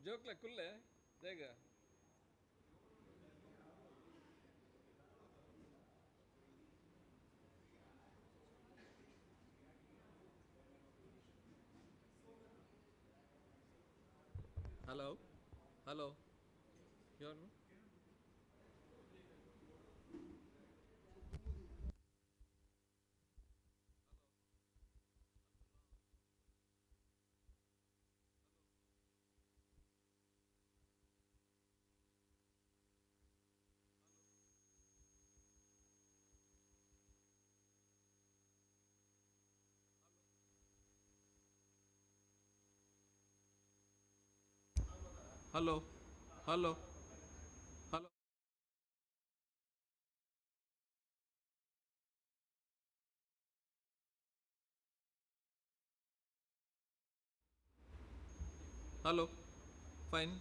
Jokla kulle, dega. Hello, hello. You're hello, hello, hello, hello. Fine.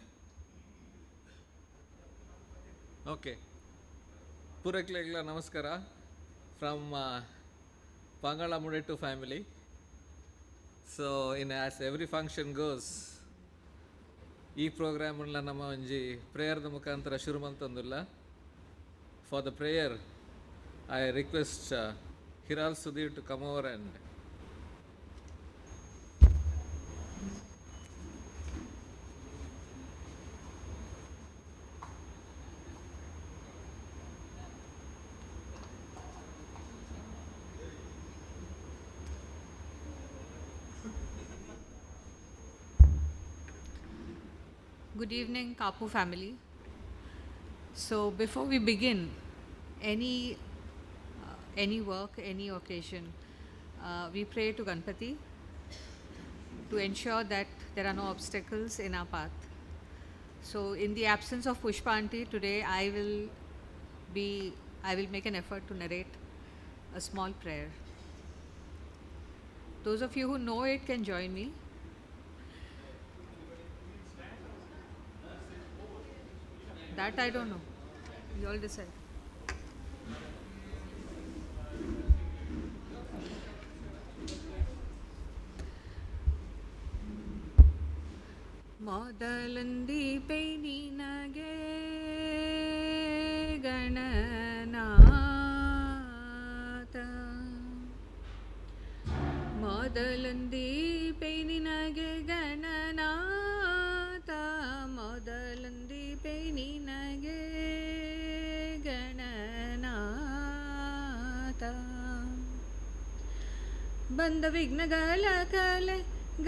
Okay. Puraklegla namaskara from Pangala Mudetu family. So, in as every function goes, ಈ ಪ್ರೋಗ್ರಾಮ್ನ ನಮ್ಮ ಒಂಜಿ ಪ್ರೇಯರ್ದ ಮುಖಾಂತರ ಶುರು ಮಂತಂದುಲ್ಲ. For the prayer I request Hiral Sudhir to come over and Good evening, Kapu family. So before we begin any work, any occasion, we pray to Ganpati to ensure that there are no obstacles in our path. So in the absence of Pushpa aunty, today I will make an effort to narrate a small prayer. Those of you who know it can join me. That I don't know. You all decide. ಮೊದಲಂದಿ ಪೈನಿನಗೆ ಗಣನಾಥ ಮೊದಲಂದಿ ಪೈನಿನಗೆ ಗಣನಾಥ ಮೊದಲಂದಿ ಪೈನಿನಗೆ ಗಣನಾಥ ಬಂದ ವಿಘ್ನಗಳ ಕಲೆ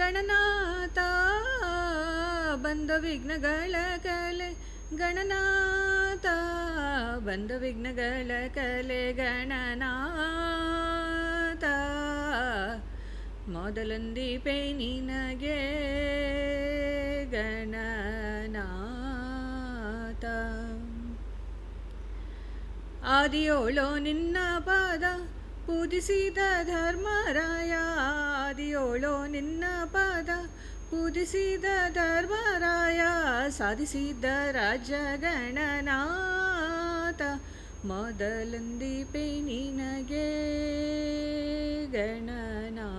ಗಣನಾಥ ಬಂದ ವಿಘ್ನಗಳ ಕಲೆ ಗಣನಾಥ ಬಂದ ವಿಘ್ನಗಳ ಕಲೆ ಗಣನಾಥ ಮೊದಲಂದಿ ಪೈನಿನಗೆ ಗಣನಾಥ ಆದಿಯೋಳೋ ನಿನ್ನ ಪಾದ ಪೂಜಿಸಿದ ಧರ್ಮರಾಯ ಆದಿಯೋಳೋ ನಿನ್ನ ಪಾದ ಪೂಜಿಸಿದ ಧರ್ಮರಾಯ ಸಾಧಿಸಿದ ರಾಜ್ಯ ಗಣನಾಥ ಮೊದಲಂದಿ ಪೈನಿನಗೆ ಗಣನಾಥ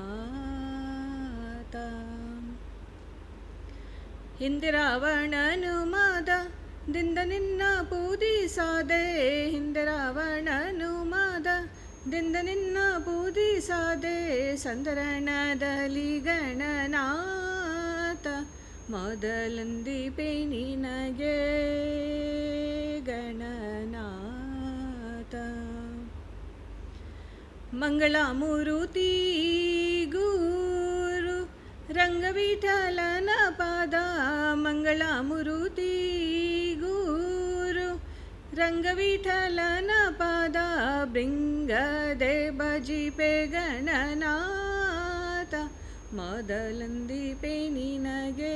ಹಿಂದೆ ರಾವಣನು ಮಾದ ದಿಂದ ನಿನ್ನ ಪೂಜಿಸಾದೆ ಹಿಂದೆ ರಾವಣನು ಮಾದ ದಿಂದ ನಿನ್ನ ಪೂಜಿಸಾದೆ ಸಂದರಣದಲ್ಲಿ ಗಣನಾಥ ಮೊದಲಂದಿ ಪೈನಿನಗೆ ಗಣನಾಥ ಮಂಗಳಮೂರುತಿ ಗುರು ರಂಗವಿಠಲನ ಪಾದ ಮಂಗಳಮೂರುತಿ ಗುರು ರಂಗವಿಠಲನ ಪಾದ ಬೃಂಗದೆ ಭಜಿಪೆ ಗಣನಾಥ ಮೊದಲಂದಿ ಪೈನಿನಗೆ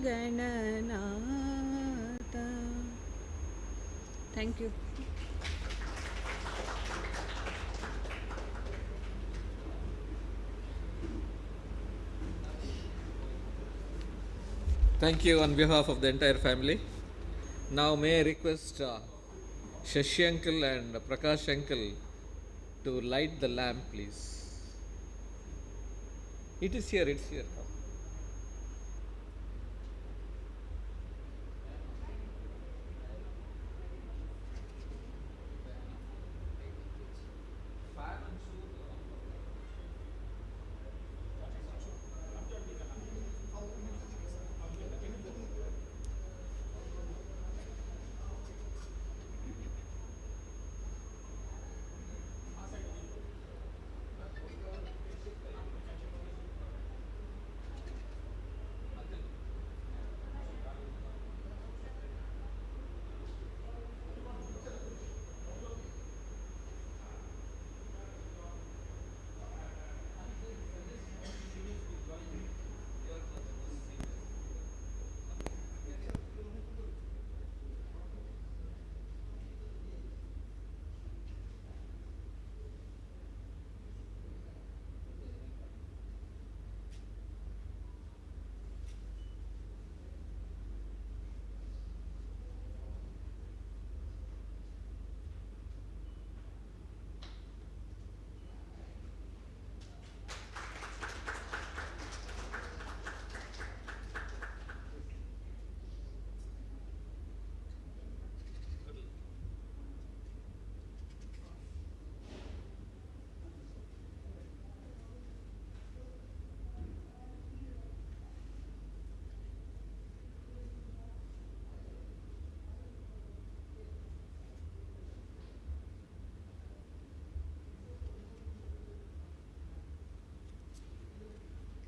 Gananatha. Thank you. Thank you on behalf of the entire family. Now may I request Shashi uncle and Prakash uncle to light the lamp, please. It is here, it's here.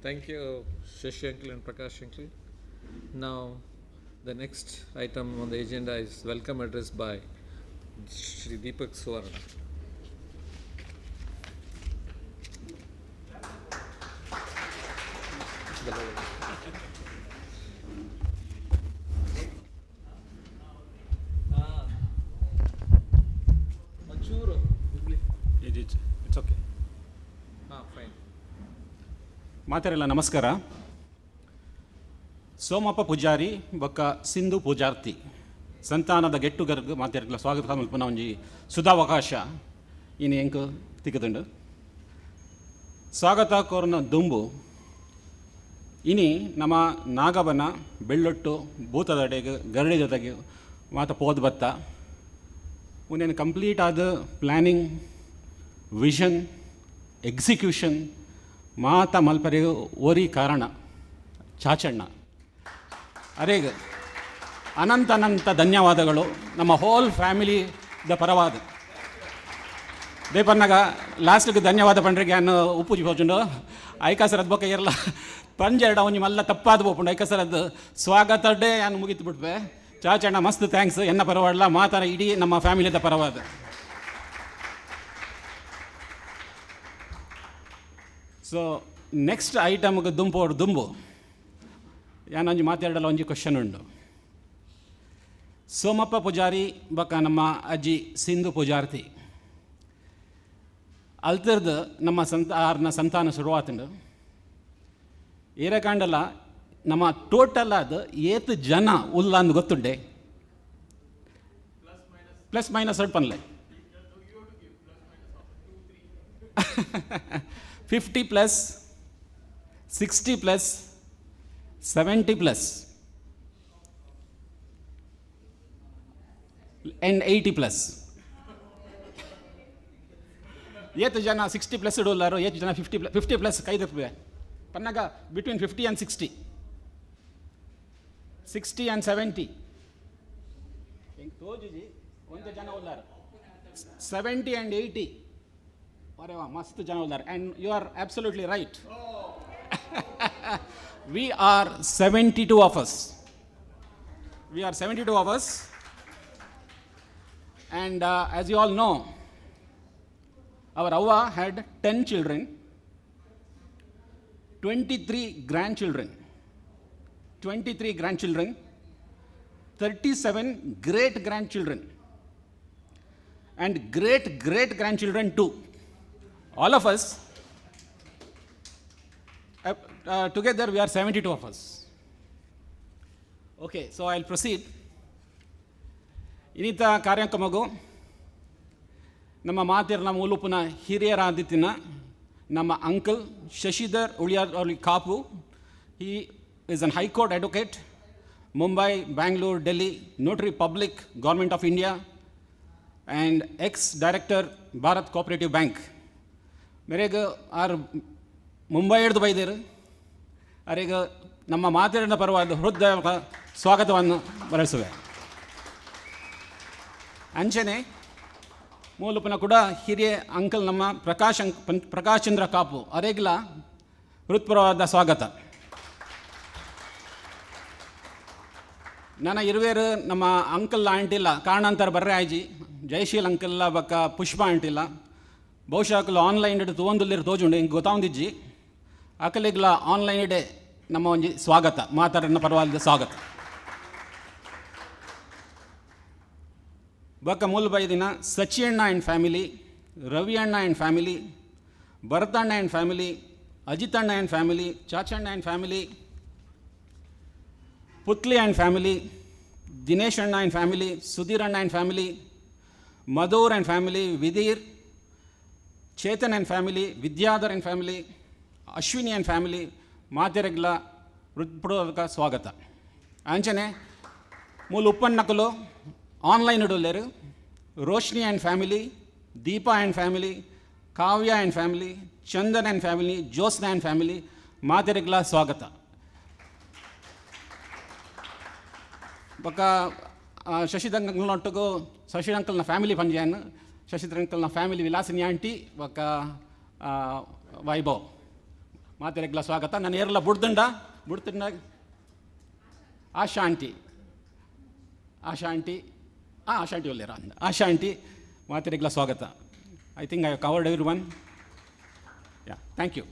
Thank you, Shashi uncle and Prakash uncle. Now, the next item on the agenda is welcome address by Shri Deepak Suvarna. It's okay. Fine. ಮಾತೆರೆಲ್ಲ ನಮಸ್ಕಾರ. ಸೋಮಪ್ಪ ಪೂಜಾರಿ ಬೊಕ್ಕ ಸಿಂಧು ಪೂಜಾರ್ಥಿ ಸಂತಾನದ ಗೆಟ್ಟುಗರ್ಗ್ ಮಾತೆರೆಗ್ಲ ಸ್ವಾಗತ ಮಲ್ಪನ ಒಂಜಿ ಸುಧಾವಕಾಶ ಇನ್ನು ಎಂಕ್ ತಿಕ್ಕದುಂಡು ಸ್ವಾಗತ ಕೋರ್ನ ದುಂಬು ಇನಿ ನಮ್ಮ ನಾಗಬನ ಬೆಳ್ಳೊಟ್ಟು ಭೂತದಡೆಗೆ ಗರಡಿ ಜೊತೆಗೆ ಮಾತ ಪೋದ್ ಬತ್ತ ಉನ್ನೇನು ಕಂಪ್ಲೀಟ್ ಆದ ಪ್ಲ್ಯಾನಿಂಗ್ ವಿಷನ್ ಎಕ್ಸಿಕ್ಯೂಷನ್ ಮಾತ ಮಲ್ಪರೆಗೆ ಓರಿ ಕಾರಣ ಚಾಚಣ್ಣ ಅರೇಗ ಅನಂತ ಧನ್ಯವಾದಗಳು ನಮ್ಮ ಹೋಲ್ ಫ್ಯಾಮಿಲಿದ ಪರವಾದ ದೇಪನ್ನಾಗ ಲಾಸ್ಟ್ಗೆ ಧನ್ಯವಾದ ಪಂಡ್ರಿಗೆ ನಾನು ಉಪ್ಪುಜಿ ಹೋಚುಂಡು ಐಕಾಸರದ್ ಬೊಕ್ಕ ಇರಲ್ಲ ಪಂಜೆರಡ ಒಂಜಿ ಮಲ್ಲ ತಪ್ಪಾದ ಬೋಪುಂಡು ಐಕಾಸರದ್ದು ಸ್ವಾಗತಡ್ಡೆ ನಾನು ಮುಗಿತು ಬಿಟ್ವೆ ಚಾಚಣ್ಣ ಮಸ್ತ್ ಥ್ಯಾಂಕ್ಸ್ ಎನ್ನ ಪರವಾಡಲ್ಲ ಮಾತಾಡ ಇಡೀ ನಮ್ಮ ಫ್ಯಾಮಿಲಿದ ಪರವಾದ. ಸೊ ನೆಕ್ಸ್ಟ್ ಐಟಮ್ಗೆ ದುಂಬು ಯಾನೊಂಜಿ ಮಾತಾಡಲ್ಲ ಒಂಜಿ ಕ್ವಶನ್ ಉಂಡು. ಸೋಮಪ್ಪ ಪೂಜಾರಿ ಬೊಕ್ಕ ನಮ್ಮ ಅಜ್ಜಿ ಸಿಂಧು ಪೂಜಾರ್ಥಿ ಅಲ್ತಿರ್ದು ನಮ್ಮ ಸಂತಾನ ಶುರುವಾತುಂಡು ಏರಕಾಂಡಲ್ಲ ನಮ್ಮ ಟೋಟಲ್ ಆದ ಏತ್ ಜನ ಉಲ್ಲ ಅಂದು ಗೊತ್ತುಂಡೆ ಪ್ಲಸ್ ಮೈನಸ್ ಸ್ವಲ್ಪ ಪನ್ಲೆ 50 plus 60 plus 70 plus and 80 plus ಏತ್ ಜನ 60 ಪ್ಲಸ್ ಇಡೋಲ್ಲಾರೋ ಏತ್ ಜನ 50 ಪ್ಲಸ್ ಕೈದಪ್ಪೆ ಪನ್ನಾಗ ಬಿಟ್ವೀನ್ 50 and 60 and 70 ಹೆಂಗೆ ತೋಜುಜಿ ಒಂದು ಜನ ಉಲ್ಲಾರ 70 and 80 ಅರೆ ವಾ ಮಸ್ತ್ ಜನ ಉಲ್ಲಾರ and you are absolutely right. We are 72 of us. We are 72 of us. And as you all know, our Avva had 10 children, 23 grandchildren, 37 great-grandchildren, and great-great-grandchildren too. All of us, together we are 72 of us. Okay, so I'll proceed. ಇನ್ನಿತ ಕಾರ್ಯಕ್ರಮಗೂ ನಮ್ಮ ಮಾತಿರ ಮೂಲಪುನ ಹಿರಿಯರಾದಿತ್ತಿನ ನಮ್ಮ uncle Shashidhar Uliyar ಅವ್ರ Kapu. He is an high court advocate, Mumbai, Bangalore, Delhi, notary public, government of India, and X director Bharat cooperative bank. ಮೇರೆಗೆ ಆರು ಮುಂಬೈ ಹಿಡ್ದು ಬೈದೇರು ಅವರಿಗೆ ನಮ್ಮ ಮಾತಿನ ಪರವಾದ ಹೃದಯ ಸ್ವಾಗತವನ್ನು ಬರೆಸುವೆ. ಅಂಚನೆ ಮೂಲಪನ ಕೂಡ ಹಿರಿಯ ಅಂಕಲ್ ನಮ್ಮ ಪ್ರಕಾಶ್ ಚಂದ್ರ ಕಾಪು ಅವರಿಗೆಲ್ಲ ಹೃತ್ಪೂರ್ವವಾದ ಸ್ವಾಗತ. ನನ್ನ ಇರುವೇರು ನಮ್ಮ ಅಂಕಲ್ ಆಂಟಿಲ್ಲ ಕಾರಣಾಂತರ ಬರ್ರೆ ಆಯ್ಜಿ ಜಯಶೀಲ್ ಅಂಕಲ್ಲ ಬಕ್ಕ ಪುಷ್ಪ ಆಂಟಿಲ್ಲ ಬಹುಶಃ ಅಕಲ್ ಆನ್ಲೈನ್ ಇಡು ತೊಗೊಂದಿಲ್ಲಿರು ತೋಜುಂಡು ಹಿಂಗೆ ಗೊತ್ತಾವಂದಿಜ್ಜಿ ಅಕಲಿಗ್ಲ ಆನ್ಲೈನ್ ಇಡೆ ನಮ್ಮ ಒಂಜಿ ಸ್ವಾಗತ ಮಾತಾಡನ್ನ ಪರವಾದ ಸ್ವಾಗತ. ಬಕ್ಕ ಮೂಲಬೈ ದಿನ ಸಚಿಯಣ್ಣ ಆ್ಯಂಡ್ ಫ್ಯಾಮಿಲಿ, ರವಿ ಅಣ್ಣ ಆ್ಯಂಡ್ ಫ್ಯಾಮಿಲಿ, ಭರತಣ್ಣ ಆ್ಯಂಡ್ ಫ್ಯಾಮಿಲಿ, ಅಜಿತಣ್ಣ ಆ್ಯಂಡ್ ಫ್ಯಾಮಿಲಿ, ಚಾಚಣ್ಣ and family, Putli and family, Dinesh ಅಣ್ಣ ಆ್ಯಂಡ್ ಫ್ಯಾಮಿಲಿ, ಸುಧೀರ್ ಅಣ್ಣ and family, Madhur and family, Vidhir, Chetan and family, Vidyadhar and family, Ashwini and family ಮಾತೆರೆಗ್ಲ ಹೃತ್ಪೂರ್ವಕ ಸ್ವಾಗತ. ಅಂಚನೆ ಮೂಲ ಉಪ್ಪನ್ನಕಲು ಆನ್ಲೈನ್ ಇಡೋಲ್ಲೇರು Roshni and family, Deepa and family, Kavya and family, Chandan and family, Jyotsna and family ಮಾತೆರೆಗ್ಲ ಸ್ವಾಗತ. ಬೊಕ್ಕ ಶಶಿಧಂಕಲ್ನೊಟ್ಟಿಗೂ ಶಶಿಧಂಕಲ್ನ ಫ್ಯಾಮಿಲಿ ಪಂಜಾನ್ ಶಶಿಧಂಕಲ್ನ ಫ್ಯಾಮಿಲಿ ವಿಲಾಸಿನಿ ಆಂಟಿ ಬೊಕ್ಕ ವೈಭವ್ ಮಾತೆರೆಗ್ಲ ಸ್ವಾಗತ. ನಾನು ಏರೆಲ್ಲ ಬುಡ್ತಂಡ ಆಶಾ ಆಂಟಿ ಒಳ್ಳೆರ ಅಂದ. ಆಶಾ ಆಂಟಿ ಮಾತೆರೆಗ್ಲ ಸ್ವಾಗತ. I think I have covered every one. Yeah, thank you.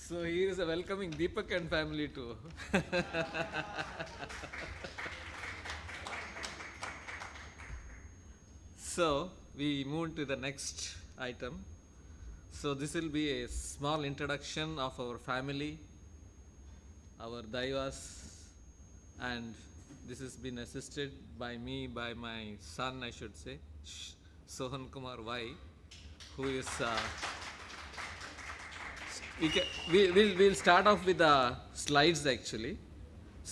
So he is welcoming Deepak and family too. So we move to the next item. So this will be a small introduction of our family, our daivas, and this has been assisted by me, by my son, I should say, Sohan Kumar Y, who is we'll start off with the slides actually,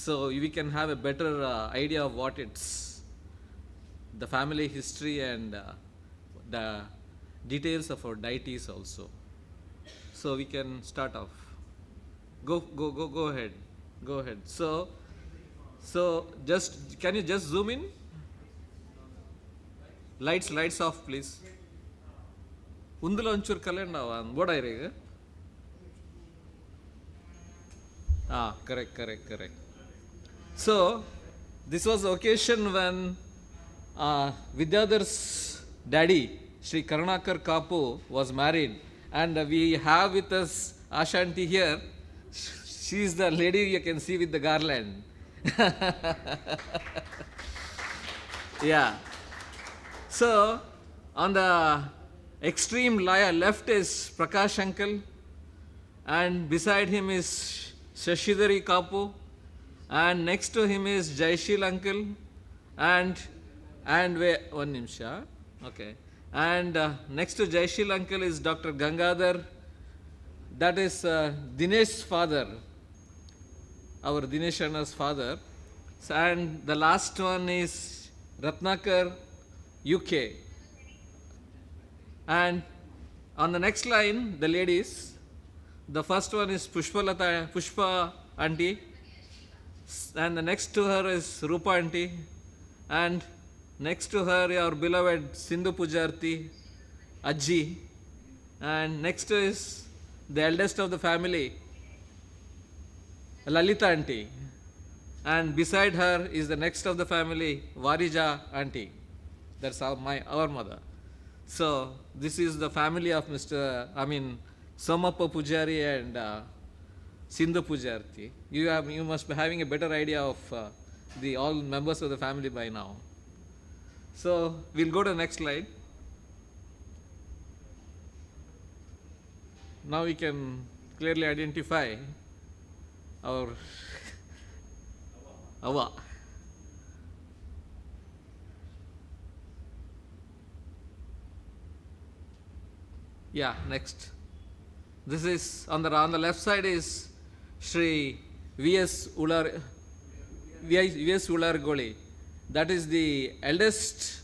so we can have a better idea of what it's the family history and the details of our deities also. So we can start off. Go ahead. So just can you just zoom in? Lights off please. Undula onchur kalendava bodairega. Correct. So this was the occasion when Vidyadhar's daddy, Sri Karunakar Kapu, was married, and we have with us Ashanti here. She is the lady you can see with the garland. Yeah. So on the extreme left is Prakash uncle, and beside him is Shashidhari Kapu, and next to him is Jaishil uncle, and one nimsha, okay, and next to Jaishil uncle is Dr. Gangadhar, that is Dinesh's father, our Dinesh Anna's father, and the last one is Ratnakar UK, and on the next line the ladies. The first one is Pushpa auntie, and the next to her is Rupa auntie, and next to her our beloved Sindhu Poojarthi Ajji, and next is the eldest of the family, Lalita auntie, and beside her is the next of the family, Varija auntie. That's our mother. So this is the family of Somappa Poojary and Sindhu Poojarthi. You must be having a better idea of the all members of the family by now. So we'll go to the next slide. Now we can clearly identify our Awa. Yeah, next. This is on the left side is Sri V.S. Ulargoli. That is the eldest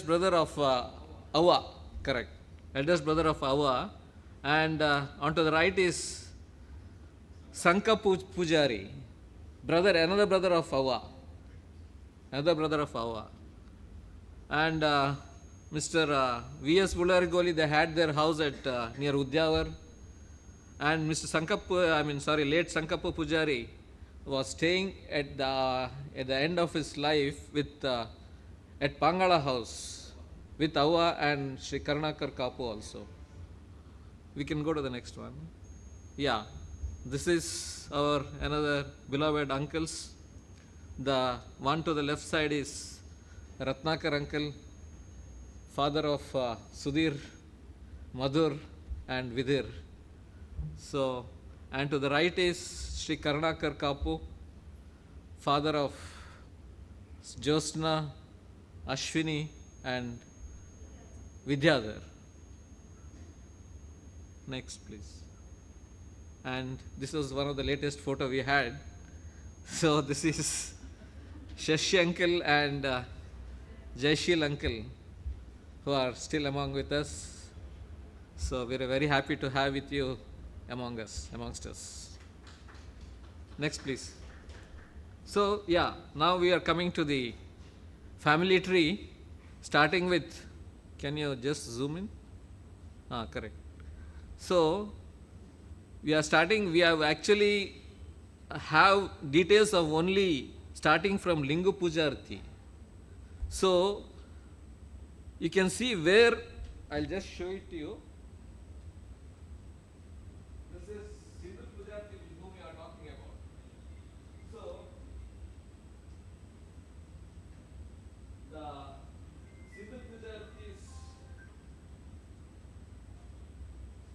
brother of Awa, correct. Eldest brother of Awa, and onto the right is Somappa Poojary, another brother of Awa, and Mr. V.S. Ulargoli, they had their house at near Udyavar, and Mr. late Somappa Poojary was staying at the end of his life with at Pangala house with Awa and Sri Karunakar Kapu also. We can go to the next one. Yeah, this is our another beloved uncles. The one to the left side is Ratnakar uncle, father of Sudhir, Madhur and Vidhir. So, and to the right is Sri Karunakar Kapu, father of Josna, Ashwini and Vidyadhar. Next please. And this was one of the latest photo we had. So this is Shashi uncle and Jaishil uncle, who are still among with us. So we are very happy to have with you amongst us. Next, please. So, yeah, now we are coming to the family tree, starting with, can you just zoom in? Correct. So, we are starting, we have actually have details of only starting from Lingu Poojarthi. So, you can see where, I'll just show it to you. This is Sindhu Poojarthi whom we are talking about. So, the Sindhu Poojarthi's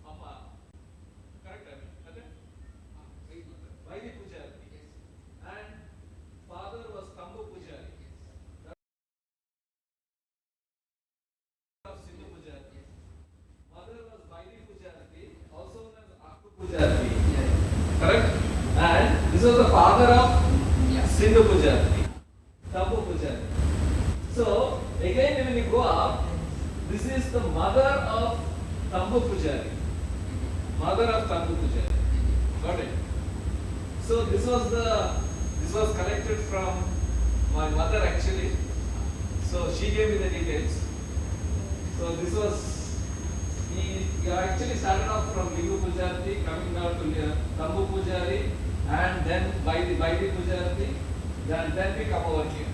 Amma, correct? Vaidhi Poojarthi. And father was Kapu Poojary. Of Sindhu Poojarthi. Mother was Vaidhi Poojarthi, also known as Kapu Poojarthi. Correct? And this was the father of Sindhu Poojarthi, Kapu Poojary. So, again when you go up, this is the mother of Kapu Poojary. Mother of Kapu Poojary. Got it? So, this was collected from my mother actually. So, she gave me the details. So, this was, he actually started off from Lingu Poojarthi, coming down to Kapu Poojary, and then Vaidhi Poojarthi, then we come over here,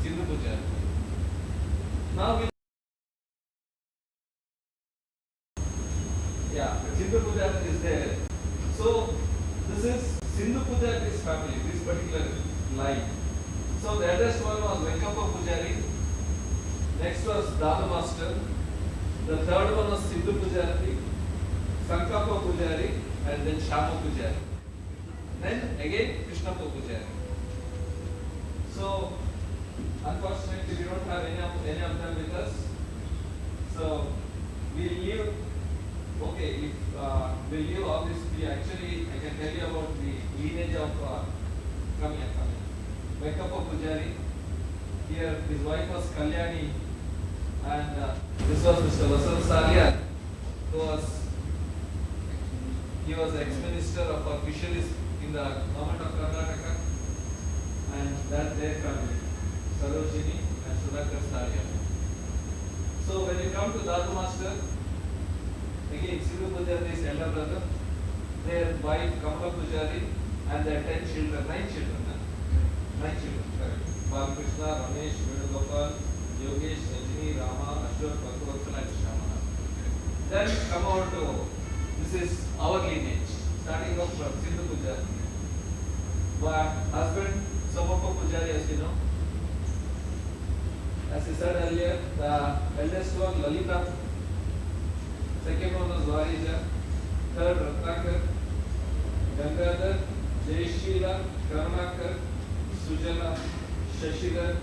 Sindhu Poojarthi. Now we, Sindhu Poojarthi is there. So, this is Sindhu Poojarthi's family, this particular line. So, the eldest one was Venkappa Poojary, next was Dada Master, the third one was Sindhu Poojarthi, Somappa Poojary, and then Shama Poojary. Then again Krishnappa Poojary. So, unfortunately we don't have any of them with us. So, we leave, okay, if we leave all this, actually I can tell you about the lineage of, come here. Venkappa Poojary. Here his wife was Kalyani, and this was Mr. Vasant Salia, he was ex-minister of fisheries in the government of Karnataka, and that's their family, Sarojini and Sudhakar Salia. So when you come to Dadu Master, again Sindhu Poojarthi's elder brother, their wife Kamala Poojary, and their 9 children, correct. Krishna, Ramesh, Venugopal, Yogesh, Rajini, Rama, Ashok, Bhagavatsala, and Shamana. Then come over to, this is our lineage, starting off from Sindhu Poojarthi. My husband, Somappa Poojary, as you know. As I said earlier, the eldest one, Lalita. Second one was Varija. Third, Ratnakar. Gangadhar, Jayashila, Karnakar, Sujala, Shashidhar,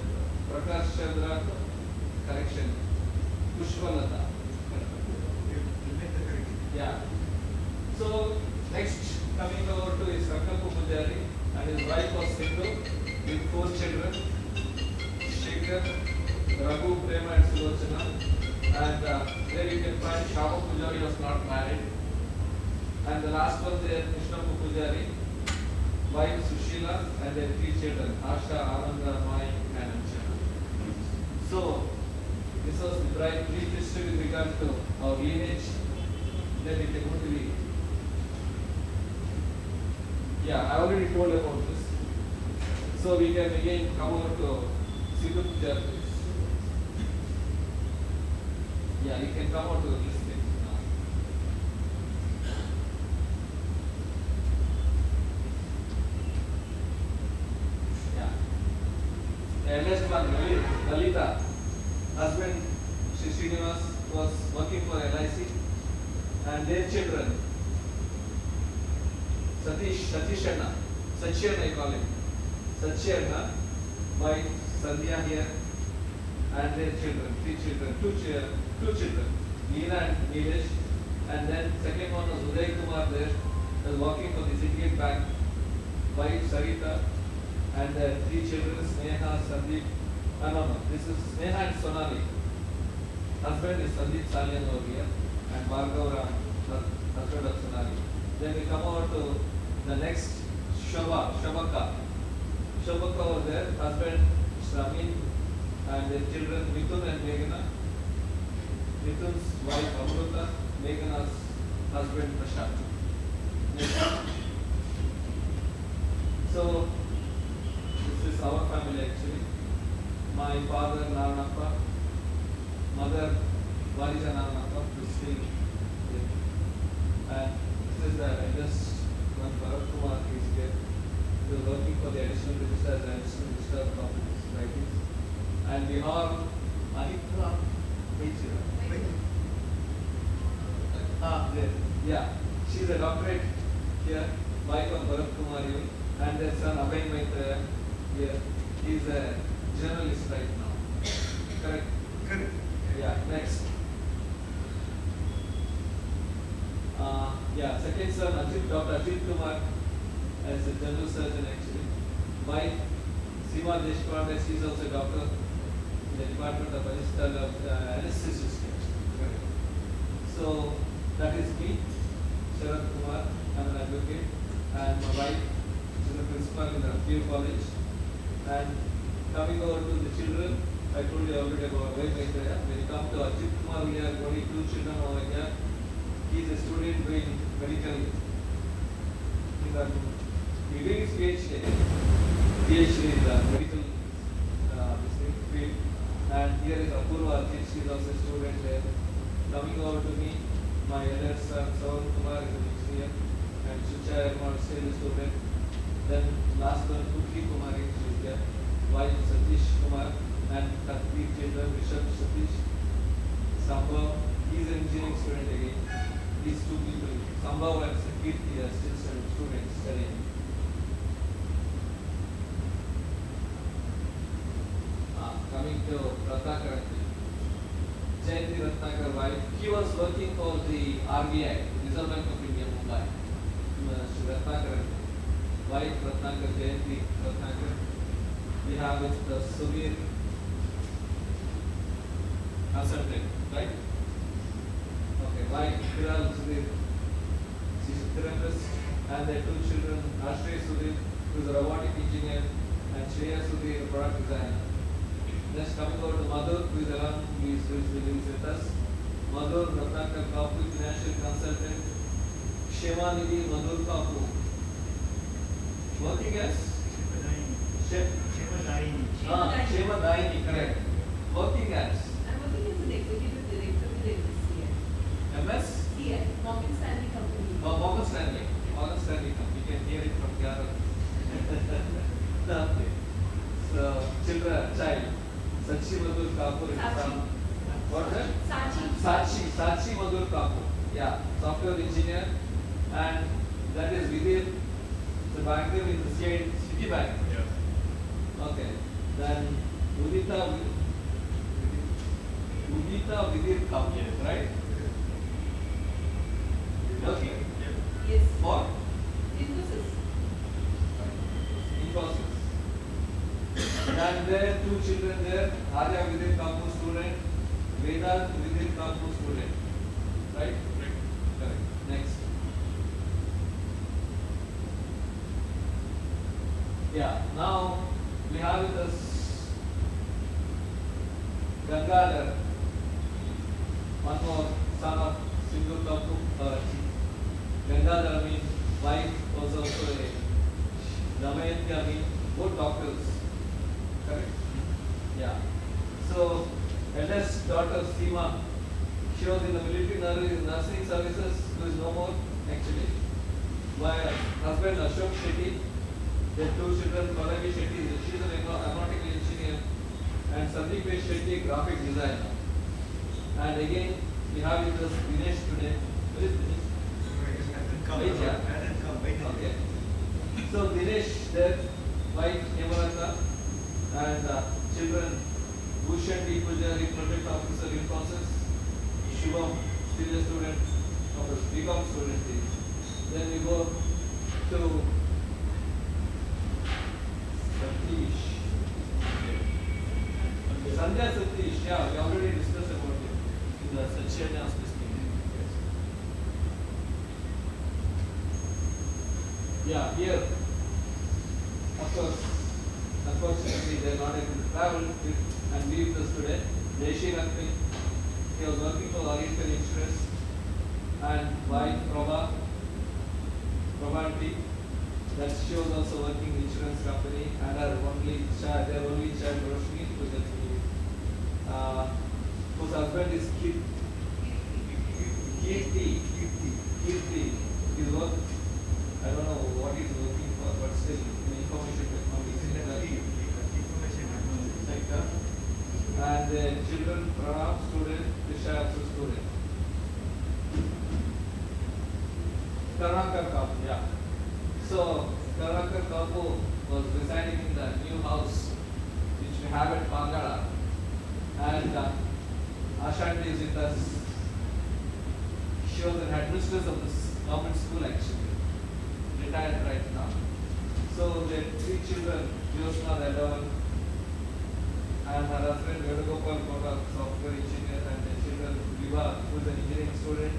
Prakash Chandra, correction, Pushpalata. Yeah. So, next coming over to is Kapu Poojary, and his wife was Sindhu with 4 children, Shekhar, Raghu, Prema and Sulochana. And there you can find Shama Poojary was not married. And the last one there, Krishnappa Poojary, wife Sushila, and their 3 children, Asha, Ananda, Mai, and Anshana. So, this was the brief history with regard to our lineage. Then we can go to the, I already told about this. So we can again come over to Sindhu Poojarthi. You can come over to this thing now. The eldest one, Lalita, husband Sri Srinivas was working for LIC, and their children, Satishana, I call him, Satishana, wife Sandhya here, and their children, 3 children, 2 children, Leena and Neelesh, and then second one was Uday Kumar there, was working for the Syndicate Bank, wife Sarita, and their 3 children, Sneha, Sandeep, this is Sneha and Sonali. Husband is Sandeep Salian over here, and Bhargav Ram, husband of Sonali. Then we come over to the next Shabaka over there, husband Amin, and their children Mithun and Meghana. Mithun's wife Amruta, Meghana's husband Prashant. Next. So this is our family actually. My father Naranappa, mother Varija Naranappa, who is still there. And this is the eldest one, Bharat Kumar, who is here. He is working for the additional register as an additional register of properties, writings. And we have Anitra Mechira. There. Yeah. She is a doctorate here, wife of Bharat Kumar, and their son Abhay Maitra here. He is a journalist right now. Correct? Correct. Yeah, next. Second son, Dr. Ajit Kumar, as a general surgeon actually. Wife, Seema Deshpande, she is also a doctor in the Department of Anesthetist. So, that is me, Sharad Kumar, I am an advocate, and my wife, she is a principal in the PU College. And coming over to the children, I told you already about When you come to Ajit Kumar, we have only 2 children over here. He is a student doing medical. He is doing his PhD in the medical field. And here is Apurva, she is also a student there. Coming over to me, my elder son Savan Kumar is an engineer, and Sucha Ermal is still a student. Then last one, Putri Kumari, she is there. Wife Satish Kumar, and 3 children, Rishabh Satish. Sambhav, he is an engineering student again. These 2 people, Sambhav and Sakirti, are still students studying. Coming to Ratnakar, Jayanti Ratnakar wife, he was working for the RBI, Reserve Bank of India, Mumbai. Ratnakar wife, Ratnakar Jayanti Ratnakar. We have it Sumir consultant, right? Okay, wife Kiral Sudhir, she is a therapist, and their 2 children, Ashray Sudhir, who is a robotic engineer, and Shreya Sudhir, a product designer. Next, coming over to Madhur, who is around, who is living with us. Madhur Ratnakar Kapu, financial consultant. Shema Nidhi Madhur Kapu, working as Shema Daini, correct. Working as I'm working as an executive director with MSCI. MS? CI, Morgan Stanley Company. Oh, Morgan Stanley. Morgan Stanley company. You can hear it from Kiara. Okay. So, child. Sachi Madhur Kapur. Sachi. What is that? Sachi Madhur Kapur. Yeah, software engineer. And that is within the banker in the Citibank. Yeah. Okay. Then Udita Vidit Kapur, right? Okay. Yes. For? Infosys. Infosys. And there 2 children there, Arya Vidit Kapur student, Vedant Vidit Kapur student. Right? Correct. Next. Yeah, now we have with us Gangadhar, one more son of Sindhu Gangadhar Amin, wife was also a Damayanti Amin, both doctors. Correct? Yeah. So, eldest daughter Seema, she was in the military nursing services, who is no more actually. My husband Ashok Shetty, their 2 children, Pallavi Shetty, she is an aeronautical engineer, and Sandeep Shetty, graphic designer. And again, we have with us Dinesh today. Where is Dinesh? Okay. So Dinesh, their wife Hemalata, and children Bhushan D. Poojary, project officer in process. Shubham, still a student, of a BCom student. Then we go to Satish. Sandhya Satish, yeah, we already discussed about it in the Sachya Speaking. Yeah, here, of course, unfortunately they are not able to travel and be with us today. Jaishi Lakshmi, he was working for Oriental Insurance, and wife Prabhanti, that she was also working in insurance company, and her only child, their only child Roshni, whose husband is Kirti. He work, I don't know what he's working for, but still in information technology sector. And the children, Pranam student, Tisha also student. Karnakar Kapu, yeah. So Karnakar Kapu was residing in the new house which we have at Pangala, and Ashanti is with us. She was an headmistress of this government school actually, retired right now. So they had 3 children, Jyosna, the elder one, and her husband Vedagopal Kota, software engineer, and their children Viva, who is an engineering student,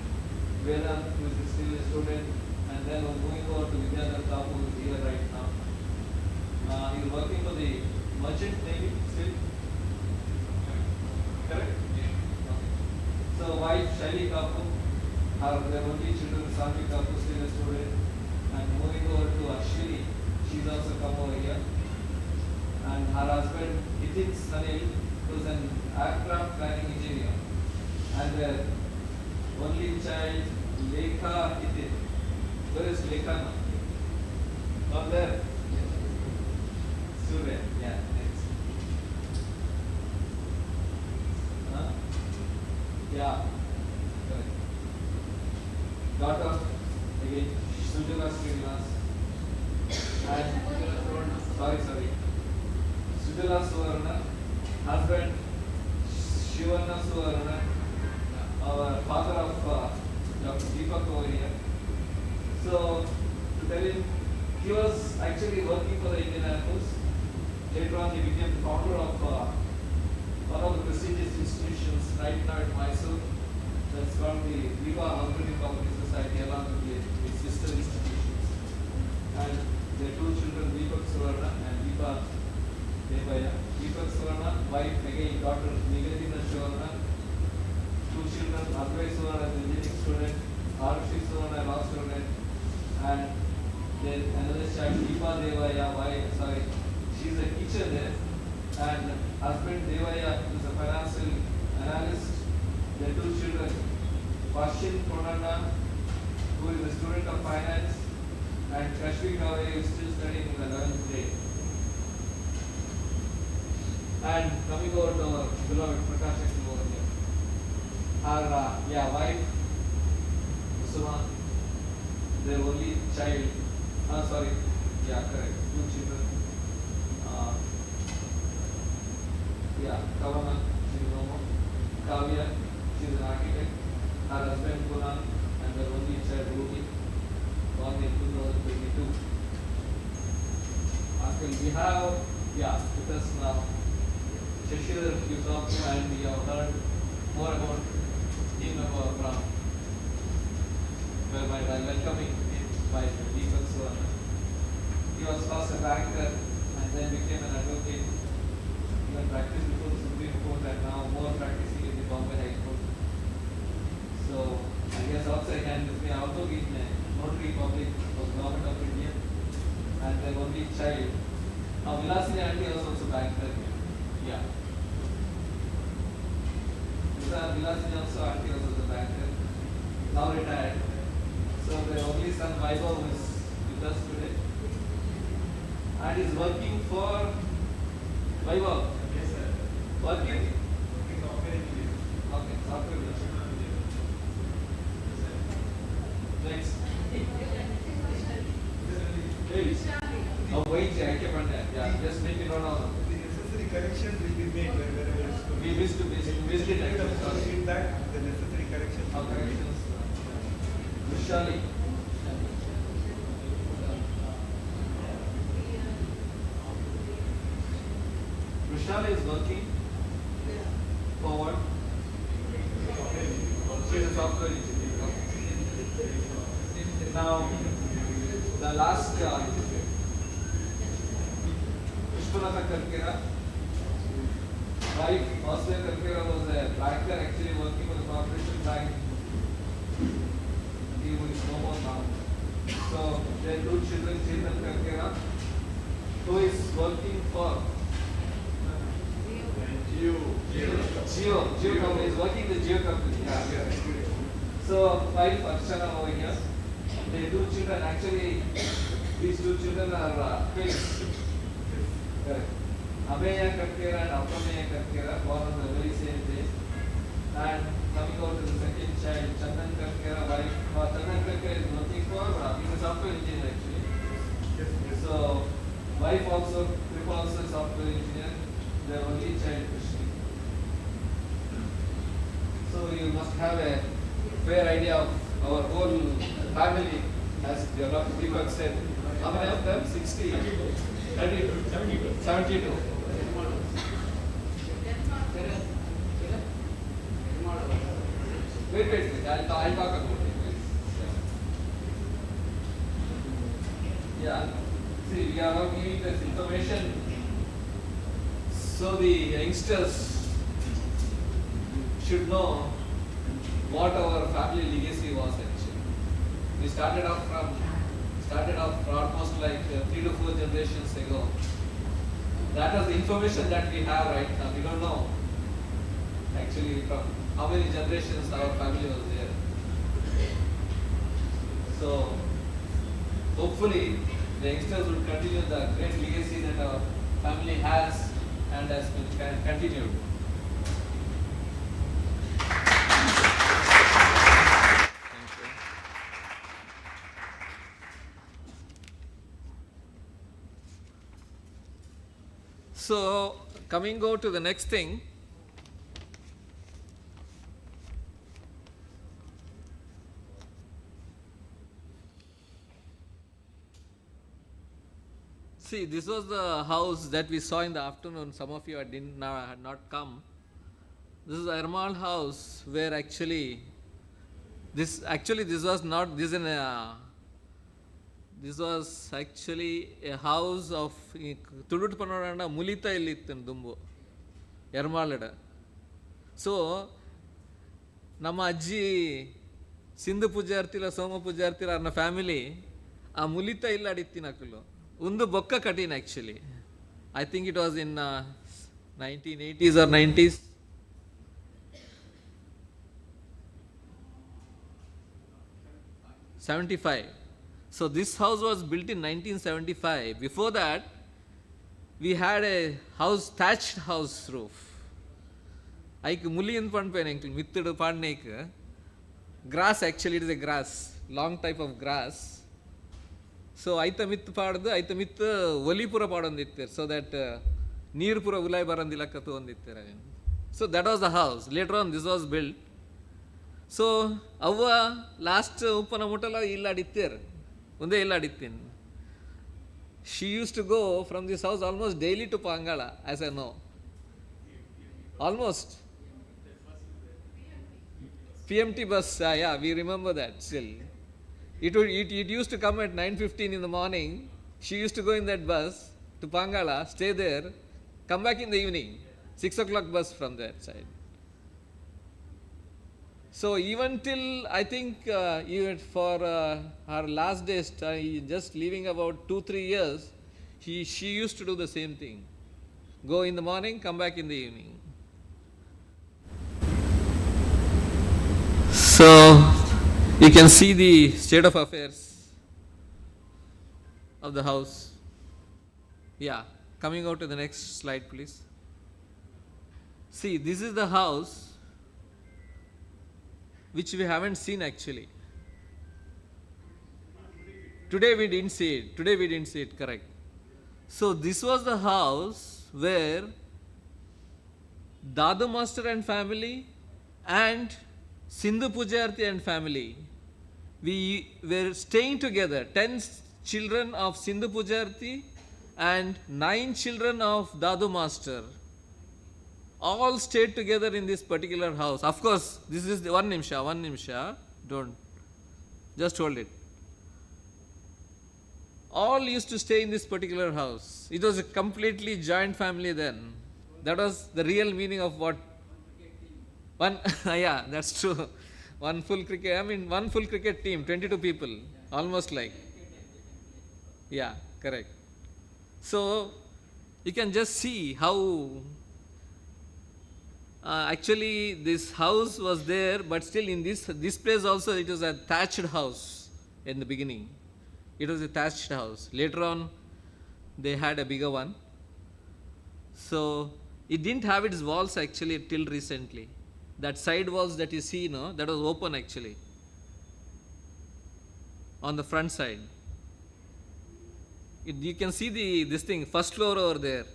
Vedant, who is still a student, and then moving over to Vidyadhar Kapu, who is here right now. He is working for the merchant navy still. Correct? Yeah. Okay. So wife Shaili Kapu, their only children Sanvi Kapu, still a student, and moving over to Ashwini, she's also come over here. And her husband Nitin Sanil, who is an aircraft planning engineer, and their only child Lekha Nitin. Where is Lekha now? Not there. Surya, yeah, next. Huh? Yeah, correct. Daughter, again, Sujala Srinivas. And, sorry. Sujala Suvarna, husband Shivana Suvarna, our father of Dr. Deepak over here. So, to tell him, he was actually working for the Indian Air Force. Later on, he became the founder of one of the prestigious institutions right now at Mysore. That's called the Viva Algorithm Company Society, along with its sister institutions. And their 2 children, Deepak Suvarna and Deepa Devaya. Deepak Suvarna, wife again, daughter Nivedina Suvarna. 2 children, Advai Suvarna, an engineering student, Arushi Suvarna, law student, and then another child, Deepa Devaya, she's a teacher there, and husband Devaya is a financial analyst. Their 2 children, Pashin Pranana, who is a student of finance, and Kashvi Kavai is still studying in the 11th grade. And coming over to our beloved Prakash over here. Our wife, Usuma, their only child, correct, 2 children. Kavana, she is no more. Kavya, she is an architect. Her husband Kunal, and their only child Ruby, born in 2022. Uncle, we have, with us now, Shashir, you talked to, and we have heard more about him from, by welcoming him by Deepak Suvarna. He was first a banker and then became an advocate. Even practiced before the Supreme Court and now more practicing in the Bombay High Court. So I guess outside hand with me also been a notary public of Government of India, and their only child. Now Vilasini auntie was also banker. Yeah. Vilasini also auntie was also banker. Now retired. So their only son Vaibhav is with us today. And is working for Vaibhav. Yes, sir. Working? Working software engineer. Okay, software engineer. Next. Please. Oh, wait, I kept on that. Yeah, just make it no. The necessary corrections will be made wherever it is to We missed it actually. Sorry. feedback, the necessary corrections. will be made. Corrections. Vishali. Vishali is working for what? She is a software engineer. Now, the the last Pushpanatha Karkera, wife Vasudha Karkera was a banker actually working for the corporation bank. He was no more now. So their two children, Chetan Karkera, who is working for Geo company, is working the Geo company. Yeah. So wife Archana over here. The two children, actually these two children are twins. Correct. Ameya Karkera and Aprameya Karkera born on the very same day. And coming out to the second child, Chandan Karkera, wife. Chandan Karkera is working for, he's a software engineer actually. So wife also, triple also software engineer. Their only child Krishna. So you must have a fair idea of our whole family, as Deepak said. How many of them? 60? 72. Wait. I'll talk about it. Yeah. See, we are now giving this information so the youngsters should know what our family legacy was actually. We started off almost like 3 to 4 generations ago. That was the information that we have right now. We don't know actually from how many generations our family was there. So hopefully the youngsters will continue the great legacy that our family has and has been continued. So, coming go to the next thing. See, this was the house that we saw in the afternoon. Some of you had not come. This is the Ermal house where actually this was actually a house of Tudut Panoranda Mulita Ilithan Dumbo Ermalada. So Nama Ajji Sindhu Poojarthi la Somappa Poojarthi la family a Mulita Illaditinakulo. Undu Bokka Katin actually. I think it was in 1980s or 90s. '75. So this house was built in 1975. Before that, we had a house, thatched house roof. Aik muliyan panpeneng mittudu pannek grass, actually it is a grass, long type of grass. So aita mittu padadu aita mittu volipura padondittere so that neer pura ulai barandila katu ondittere. So that was the house. Later on this was built. So avva last uppana mutala illadittere. She used to go from this house almost daily to Pangala, as I know. Almost. PMT bus, yeah, we remember that still. It used to come at 9:15 in the morning. She used to go in that bus to Pangala, stay there, come back in the evening. 6 o'clock bus from that side. So even till I think even for her last days, just leaving about 2-3 years, she used to do the same thing. Go in the morning, come back in the evening. So you can see the state of affairs of the house. Yeah, coming out to the next slide, please. See, this is the house which we haven't seen actually. Today we didn't see it, correct. So this was the house where Dadu Master and family and Sindhu Poojarthi and family, we were staying together. 10 children of Sindhu Poojarthi and 9 children of Dadu Master all stayed together in this particular house. Of course, this is the one nimsha, don't, just hold it. all used to stay in this particular house. It was a completely joint family then. That was the real meaning of what one. Yeah, that's true. One full cricket team, 22 people, almost like. Yeah, correct. So you can just see how actually this house was there, but still in this place also it was a thatched house in the beginning. It was a thatched house. Later on, they had a bigger one. So it didn't have its walls actually till recently. That side walls that you see, no, that was open actually on the front side. You can see this thing, first floor over there.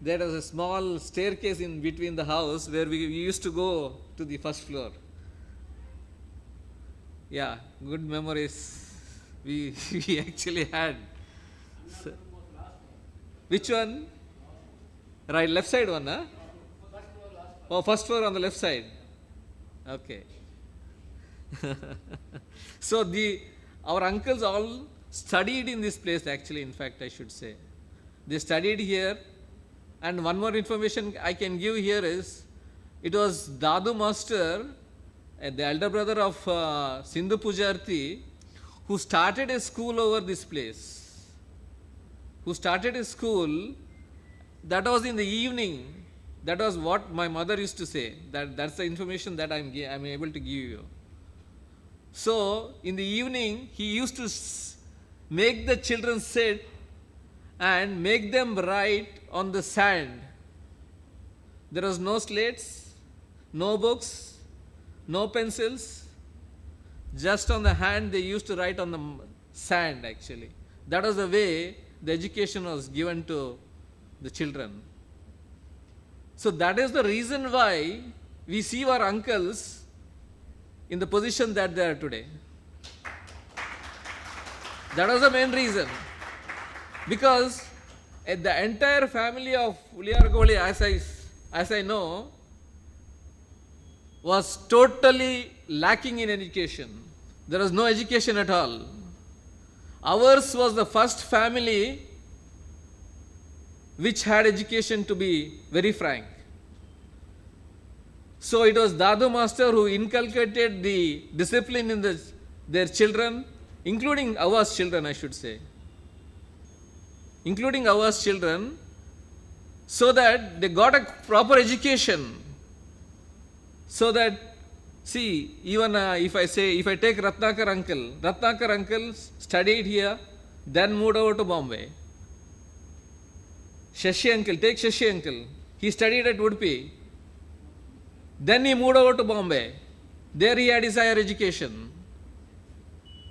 There was a small staircase in between the house where we used to go to the first floor. Yeah, good memories we actually had. So, which one? Right, left side one, huh? Oh, first floor on the left side. Okay. So our uncles all studied in this place actually, in fact I should say. They studied here, and one more information I can give here is, it was Dadu Master, the elder brother of Sindhu Poojarthi, who started a school over this place. Who started a school, that was in the evening. That was what my mother used to say. That's the information that I'm able to give you. So in the evening, he used to make the children sit and make them write on the sand. There was no slates, no books, no pencils. Just on the hand they used to write on the sand actually. That was the way the education was given to the children. So that is the reason why we see our uncles in the position that they are today. That was the main reason. Because the entire family of Uliyargoli, as I know, was totally lacking in education. There was no education at all. Ours was the first family which had education, to be very frank. So it was Dadu Master who inculcated the discipline in their children, including our children, I should say. Including our children, so that they got a proper education. So that, see, even if I take Ratnakar uncle studied here, then moved over to Bombay. Take Shashi uncle, he studied at Udupi. Then he moved over to Bombay. There he had his higher education.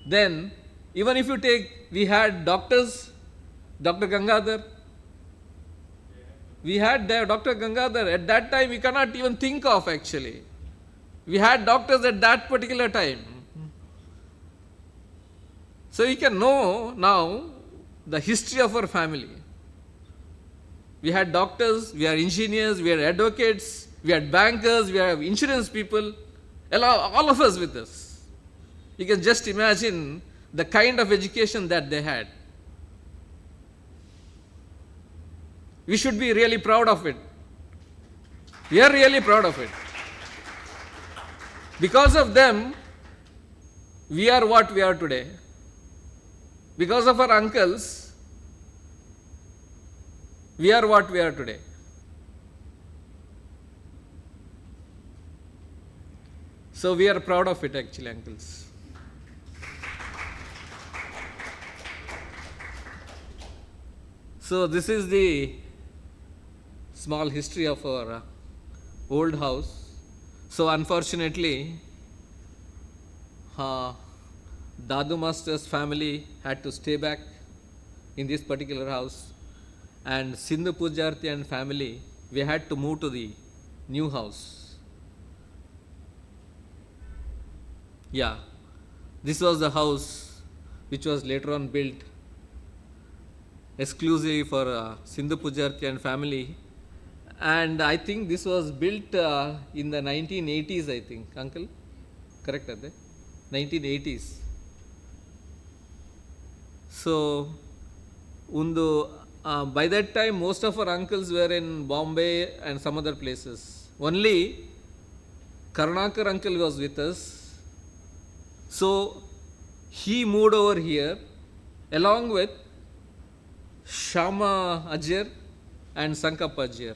Then, even if you take, we had doctors, Dr. Gangadhar. We had Dr. Gangadhar. At that time, we cannot even think of actually. We had doctors at that particular time. So you can know now the history of our family. We had doctors, we had engineers, we had advocates, we had bankers, we had insurance people, all of us with us. You can just imagine the kind of education that they had. We should be really proud of it. We are really proud of it. Because of them, we are what we are today. Because of our uncles, we are what we are today. So we are proud of it actually, uncles. So this is the small history of our old house. So unfortunately, Dadu Master's family had to stay back in this particular house, and Sindhu Poojarthi and family, we had to move to the new house. Yeah, this was the house which was later on built exclusively for Sindhu Poojarthi and family. And I think this was built in the 1980s, I think. Uncle? Correct, are they? 1980s. So ಒಂದು by that time most of our uncles were in Bombay and some other places. Only Karnakar uncle was with us. So he moved over here along with Shama Ajjer and Sankappa Ajjer.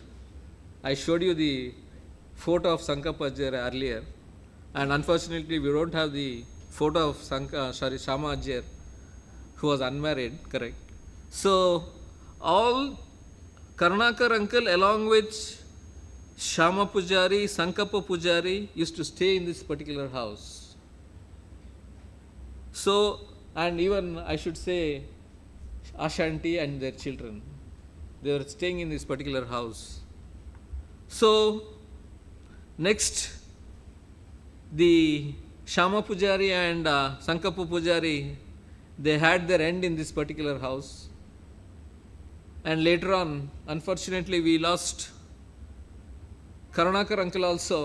I showed you the photo of Sankappa Ajjer earlier, and unfortunately we don't have the photo of Shama Ajjer, who was unmarried, correct? So all Karnakar uncle along with Shama Poojary, Sankappa Poojary used to stay in this particular house. So, and even I should say Ashanti and their children, they were staying in this particular house. So next, the Shama Poojary and Sankappa Poojary, they had their end in this particular house. And later on, unfortunately, we lost Karnakar uncle also.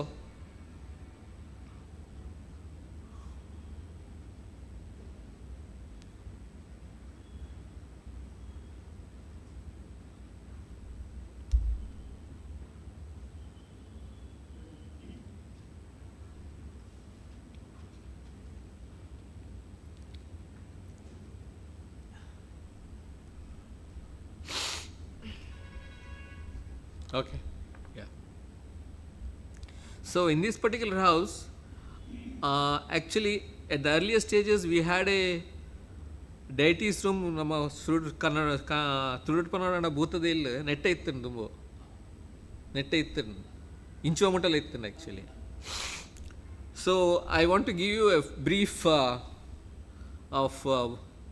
Okay, yeah. So in this particular house, actually at the earlier stages we had a deities room. ನಮ್ಮ ತುಳುಡ್ ಪನ್ನಡ ಭೂತದಲ್ಲಿ ನೆಟ್ಟ ಇತ್ತು ತುಂಬ ನೆಟ್ಟ ಇತ್ತು ಇಂಚು ಮಟ್ಟಲ್ಲಿ ಇತ್ತು actually. So I want to give you a brief of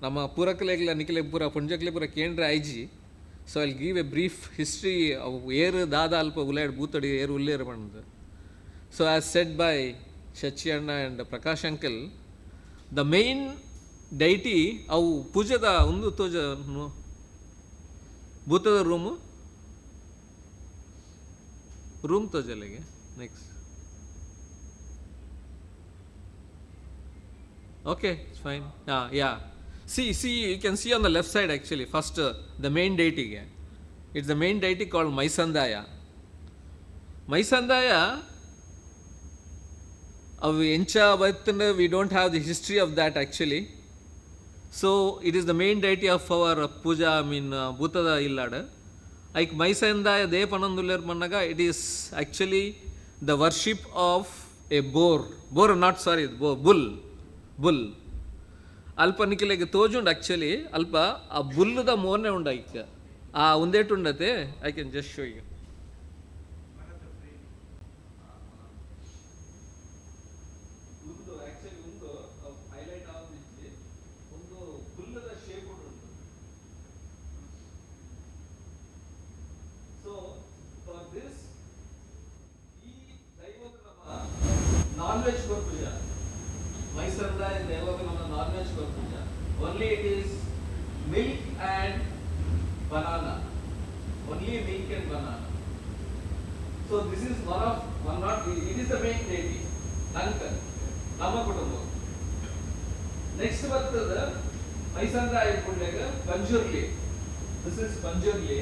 ನಮ್ಮ ಪೂರಕಲೆಗಳ ನಿಖಲೆ ಪೂರ ಪುಂಜಕ್ಲೆ ಪೂರ ಕೇಂದ್ರ ಐಜಿ. So I'll give a brief history of where Dada Alpa Ulayad Bhutadi Air Uller Band. So as said by Shachi Anna and Prakash Uncle, the main deity of Pujada Undu Toja no Bhutada room Tojalege. Next. Okay, it's fine. Yeah. See, you can see on the left side actually, first the main deity. It's the main deity called Maisandaya. Maisandaya, we don't have the history of that actually. So it is the main deity of our puja, Bhutada Illada. Like Maisandaya Depanandular Managa, it is actually the worship of a bull. ಅಲ್ಪ ನಿಖಿಲೆಗೆ ತೋಜುಂಡು actually ಅಲ್ಪ ಆ ಬುಲ್ಲದ ಮೋನೆ ಉಂಡ ಈಗ ಆ ಒಂದೇಟು ಉಂಡತೆ. I can just show you. Highlight ಆಗಿ ಒಂದು ಬುಲ್ಲದ ಶೇಪ್ ಉಂಟು. ಸೊ ಫಾರ್ ದಿಸ್ ಈ ದೈವದ ನಾನ್ ವೆಜ್ ಪೂಜ Maisandaya is Devaganama non-veg puja. Only it is milk and banana. Only milk and banana. So this is it is the main deity. Nankar. Nama Kutumbo. Next bhattada Maisandaya Pujaga Panjurli. This is Panjurli.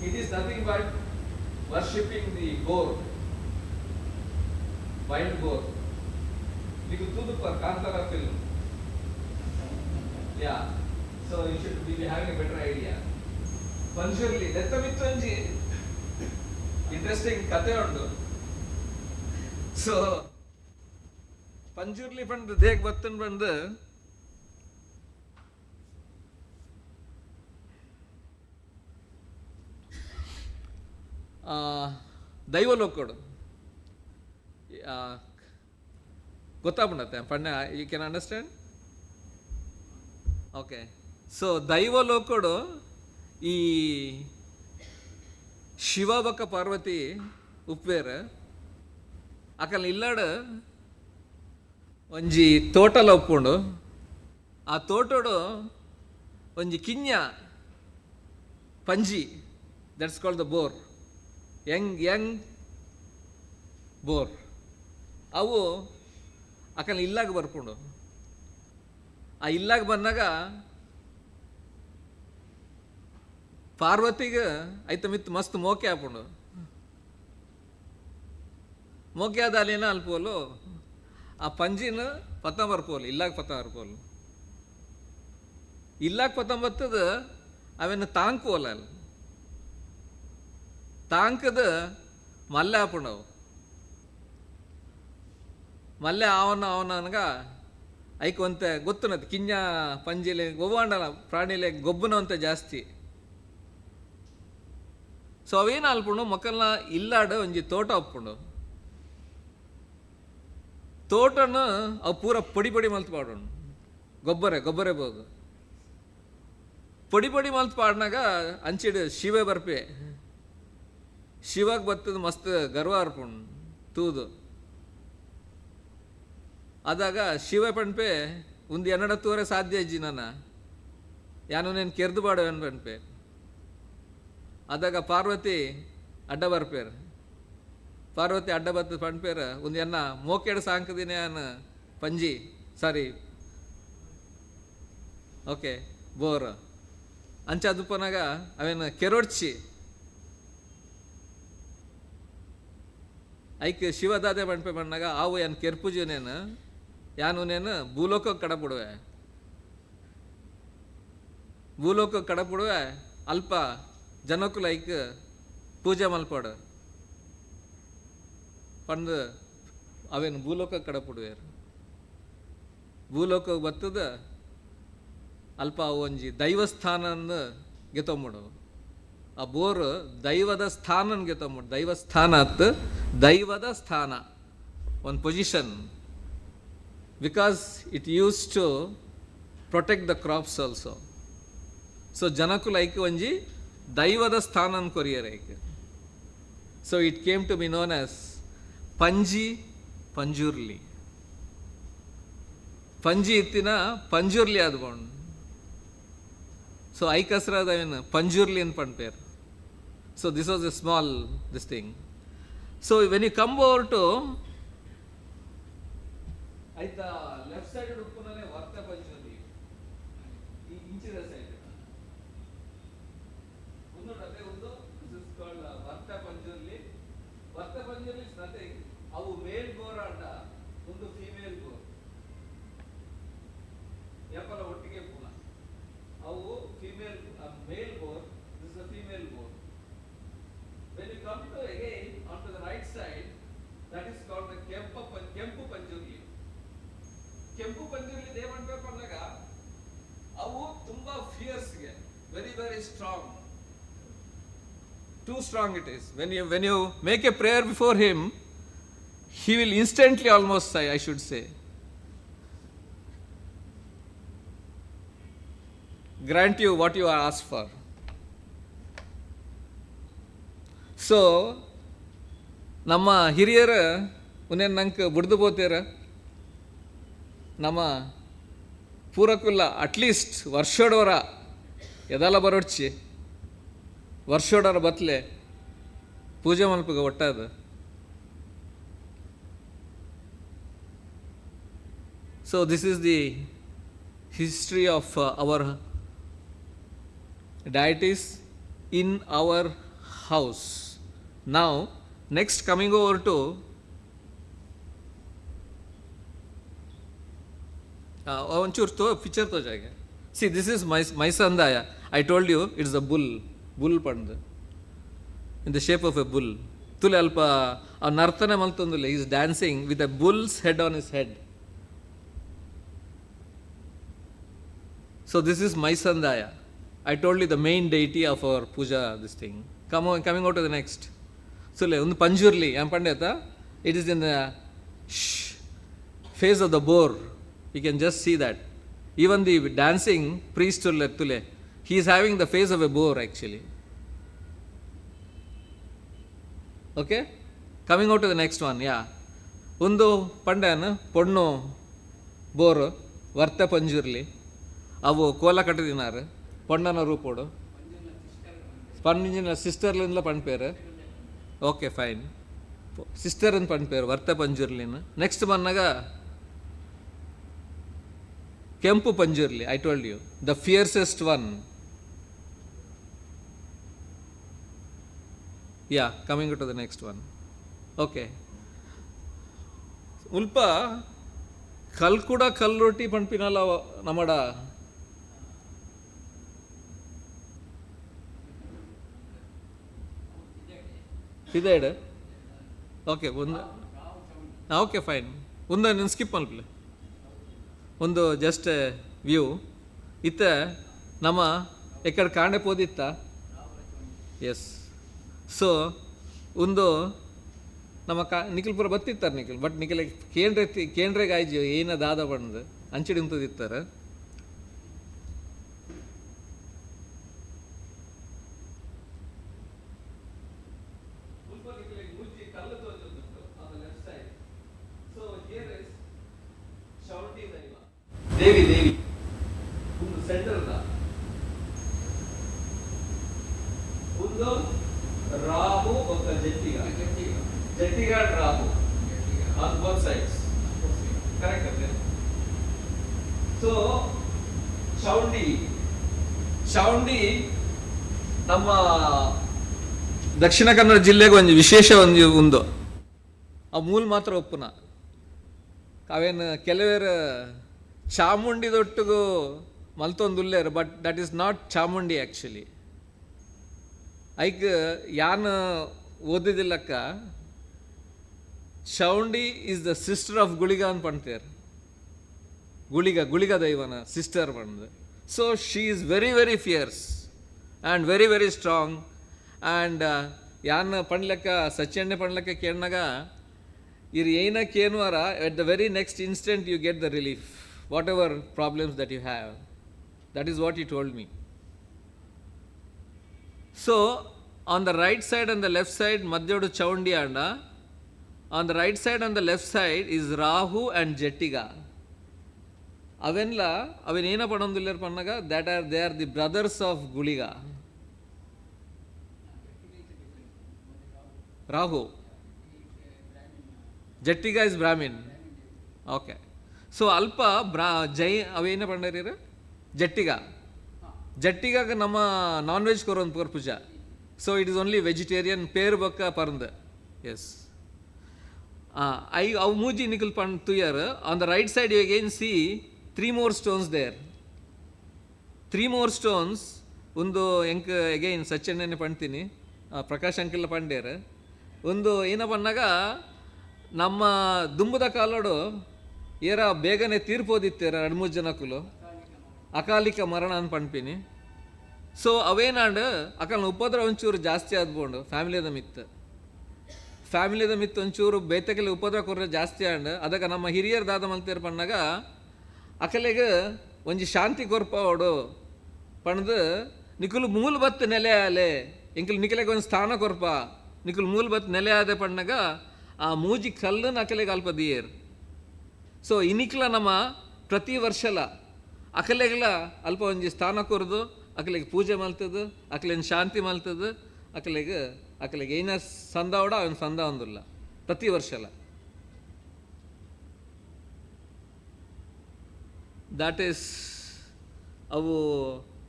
It is nothing but worshipping the boar. Wild boar. You could do the Kantara film. Yeah. So you should be having a better idea. Panjurli. That's a interesting kate undu. So Panjurli bandu dek battan bandu ದೈವಲೋಕಡು ಗೊತ್ತಾಗ್ಬಿಡತ್ತೆ ಪಣ್ಣ. You can understand? Okay. So ದೈವಲೋಕಡು ಈ ಶಿವ ಬಕ್ಕ ಪಾರ್ವತಿ ಉಪ್ಪೇರು ಅಕಲ್ ಇಲ್ಲಾಡ ಒಂಜಿ ತೋಟಲ ಒಪ್ಪುಂಡು. ಆ ತೋಟೋಡು ಒಂಜಿ ಕಿಂಜ ಪಂಜಿ, that's called the boar, young boar. ಅವು ಅಕಲ್ ಇಲ್ಲಾಗ ಬರ್ಕೊಂಡು ಆ ಇಲ್ಲಾಗ ಬಂದಾಗ ಪಾರ್ವತಿಗೆ ಐತ ಮಿತ್ ಮಸ್ತ್ ಮೋಕೆ ಆಪುಂಡು. ಮೋಕೆ ಆದ ಅಲ್ಲಿನ ಅಲ್ಪೋಲು ಆ ಪಂಜಿನ ಪತ್ತ ಬರ್ಪೋಲು ಇಲ್ಲಾಗ ಪತ್ತ ಬರ್ಪೋಲು ಇಲ್ಲಾಗ ಪತ್ತ ಬತ್ತದ ಅವೇನು ತಾಂಕೋಲ ಅಲ್ಲಿ ತಾಂಕದ ಮಲ್ಲೆ ಆಪುಂಡವು ಮಲ್ಲೆ ಅವನಗ ಐಕೊಂತ ಗೊತ್ತುನದು ಕಿಂಜ ಪಂಜಿಲೆ ಗೊವ್ವಾಂಡಲ ಪ್ರಾಣಿಲೆ ಗೊಬ್ಬನವಂತ ಜಾಸ್ತಿ. ಸೊ ಅವೇನು ಅಲ್ಪುಂಡು ಮೊಕ್ಕಲ್ನ ಇಲ್ಲಾಡ ಒಂಜಿ ತೋಟ ಒಪ್ಪುಂಡು. ತೋಟನ ಅವು ಪೂರ ಪೊಡಿ ಪೊಡಿ ಮಲ್ತು ಪಾಡೋಣ ಗೊಬ್ಬರೆ ಬೋದು ಪೊಡಿ ಪೊಡಿ ಮಲ್ತು ಪಾಡ್ನಾಗ ಅಂಚಿಡು ಶಿವೆ ಬರ್ಪೆ ಶಿವಾಗ ಬತ್ತದ ಮಸ್ತ್ ಗರ್ವ ಅರ್ಪುಂಡು ತೂದು ಅದಾಗ ಶಿವ ಪಣ್ಪೆ ಒಂದು ಎನ್ನಡತ್ತೂವರೆ ಸಾಧ್ಯ ಇಜ್ಜಿ ನನ್ನ ಯಾನು ನೇನು ಕೆರ್ದು ಬಾಡು ಪಣ್ಪೆ ಅದಾಗ ಪಾರ್ವತಿ ಅಡ್ಡ ಬರ್ಪೇರು ಪಾರ್ವತಿ ಅಡ್ಡ ಬತ್ತದ ಪಣ್ಪೇರ ಒಂದು ಎನ್ನ ಮೋಕೆಡು ಸಾಂಕದಿನೇ ಅನ್ನ ಪಂಜಿ ಸಾರಿ ಓಕೆ ಬೋರ್ ಅಂಚ ಅದುಪ್ಪನಾಗ ಅವೇನು ಕೆರೋಡ್ಚಿ ಐಕ್ ಶಿವದಾದೆ ಪಣ್ಪೆ ಬಣ್ಣಾಗ ಆವು ಏನು ಕೆರ್ಪುಜಿನೇನು ಯಾನು ನೇನು ಭೂಲೋಕಕ್ಕೆ ಕಡಪುಡುವೆ ಭೂಲೋಕಕ್ಕೆ ಕಡಪುಡುವೆ ಅಲ್ಪ ಜನಕ್ಕೂ ಲೈಕ್ ಪೂಜೆ ಮಲ್ಪಾಡು ಪಂದು ಅವೇನು ಭೂಲೋಕಕ್ಕೆ ಕಡಪುಡುವೇರು ಭೂಲೋಕಕ್ಕೆ ಬತ್ತದ ಅಲ್ಪ ಅವು ಒಂಜಿ ದೈವಸ್ಥಾನ ಗೆತ್ತೊಂಬಿಡು ಆ ಬೋರ್ ದೈವದ ಸ್ಥಾನ ಗೆತ್ತೊಂಬಿಡು ದೈವಸ್ಥಾನ ಅತ್ ದೈವದ ಸ್ಥಾನ ಒಂದು position because it use to protect the crops also. So ಜನಕ್ಕೂ ಲೈಕ್ ಒಂಜಿ ದೈವದ ಸ್ಥಾನ ಕೊರಿಯರ್ ಐಕ್. So it came to be known as ಪಂಜಿ ಪಂಜುರ್ಲಿ ಪಂಜಿ ಇತ್ತಿನ ಪಂಜುರ್ಲಿ ಆದ್ಕೊಂಡು ಸೊ ಐಕಸ್ರಾದ ಏನು ಪಂಜುರ್ಲಿ ಅಂತ ಪಣ್ಪೇರು. So this was a small this thing. So when you come over to ಆಯ್ತಾ ಲೆಫ್ಟ್ ಸೈಡ್ ಉಪ್ಪುನಲ್ಲೇ ವರ್ತ ಪಂಜುರ್ಲಿ ಈ ಇಂಚಿನ ಸೈಡ್ ಒಂದು this is called Varte Panjurli. Varte Panjurli is nothing. ಅವು ಮೇಲ್ ಗೋರ್ ಆಟ ಒಂದು ಫೀಮೇಲ್ ಗೋರ್ ಯಾಪಲ ಒಟ್ಟಿಗೆ ಪುನಃ ಅವು ಫೀಮೇಲ್ ಮೇಲ್ ಗೋರ್ ದಿಸ್ ಇಸ್ ದ ಫೀಮೇಲ್ ಗೋರ್. When you come to again on to the right side that is called the Kempu Panjurli. Kempu Panjurli ದೇವಣ್ಣ ಬಂದಾಗ ಅವು ತುಂಬಾ ಫಿಯರ್ಸ್ಗೆ very very strong. Too strong it is. When you make a prayer before him, he will instantly almost say, I should say, grant you what you are asked for. So, ನಮ್ಮ ಹಿರಿಯರು ಉನ್ನೇನು ನಂಗೆ ಬಿಡ್ದು ಬೋತೀರ ನಮ್ಮ ಪೂರಕ್ಕಿಲ್ಲ at least ವರ್ಷೋಡವರ ಎದಲ್ಲ ಬರೋಡ್ಚಿ ವರ್ಷೋಡರ ಬತ್ಲೆ ಪೂಜೆ ಮಲ್ಪಗ ಒಟ್ಟದ. So this is the history of our deities in our house. Now, next coming over to onchur picture to jage. See, this is my sandaya. I told you it's a bull pandu in the shape of a bull. Tule alpa a nartana maltondule, he is dancing with a bull's head on his head. So this is my sandaya. I told you the main deity of our puja, this thing. Coming out to the next. So, ಒಂದು ಪಂಜುರ್ಲಿ ಏನು ಪಂಡೇತ it is in the face of the boar. You can just see that. Even the dancing priest ತುಲೆ he is having the face of a boar actually. Okay? Coming out to the next one, yeah. ಒಂದು ಪಂಡೇನು ಪೊಣ್ಣು bore ವರ್ತ Panjurli ಅವು ಕೋಲ ಕಟ್ಟದಿನಾರು ಪೊಣ್ಣನ ರೂಪೋಡು ಪಂಜಿನ ಸಿಸ್ಟರ್ಲಿಂದ ಪಣ್ಪೇರು. ಓಕೆ ಫೈನ್, ಸಿಸ್ಟರ್ ಅಂತ ಪಣ್ಪೇರು ವರ್ತ ಪಂಜುರ್ಲಿನ. ನೆಕ್ಸ್ಟ್ ಬಂದಾಗ Kempu Panjurli. I told you the fiercest one. Yeah, coming to the next one. Okay. ಉಲ್ಪ ಕಲ್ಕುಡ ಕಲ್ಲೊಟ್ಟಿ ಪಂಪಿನಲ್ಲ ನಮ್ಮಡ ಇದೇಡು ಓಕೆ ಒಂದು ಓಕೆ ಫೈನ್ ಒಂದು ನೀನು ಸ್ಕಿಪ್ ಮಲ್ಪಲೆ ಒಂದು ಜಸ್ಟ್ ವ್ಯೂ ಇತ್ತ ನಮ್ಮ ಎಕ್ಕಡೆ ಕಾಂಡೆ ಪೋದಿತ್ತ ಎಸ್ ಸೊ ಒಂದು ನಮ್ಮ ನಿಖಿಲ್ ಪೂರ ಬತ್ತಿತ್ತಾರೆ ನಿಖಿಲ್ ಬಟ್ ನಿಖಿಲ್ ಕೇಂದ್ರೆಗೆ ಆಯ್ಜಿ ಏನ ದಾದ ಬಂದು ಅಂಚಡಿ ಉಂತದಿತ್ತಾರೆ ದೇವಿ ದೇವಿ ಒಂದು ಸೆಂಟರ್ ಒಂದು ರಾಹು ఒక జట్టిగా Rahu on both sides correct okay so Chaundi ನಮ್ಮ ದಕ್ಷಿಣ ಕನ್ನಡ ಜಿಲ್ಲೆಗೆ ಒಂದು ವಿಶೇಷ ಒಂದು ಆ ಮೂಲ ಮಾತ್ರ ಒಪ್ಪುನ ಅವೇನು ಕೆಲವರು ಚಾಮುಂಡಿದೊಟ್ಟಿಗೂ ಮಲ್ತೊಂದುಲ್ಲೇರು but that is not Chamundi actually ಐಕ್ ಯಾನು ಓದಿದಿಲ್ಲಕ್ಕ Choundi is the sister of Guliga ಅಂತ ಪಣ್ತೇರು ಗುಳಿಗ ದೈವನ ಸಿಸ್ಟರ್ ಬಂದು so she is very very fierce and very very strong and ಯಾನ್ ಪಣ್ಲೆಕ್ಕ ಸಚ್ಚೆಣ್ಣೆ ಪಣ್ಲೆಕ್ಕ ಕೇಳಿನಾಗ ಇರು ಏನಕ್ಕೆ ಏನುವಾರ at the very next instant you get the relief whatever problems that you have that is what you told me so on the right side and the left side madhyodu chaundi and on the right side and the left side is rahu and jettiga avenla aven ena padondullar pannaga that are they are the brothers of guliga rahu jettiga is brahmin okay so alpa jai avena pandariru jettiga ನಮ್ಮ non veg ಕೊರೋನ್ ಪೂರ್ ಪೂಜಾ so it is only vegetarian ಪೇರು ಬೊಕ್ಕ ಪರಂದ yes ಅವು ಮೂಜಿ ನಿಖಿಲ್ ಪಣ್ ತುಯರ್ on the right side you again see 3 more stones there 3 more stones ಒಂದು ಎಂಕ್ ಅಗೈನ್ ಸಚ್ಚೆಣ್ಣೆ ಪಣ್ತೀನಿ ಪ್ರಕಾಶ್ ಅಂಕಿಲ್ಲ ಪಂಡೇರ್ ಒಂದು ಏನ ಪಣ್ಣಾಗ ನಮ್ಮ ದುಂಬುದ ಕಾಲೋಡು ಏರ ಬೇಗನೆ ತೀರ್ಪೋದಿತ್ತೇರ 2-3 ಜನಕ್ಕೂ ಅಕಾಲಿಕ ಮರಣ ಅಂತ ಪಣ್ಪಿನಿ ಸೊ ಅವೇನಾಂಡ್ ಅಕಲ್ನ ಉಪದ್ರ ಒಂಚೂರು ಜಾಸ್ತಿ ಆದ್ಕೊಂಡು ಫ್ಯಾಮಿಲಿದ ಮಿತ್ತು ಒಂಚೂರು ಬೇತಕಲ್ಲಿ ಉಪದ್ರ ಕೊರ್ರೆ ಜಾಸ್ತಿ ಆಂಡ್ ಅದಕ್ಕೆ ನಮ್ಮ ಹಿರಿಯರ್ ದಾದ ಮಲ್ತೇರ್ ಪಣ್ಣಾಗ ಅಕಲೆಗೆ ಒಂಜಿ ಶಾಂತಿ ಕೊರ್ಪ ಅವಡು ಪಣ್ದು ನಿಖುಲು ಮೂಲ ಬತ್ ನೆಲೆ ಆಲೆ ಎಂಕಲ್ ನಿಖಲೆಗೆ ಒಂದು ಸ್ಥಾನ ಕೊರ್ಪ ನಿಖುಲು ಮೂಲ ಬತ್ ನೆಲೆ ಆದೆ ಪಣ್ಣಾಗ ಆ ಮೂಜಿ ಕಲ್ಲನ್ನು ಅಕಲೆಗೆ ಅಲ್ಪ ದಿಯೇರ್ ಸೊ ಇನಿಕ್ಲ ನಮ್ಮ ಪ್ರತಿ ವರ್ಷಲ ಅಕಲೆಗಳ ಅಲ್ಪ ಒಂಜಿ ಸ್ಥಾನ ಕೊರ್ದು ಅಕಲೆಗೆ ಪೂಜೆ ಮಲ್ತದ್ದು ಅಕಲೇನು ಶಾಂತಿ ಮಲ್ತದ್ದು ಅಕಲೆಗೆ ಏನ ಸಂದ ಅವಡ ಅವನು ಸಂದ ಒಂದಿಲ್ಲ ಪ್ರತಿ ವರ್ಷಲ ದಾಟ್ ಈಸ್ ಅವು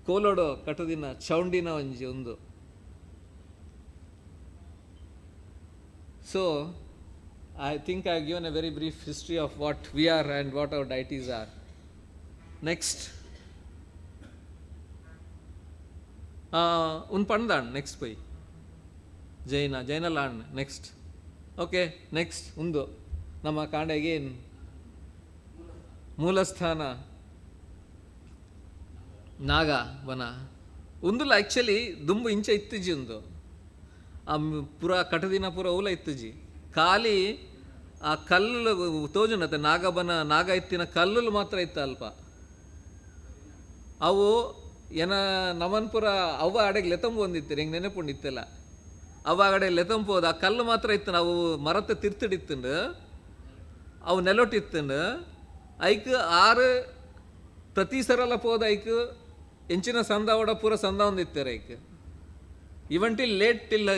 ಕೋಲೋಡು ಕಟ್ಟದಿನ ಚೌಂಡಿನ ಒಂಜಿ ಒಂದು so I think I given a very brief history of what we are and what our deities are next ಒಂದು ಪಣ್ದಾಣ್ ನೆಕ್ಸ್ಟ್ ಪೈ ಜೈನ ಲಾಣ್ ನೆಕ್ಸ್ಟ್ ಓಕೆ ನೆಕ್ಸ್ಟ್ ಒಂದು ನಮ್ಮ ಕಾಂಡೆಗೆ ಮೂಲಸ್ಥಾನ ನಾಗ ವನ ಒಂದುಲ್ಲ ಆ್ಯಕ್ಚುಲಿ ದುಂಬು ಇಂಚ ಇತ್ತಜಿ ಒಂದು ಆ ಪೂರ ಕಟದಿನ ಪೂರ ಉಲ ಇತ್ತಜಿ ಖಾಲಿ ಆ ಕಲ್ಲು ತೋಜುನತ್ತೆ ನಾಗ ಎತ್ತಿನ ಕಲ್ಲುಲು ಮಾತ್ರ ಇತ್ತ ಅಲ್ಪ ಅವು ಏನ ನಮನ್ ಪುರ ಅವ ಅಡೆಗೆ ಲೆತಂಬು ಒಂದಿತ್ತು ಹೆಂಗೆ ನೆನಪುಂಡಿತ್ತಲ್ಲ ಅವ ಅಡೆ ಲೆತಂಪೋದು ಆ ಕಲ್ಲು ಮಾತ್ರ ಇತ್ತು ನಾವು ಮರத்தை ತಿರ್ತಿಡಿತ್ತಂಡು ಅವು ನೆಲೊಟ್ಟಿತ್ತಂಡು ಐಕ್ ಆರು ಪ್ರತಿ ಸರಲ ಪೋದ ಐಕ್ ಎಂಚಿನ ಸಂದ ಅವಡ ಪೂರ ಸಂದ ಒಂದಿತ್ತಾರೆ ಐಕ್ even till late till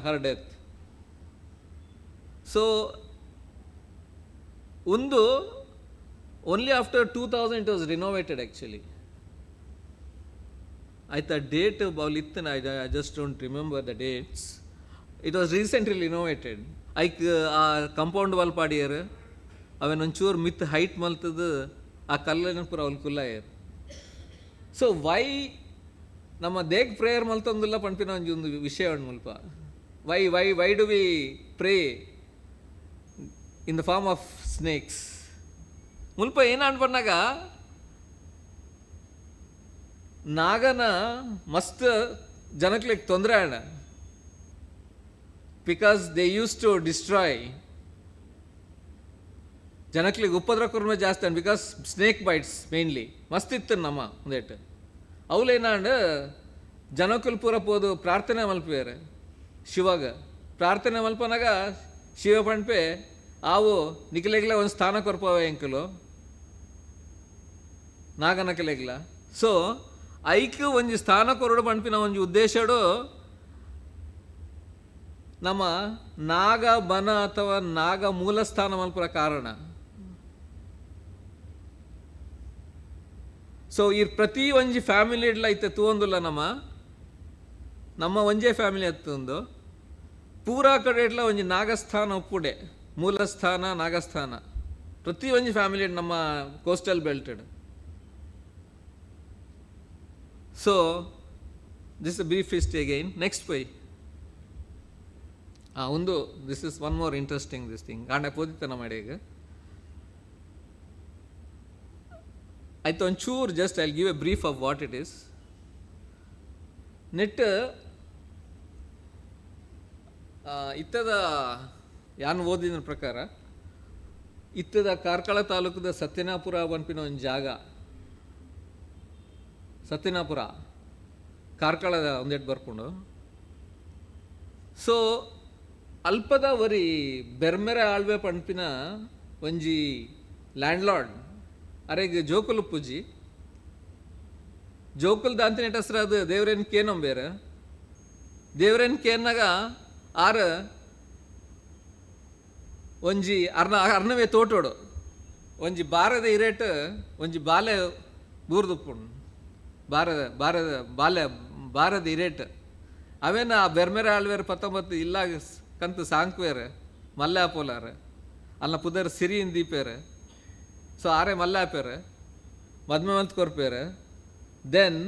her death so ಒಂದು only after 2000 it was renovated actually ಆಯ್ತಾ ಡೇಟ್ ಅವಲಿತ್ತು I just don't remember the dates It was recently renovated. Like ಆ ಕಂಪೌಂಡ್ ವಾಲ್ ಪಾಡಿಯರ್ ಅವನ್ ಒಂಚೂರು ಮಿತ್ ಹೈಟ್ ಮಲ್ತದ ಆ ಕಲ್ಲಿನ ಪುರ ಅವ್ಲು ಕುಲ್ಲಾಯರ್. ಸೊ ವೈ ನಮ್ಮ ದೇಗ್ ಪ್ರೇಯರ್ ಮಲ್ತಂದಿಲ್ಲ ಪಂಪಿನ ಒಂದು ವಿಷಯ ಉಂಟು ಮುಲ್ಪ. Why do we pray in the form of snakes? ಮುಲ್ಪ ಏನು ಅನ್ಪನ್ನಾಗ ನಾಗನ ಮಸ್ತ್ ಜನಕ್ಲಿಗೆ ತೊಂದರೆ ಆಡ. Because they use to destroy, ಜನಕ್ಲಿಗೆ ಉಪದ್ರ ಕುರ್ಮ ಜಾಸ್ತಿ ಅನ್ ಬಿಕಾಸ್ ಸ್ನೇಕ್ ಬೈಟ್ಸ್ ಮೇನ್ಲಿ ಮಸ್ತ್ ಇತ್ತು ನಮ್ಮ ಒಂದೇಟು. ಅವಲೇನಾಂಡು ಜನಕುಲ್ ಪೂರ ಪೋದು ಪ್ರಾರ್ಥನೆ ಮಲ್ಪೇರು ಶಿವಾಗ. ಪ್ರಾರ್ಥನೆ ಮಲ್ಪನಾಗ ಶಿವ ಪಂಪೆ ಆವು ನಿಖಲೆಗ್ಲ ಒಂದು ಸ್ಥಾನ ಕೊರ್ಪವೆ ಎಂಕಲು ನಾಗನಕಲೆಗ್ಲ. ಸೊ ಐಕ್ ಒಂಜಿ ಸ್ಥಾನ ಕೊರಡು ಪಂಪಿನ ಒಂಜಿ ಉದ್ದೇಶಡು ನಮ್ಮ ನಾಗ ಬನ ಅಥವಾ ನಾಗ ಮೂಲಸ್ಥಾನ ಮಲ್ಪುರ ಕಾರಣ. ಸೊ ಈ ಪ್ರತಿ ಒಂಜಿ ಫ್ಯಾಮಿಲಿ ಇಡ್ಲ ಐತೆ ತೂಂದುಲ್ಲ ನಮ್ಮ ಒಂಜೇ ಫ್ಯಾಮಿಲಿ ಹತ್ತೊಂದು ಪೂರಾ ಕಡೆ ಇಡ್ಲ ಒಂಜಿ ನಾಗಸ್ಥಾನ ಒಪ್ಪುಡೆ, ಮೂಲಸ್ಥಾನ ನಾಗಸ್ಥಾನ ಪ್ರತಿ ಒಂಜಿ ಫ್ಯಾಮಿಲಿ ನಮ್ಮ ಕೋಸ್ಟಲ್ ಬೆಲ್ಟೆಡ್. So this brief history again. Next ಪೈ ಒಂದು this is one more interesting this thing ಕಾಂಡ ಪೋದಿತ್ತನ ಮಾಡಿಗ ಆಯ್ತು. ಒಂಚೂರು just I give a brief of what it is. ನೆಟ್ ಇತ್ತದ ಯಾನ್ ಓದಿನ ಪ್ರಕಾರ ಇತ್ತದ ಕಾರ್ಕಳ ತಾಲೂಕದ ಸತ್ಯನಾಪುರ ಪನ್ಪಿನ ಒಂದು ಜಾಗ, ಸತ್ಯನಾಪುರ ಕಾರ್ಕಳದ ಒಂದೆಟ್ಟು ಬರ್ಕೊಂಡು. ಸೊ ಅಲ್ಪದ ವರಿ ಬೆರ್ಮೆರೆ ಆಳ್ವೆ ಪಂಪಿನ ಒಂಜಿ ಲ್ಯಾಂಡ್ಲಾರ್ಡ್ ಅರೆಗೆ ಜೋಕುಲು ಪೂಜಿ ಜೋಕುಲ್ ದಾಂತಿನ ಹೆಸರು ಅದು ದೇವ್ರೇನ್ ಕೇನೊಂಬೇರ. ದೇವ್ರೇನ್ ಕೇನ್ನಾಗ ಆರ ಒಂಜಿ ಅರ್ನವೇ ತೋಟೋಡು ಒಂಜಿ ಬಾರದ ಇರೇಟ್ ಒಂಜಿ ಬಾಲೆ ಬೂರ್ದುಪ್ಪುಂಡು ಬಾರದ ಇರೇಟ್ ಅವೇನ ಆ ಬೆರ್ಮೆರೆ ಆಳ್ವೇರು 19 ಇಲ್ಲ ಕಂತು ಸಾಂಕ್ವೇರು ಮಲ್ಲೆ ಆಪೋಲಾರ ಅಲ್ಲ ಪುದರ್ ಸಿರಿನ್ ದೀಪೇರು. ಸೊ ಆರೆ ಮಲ್ಲೆ ಆಪೇರು ಮದ್ಮೆ ಮಂತ್ ಕೊರ್ಪೇರು. Then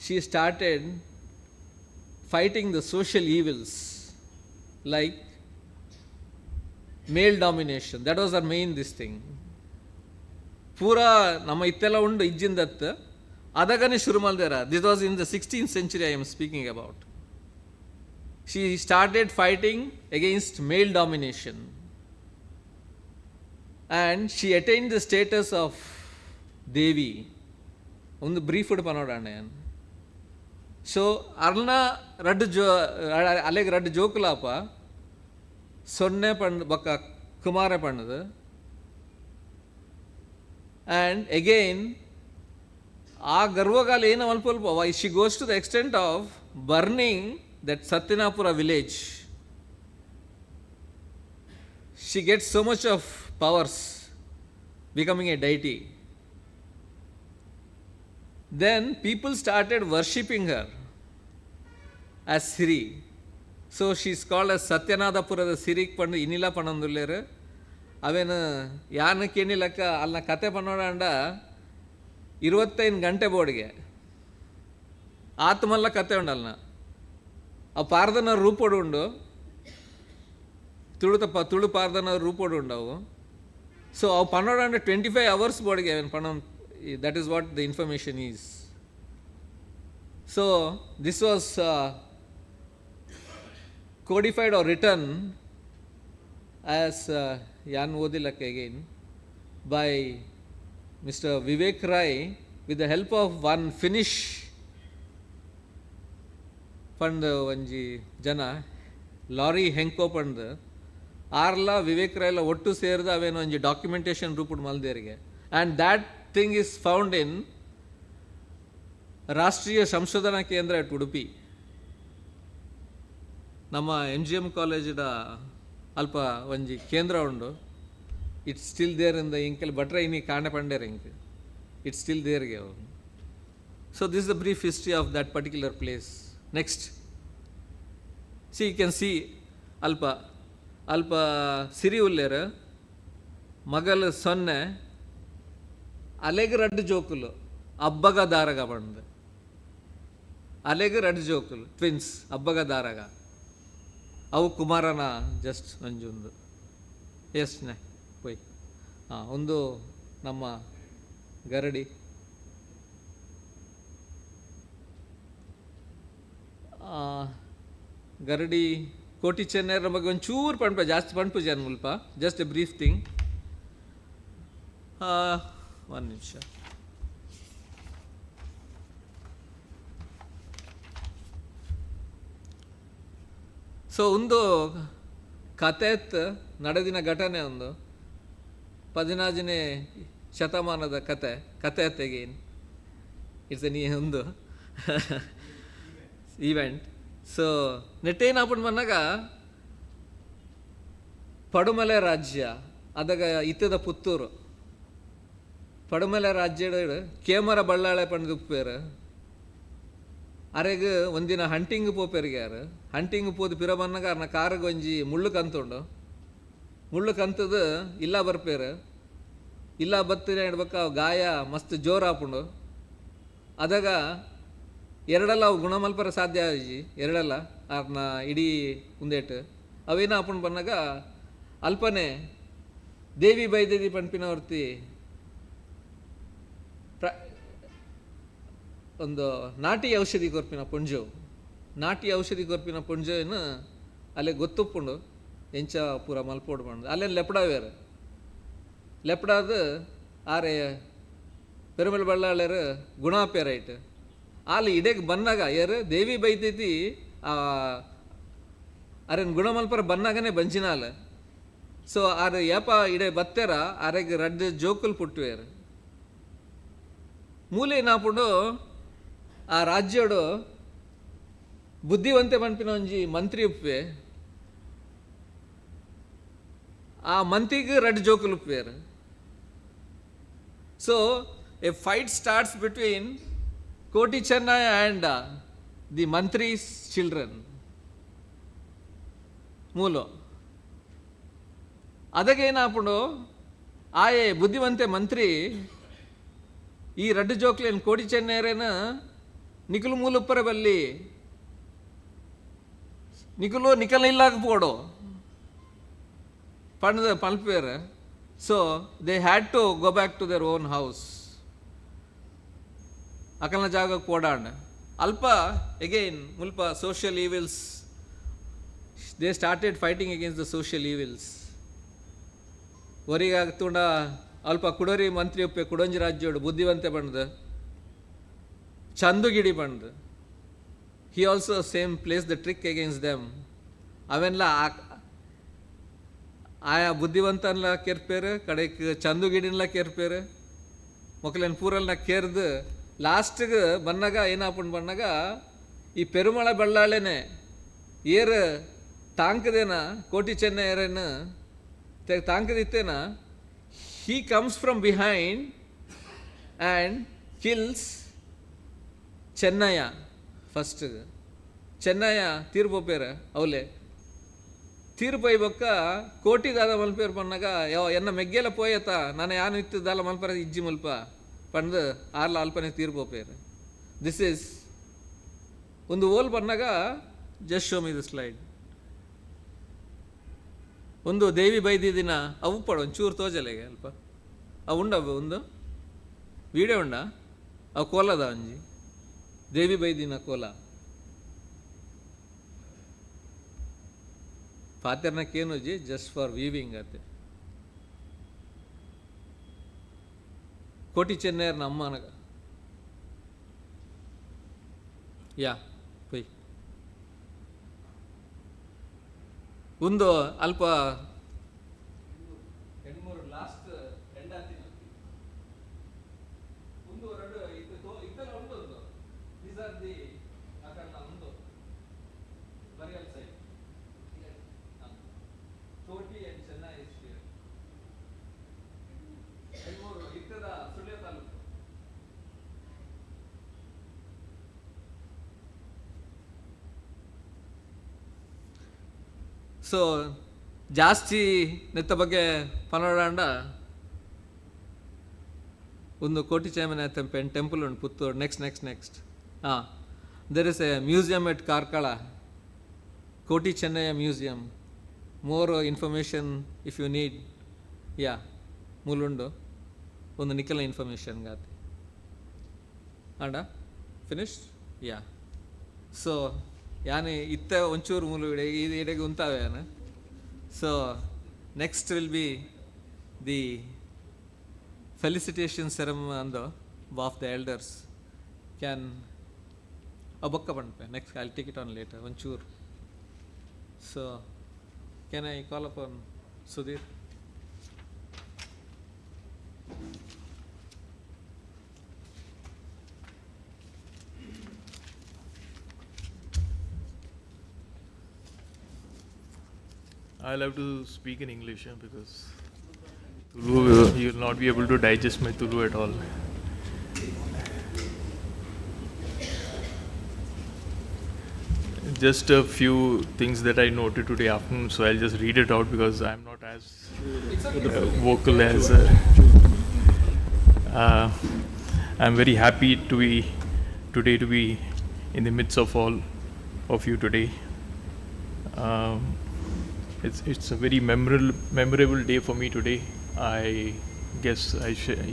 she started fighting the social evils like male domination. That was our main this thing. ಪೂರಾ ನಮ್ಮ ಇತ್ತೆಲ್ಲ ಉಂಡು ಇಜ್ಜಿಂದತ್ತು ಅದಗನೇ ಶುರು ಮಲ್ದೇರ. This was in the 16th century I am speaking about. She started fighting against male domination and she attained the status of Devi. ಒಂದು brief ಇಡ್ ಪನೋಡಾಣೆ. So ಅರ್ನ ಅಲೆಗೆ ರಡ್ಡು ಜೋಕುಲಾಪ ಸೊನ್ನೆ ಪಂಡ್ ಬೊಕ್ಕ ಕುಮಾರ ಪಣ್ಣದು. ಆ್ಯಂಡ್ ಅಗೈನ್ ಆ ಗರ್ವಗಾಲ ಏನು ಅಲ್ಪ she goes to the extent of burning that Satyanapura village. She gets so much of powers, becoming a deity. Then people started worshipping her as Siri. So she is called as Satyanadapura the Sirik Pandu Inila Panandulere. Avena Yanake Nilaka Alna Kate Panodanda 25 ಗಂಟೆ ಬೋರ್ಡ್ಗೆ ಆತ್ಮಲ್ಲ ಕತೆ ಉಂಡಲ್ನ ಆ ಪಾರ್ದನ ರೂಪೋಡು ಉಂಡು Tulu ಪಾರ್ದನ ರೂಪೋಡು ಉಂಡವು. So ಅವು ಪನ್ನೋಡ 25 hours ಬೋರ್ಡ್ಗೆ ಅವನು ಪಣ. That is what the information is. So this was codified or return as ಯಾನ್ ಓದಿಲಕ್ಕೆ again by Mr. Vivek Rai with the help of one Finnish ಪಂದು ಒಂಜಿ ಜನ ಲಾರಿ ಹೆಂಕೋ ಪಂದು ಆರ್ಲ ವಿವೇಕ್ ರಾಯ್ಲ ಒಟ್ಟು ಸೇರಿದ ಅವೇನು ಒಂಜಿ ಡಾಕ್ಯುಮೆಂಟೇಶನ್ ರೂಪಡ್ ಮಲ್ದೇರಿಗೆ. And that thing is found in Rashtriya Samshodhana ಕೇಂದ್ರ ಅಟ್ ಉಡುಪಿ. ನಮ್ಮ MGM ಕಾಲೇಜಿದ ಅಲ್ಪ ಒಂಜಿ ಕೇಂದ್ರ ಉಂಡು. It's still there in the ಇಂಕಲ್ ಬಟ್ರೆ ಇನ್ನಿ ಕಾಂಡ ಪಂಡೇರ್ ಇಂಕ್ ಇಟ್ಸ್ ಸ್ಟಿಲ್ ದೇರ್ಗೆ ಅವರು. So this is the brief history of that particular place. Next, see, you can see ಅಲ್ಪ ಅಲ್ಪ ಸಿರಿ ಉಲ್ಲೇರು ಮಗಲು ಸೊನ್ನೆ ಅಲೆಗೆ ರಡ್ಡು ಜೋಕುಲು ಅಬ್ಬಗ ದಾರಗ ಬಂದು ಅಲೆಗೆ ರಡ್ಡು ಜೋಕುಲು ಟ್ವಿನ್ಸ್ ಅಬ್ಬಗ ದಾರಗ ಅವು ಕುಮಾರನ ಜಸ್ಟ್ ನಂಜೊಂದು ಎಸ್ನೆ ಪೊಯ್ ಒಂದು ನಮ್ಮ ಗರಡಿ ಗರಡಿ ಕೋಟಿ ಚೆನ್ನೈರ ಬಗ್ಗೆ ಒಂಚೂರು ಪಣ್ಪ ಜಾಸ್ತಿ ಪಣ್ಪು ಜನ ಮುಲ್ಪ ಜಸ್ಟ್ ಎ ಬ್ರೀಫ್ ಥಿಂಗ್ ಒಂದು ನಿಮಿಷ ಸೊ ಒಂದು ಕಥೆತ್ ನಡೆದಿನ ಘಟನೆ ಒಂದು 14ನೇ ಶತಮಾನದ ಕತೆ ತೆಗೇನು ಇಟ್ಸ್ ಎ ಒಂದು ಈವೆಂಟ್. ಸೊ ನೆಟ್ಟೇನು ಹಾಕೊಂಡು ಬಂದಾಗ ಪಡುಮಲೆ ರಾಜ್ಯ ಅದಾಗ ಇತ್ತದ ಪುತ್ತೂರು ಪಡುಮಲೆ ರಾಜ್ಯದ ಕೇಮರ ಬಳ್ಳಾಳೆ ಪಂಡ್ದು ಉಪ್ಪೇರು ಅರೆಗೆ ಒಂದಿನ ಹಂಟಿಂಗ್ ಪೋಪೆರಿಗ್ಯಾರು ಹಂಟಿಂಗ್ ಪೋದು ಪಿರ ಬನ್ನಾಗ ಅರ್ನ ಕಾರಿಗೆ ಒಂಜಿ ಮುಳ್ಳು ಕಂತುಂಡು ಮುಳ್ಳು ಕಂತದು ಇಲ್ಲ ಬರ್ಪೇರು ಇಲ್ಲ ಬತ್ತಿನ ಇಡ್ಬೇಕ ಅವು ಗಾಯ ಮಸ್ತ್ ಜೋರು ಹಾಪುಂಡು ಅದಾಗ ಎರಡಲ್ಲ ಅವು ಗುಣ ಮಲ್ಪರ ಸಾಧ್ಯ ಆಜಿ ಎರಡಲ್ಲ ಅವ್ರನ್ನ ಇಡೀ ಉಂದೇಟು ಅವೇನು ಹಾಪುಂಡು ಬಂದಾಗ ಅಲ್ಪನೆ ದೇವಿ ಬೈದೇವಿ ಪಂಪಿನವರ್ತಿ ಒಂದು ನಾಟಿ ಔಷಧಿ ಕೊರ್ಪಿನ ಪುಂಜು ನಾಟಿ ಔಷಧಿ ಕೊರ್ಪಿನ ಪುಂಜನ್ನು ಅಲ್ಲೇ ಗೊತ್ತುಪ್ಪುಂಡು ಎಂಚ ಪೂರ ಮಲ್ಪೋಡು ಮಾಡೋದು ಅಲ್ಲೇನು ಲೆಪ್ಡಾವೇರು ಲೆಪ್ಡಾದು ಆರೆ ಪೆರುಮಲ್ ಬಳ್ಳಾಳ್ಯರು ಗುಣಾಪೇರೈಟ್ ಅಲ್ಲಿ ಇಡೆಗೆ ಬಂದಾಗ ಯಾರು ದೇವಿ ಬೈತೈತಿ ಅರೇನು ಗುಣಮಲ್ಪರ ಬಂದಾಗನೇ ಬಂಚಿನಾಲ ಸೊ ಆರು ಏಪ ಇಡೆ ಬತ್ತೇರ ಆರೆಗೆ ರಡ್ಡು ಜೋಕುಲ್ ಪುಟ್ಟುವೇರು ಮೂಲೆ ಏನಾಪುಂಡು ಆ ರಾಜ್ಯೋಡು ಬುದ್ಧಿವಂತೆ ಪಂಪಿನ ಒಂಜಿ ಮಂತ್ರಿ ಉಪ್ಪೆ ಆ ಮಂತ್ರಿಗೆ ರಡ್ಡು ಜೋಕುಲು ಉಪ್ಪೇರು. So a fight starts between Koti Chennaya and the mantri's children ಮೂಲು ಅದಕ್ಕೇನಾಪುಂಡು ಆಯೆ ಬುದ್ಧಿವಂತೆ ಮಂತ್ರಿ ಈ ರಡ್ಡು ಜೋಕ್ಲೇನು ಕೋಟಿ ಚೆನ್ನೈರೇನ ನಿಖಲು ಮೂಲುಪ್ಪರೆ ಬಲ್ಲಿ ನಿಖಲು ನಿಖಲ್ ಇಲ್ಲಾಗಪೋಡು ಪಂಡ್ ಪಲ್ಪೇರ್. So they had to go back to their own house ಅಕಲ್ನ ಜಾಗಕ್ಕೆ ಓಡಾಡ ಅಲ್ಪ ಎಗೈನ್ ಮುಲ್ಪ social evils they started fighting against the social evils ಒರಿಗಾಗ್ತುಂಡ ಅಲ್ಪ ಕುಡೋರಿ ಮಂತ್ರಿ ಒಪ್ಪೆ ಕುಡಂಜಿ ರಾಜ್ಯೋಡು ಬುದ್ಧಿವಂತೆ ಬಂದು ಚಂದುಗಿಡಿ ಬಂದು he also same place the trick against them ಅವೆಲ್ಲ ಆಯಾ ಬುದ್ಧಿವಂತನ್ಲ ಕೆರ್ಪೇರು ಕಡೆಗೆ ಚಂದುಗಿಡಿನ್ಲ ಕೆರ್ಪೇರು ಮೊಕಲೇನು ಪೂರಲ್ನ ಕೆರ್ದು ಲಾಸ್ಟ್ಗೆ ಬಂದಾಗ ಏನಾಪುಂಡು ಬಂದಾಗ ಈ ಪೆರುಮಳ ಬಳ್ಳಾಳೆನೆ ಏರು ತಾಂಕದೇನ ಕೋಟಿ ಚೆನ್ನೈ ಏರೇನು ತಾಂಕದಿತ್ತೇನ he comes from behind and kills Chennaya first Chennaya ತೀರ್ಪೋಪೇರ ಅವಲೆ ತೀರ್ಪೈ ಬೊಕ್ಕ ಕೋಟಿ ದಾದ ಮಲ್ಪೇರು ಪನ್ನಾಗ ಎನ್ನ ಮೆಗ್ಗೆಲ್ಲ ಪೋಯತ ನಾನು ಯಾನು ಇತ್ತು ದಾಲ ಮಲ್ಪರ ಇಜ್ಜಿ ಮಲ್ಪ ಪಂದು ಆರ್ಲ ಅಲ್ಪನೆ ತೀರ್ಪೋಪೇರು. ದಿಸ್ ಈಸ್ ಒಂದು ಓಲ್ ಪನ್ನಾಗ just show me the slide ಒಂದು ದೇವಿ ಬೈದಿ ದಿನ ಅವು ಪಡ ಒಂಚೂರು ತೋಜಲೆಗೆ ಅಲ್ಪ ಅವು ಉಂಡವು ಒಂದು ವಿಡಿಯೋ ಉಂಡ ಅವು ಕೋಲದ ಒಂಜಿ ದೇವಿ ಬೈದಿನ ಕೋಲ ಪಾತ್ರೆನಕ್ಕೇನುಜಿ ಜಸ್ಟ್ ಫಾರ್ ವೀವಿಂಗ್ ಅತ್ತೆ ಕೋಟಿ ಚೆನ್ನೈರ್ನ ಅಮ್ಮನಗ ಯಾ ಪೊಯ್ ಒಂದು ಅಲ್ಪ ಹೆಣ್ಮೂರು ಲಾಸ್ಟ್ ಎಂಡಾತಿನ ಒಂದು ಎರಡು ಇದ್ದಲ್ಲ ಉಂಟು ದೀಸ್ ಆರ್ ದಿ ಅಕಲ್ನ ಒಂದು burial site Koti and Chennaya is here Enmur ಇತ್ತದ ಸುಳ್ಯ ತಾಲೂಕು. ಸೊ ಜಾಸ್ತಿ ನೆತ್ತ ಬಗ್ಗೆ ಪನೋಡಾಂಡ ಒಂದು ಕೋಟಿ ಚೇಮನೆ ಟೆಂಪಲ್ ಉಂಟು ಪುತ್ತೂರು. ನೆಕ್ಸ್ಟ್ ಹಾಂ, there is a museum at Karkala, Koti Chennaya museum. More information if you need, ಯಾ ಮೂಲುಂಡು ಒಂದು ನಿಖಲ ಇನ್ಫಾರ್ಮೇಷನ್ ಗಾತಿ ಆಂಡ ಫಿನಿಶ್. ಯಾ ಸೊ ಯಾನೆ ಇತ್ತ ಒಂಚೂರು ಮೂಲು ಇಡೆಗೆ ಉಂತಾವೆ ಯಾನ. So next will be the felicitation ceremony and of the elders. Can abokka panpe next, I'll take it on later onchur. So can I call upon Sudhir? I'll have to speak in English because Tulu, you will not be able to digest my Tulu at all. Just a few things that I noted today afternoon, so I'll just read it out because I'm not as vocal as. I'm very happy to be in the midst of all of you today. It's a very memorable day for me today. I guess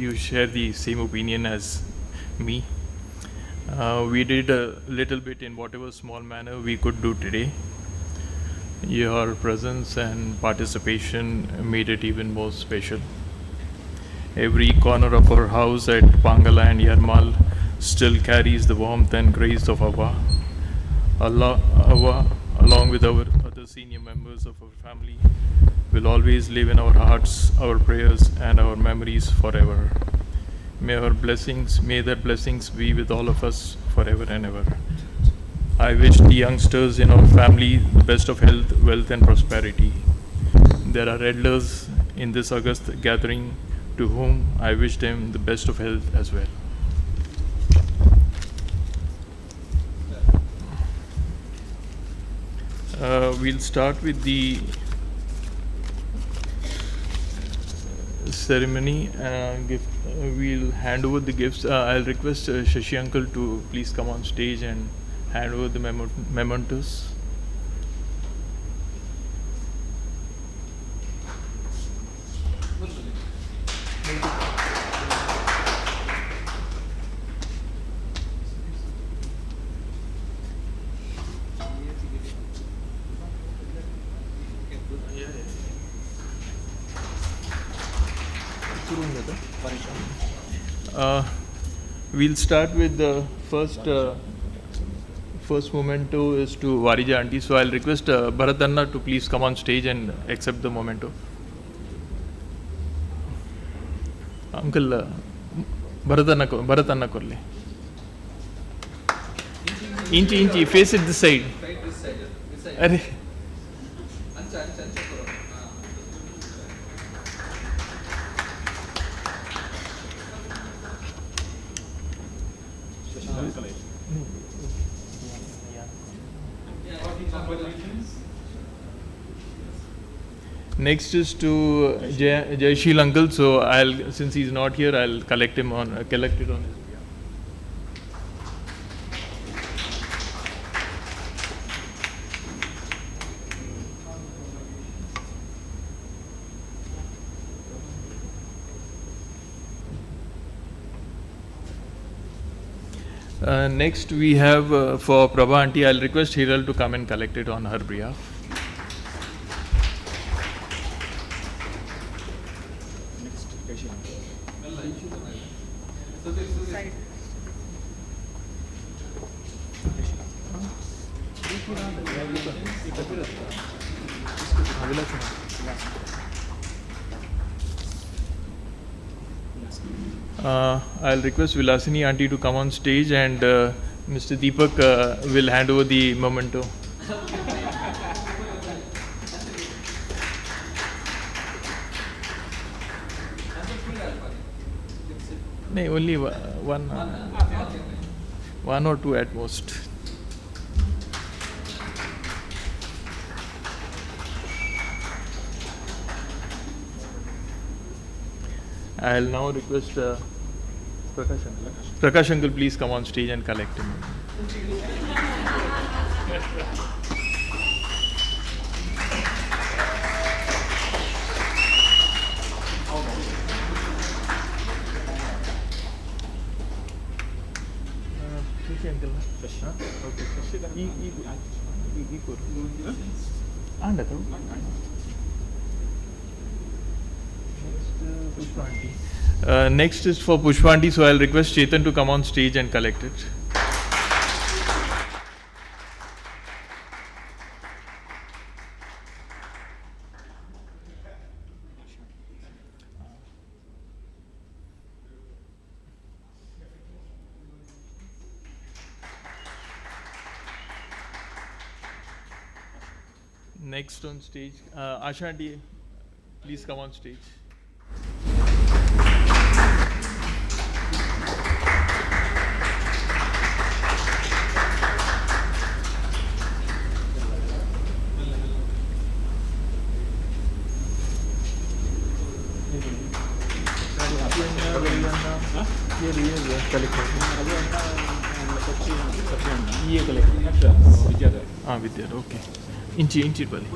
you share the same opinion as me. We did a little bit in whatever small manner we could do today. Your presence and participation made it even more special. Every corner of our house at Pangala and Yarmal still carries the warmth and grace of Abba. Allah, along with our other senior members of our family, will always live in our hearts, our prayers and our memories forever. May their blessings be with all of us forever and ever. I wish the youngsters in our family the best of health, wealth and prosperity. There are elders in this August gathering to whom I wish them the best of health as well. We'll start with the ceremony. We'll hand over the gifts. I'll request Shashi uncle to please come on stage and hand over the mementos. We'll start with the first memento is to Varija auntie. So I'll request Bharat Anna to please come on stage and accept the memento. Uncle Bharat Anna korle. Inchi face it this side. Arey. Next is to Jayashil uncle. So since he's not here, I'll collect it on his behalf. Next we have for Prabha auntie. I'll request Hiral to come and collect it on her behalf. I'll request Vilasini auntie to come on stage and Mr. Deepak will hand over the memento. No, only one or two at most. I'll now request Prakash Uncle. Prakash Uncle, please come on stage and collect him. Next is for Pushpanti, so I'll request Chetan to come on stage and collect it. Next on stage, Ashanti, please come on stage. Vidya, okay. Inchi Bali.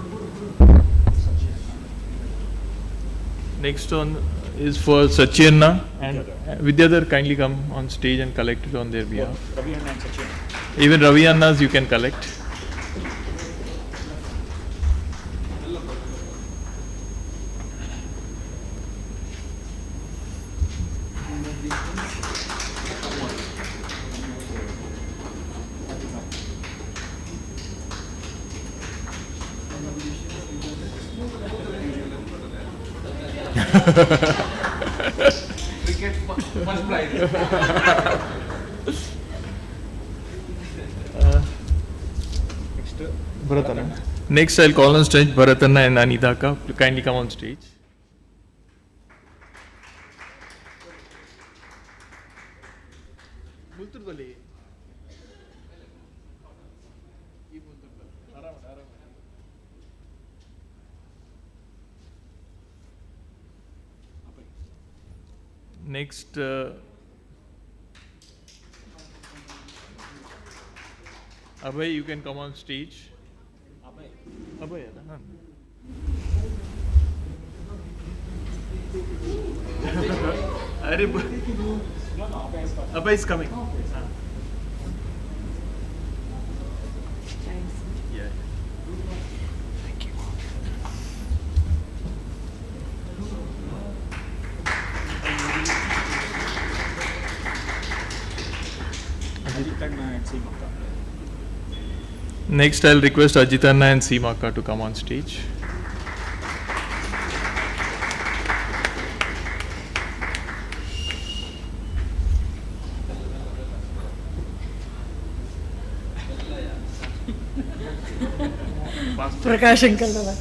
Next on is for Sachinna and Vidyadhar, kindly come on stage and collect it on their behalf. Even Ravi Anna's you can collect. Cricket first prize. Bharatana. Next, I'll call on stage Bharatana and Anidaka. Kindly come on stage. Next, Abhay, you can come on stage. Abhay, Abhay is coming. Yeah. Thank you. Next, I'll request Ajitanna and Seemaka to come on stage. Prakash Uncle.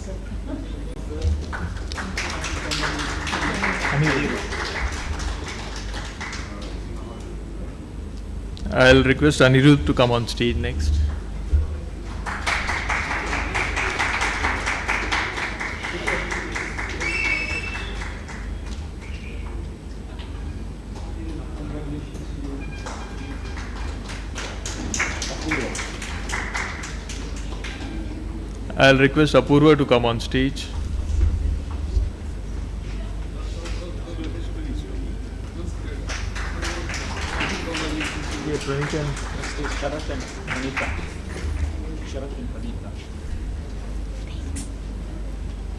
I'll request Anirudh to come on stage next. I'll request Apurva to come on stage.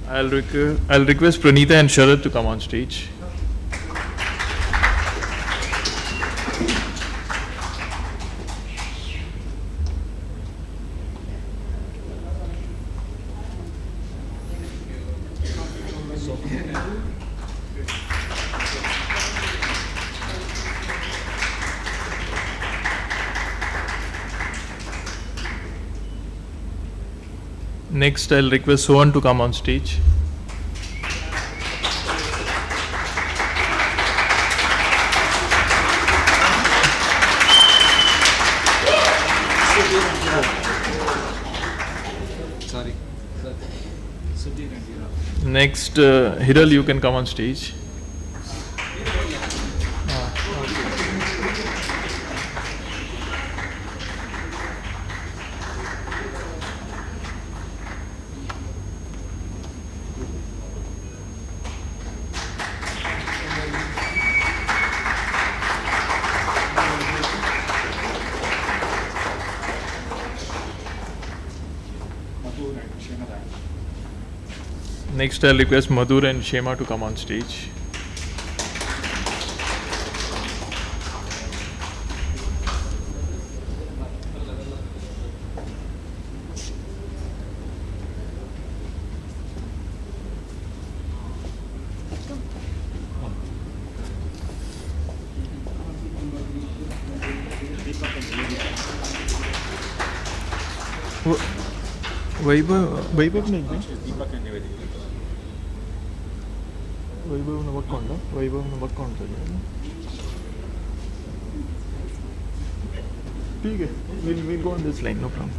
I'll request Pranita and Sharat to come on stage. Next, I'll request Sohan to come on stage. Sorry. Next, Hiral, you can come on stage. Next, I'll request Madhur and Shema to come on stage. Vaibhav नहीं वैभव ने बक्कोंड ठीक है we'll go on this line, no problem.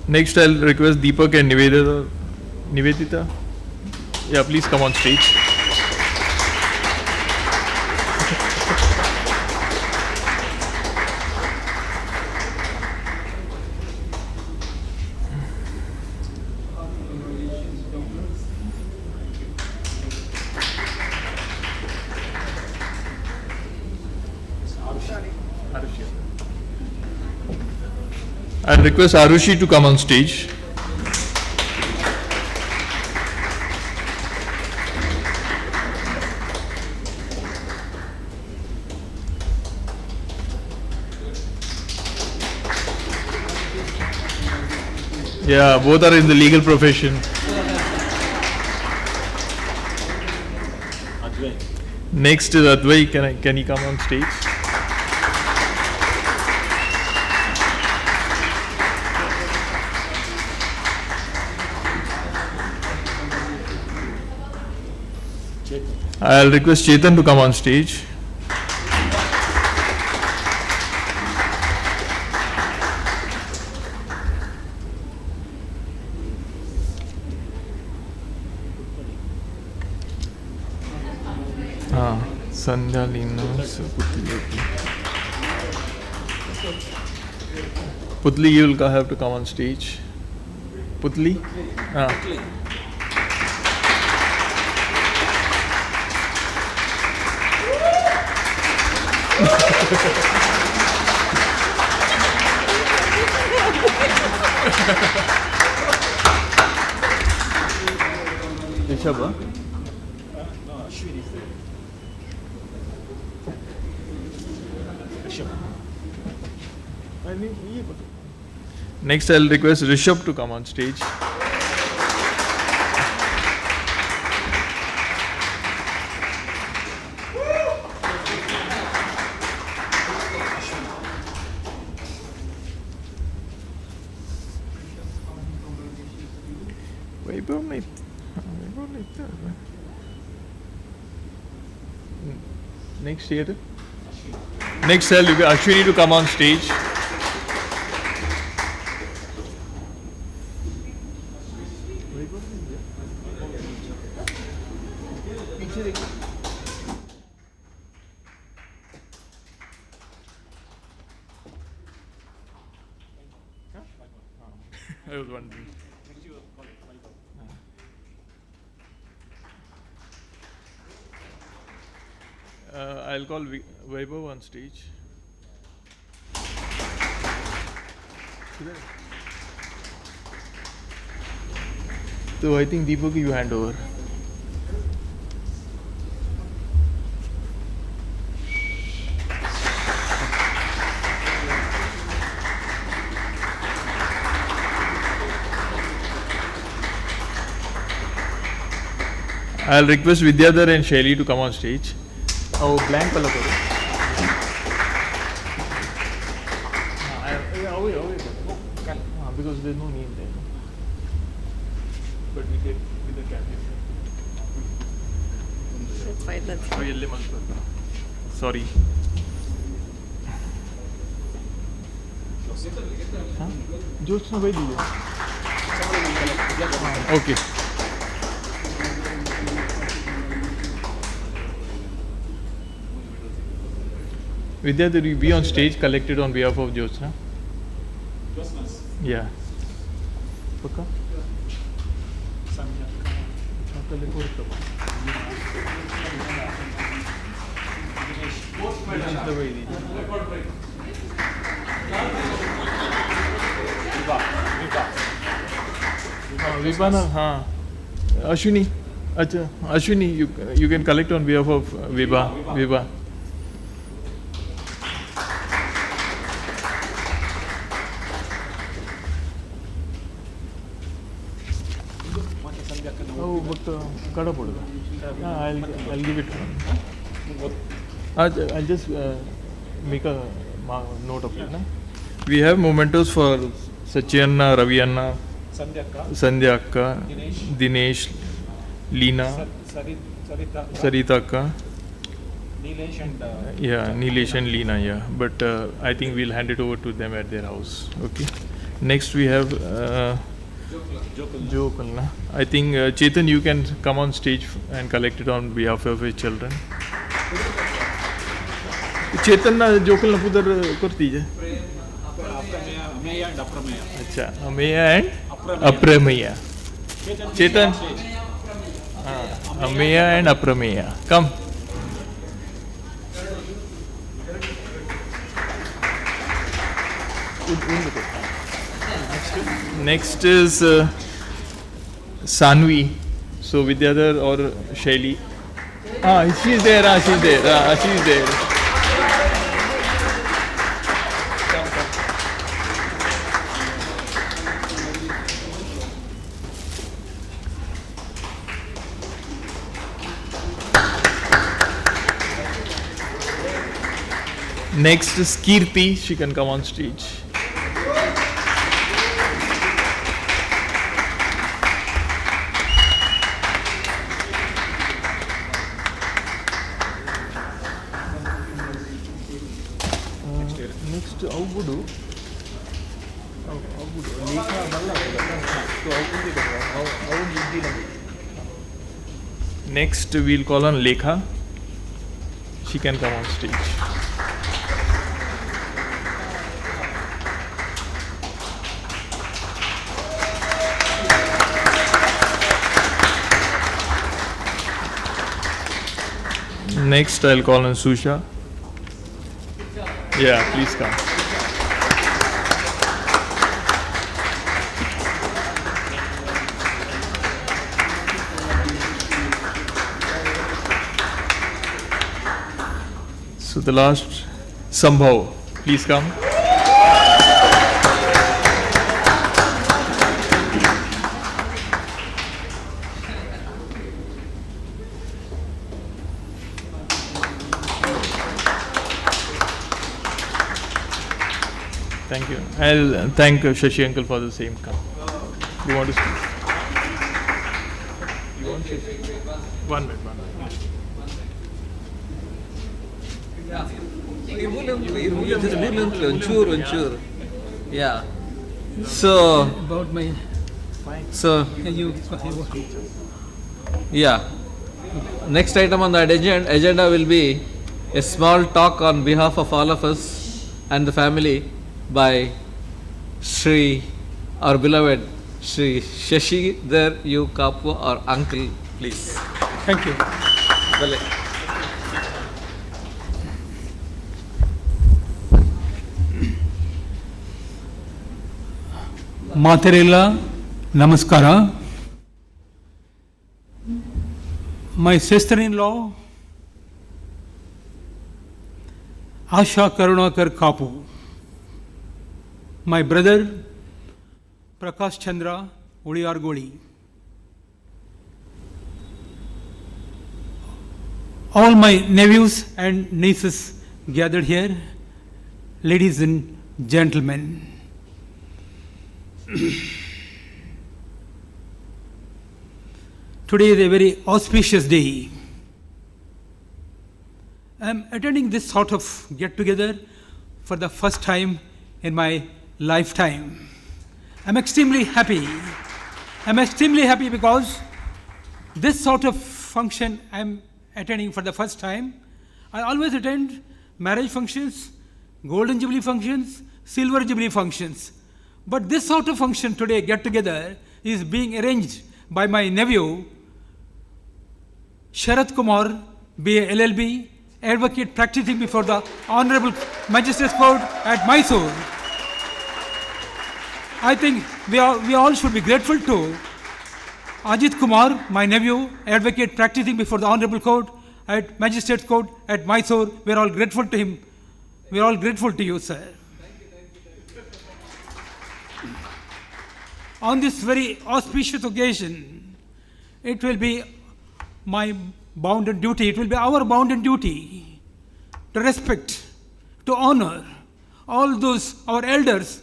Next, I'll request Deepak and Nivedita. Yeah, please come on stage. I'll request Arushi to come on stage. Yeah, both are in the legal profession. Next is Advai. Can he come on stage? I'll request Chetan to come on stage. Sandhya, Leena, Putli, you will have to come on stage. Putli? Rishabh? Next, I'll request Rishabh to come on stage. Next here. Next, I'll request Ashwini to come on stage. I was wondering. I'll call Vaibhav on stage. So I think Deepak, you hand over. I'll request Vidyadhar and Shaili to come on stage. Oh, blank color karo. Because there's no name there. But we get with the captain. That's fine, that's fine. Sorry. Jyotsna bhai diye. Okay. Vidya, will you be on stage collected on behalf of Jyotsna? Yeah. Paka? Vipana, हाँ. Ashwini, Acha, Ashwini, you can collect on behalf of Vibha. Oh, but I'll give it. I'll just make a note of it. Na? We have mementos for Satyanna, Ravi Anna, Sandhya Akka, Dinesh, Leena, Sarita Akka. Yeah, Nilesh and Leena, yeah. But I think we'll hand it over to them at their house. Okay. Next we have Jokal. Na? I think Chetan, you can come on stage and collect it on behalf of his children. Chetan na Jokal na pudar kurti je. अच्छा Ameya and Aprameya Chetan Ameya and Aprameya come next is Sanvi so Vidyadhar और Shaily she is there Next is Kirti, she can come on stage. Next, Aubudu. Next, we'll call on Lekha. She can come on stage. Next, I'll call on Susha. Yeah, please come. So the last, Sambhav, please come. Thank you. I'll thank Shashi uncle for the same cup. You want to speak? You want to speak? 1 minute. Unsure. Yeah. So. About my. So. Can you? Yeah. Next item on the agenda will be a small talk on behalf of all of us and the family by Shri, our beloved Shri Shashidhar U. Kapu, our uncle, please. Thank you. Vale. Materella, Namaskara. My sister-in-law, Asha Karunakar Kapu. My brother, Prakash Chandra Udiyargoli. All my nephews and nieces gathered here, ladies and gentlemen. Today is a very auspicious day. I am attending this sort of get-together for the first time in my lifetime. I'm extremely happy. Because this sort of function I'm attending for the first time. I always attend marriage functions, golden jubilee functions, silver jubilee functions. But this sort of function today, get-together, is being arranged by my nephew, Sharat Kumar, BA LLB, advocate practicing before the Honorable Magistrates Court at Mysore. I think we all should be grateful to Ajit Kumar, my nephew, advocate practicing before the Honorable Court at Magistrates Court at Mysore. We are all grateful to him. We are all grateful to you, sir. On this very auspicious occasion, it will be my bounden duty, it will be our bounden duty to respect, to honor all those, our elders,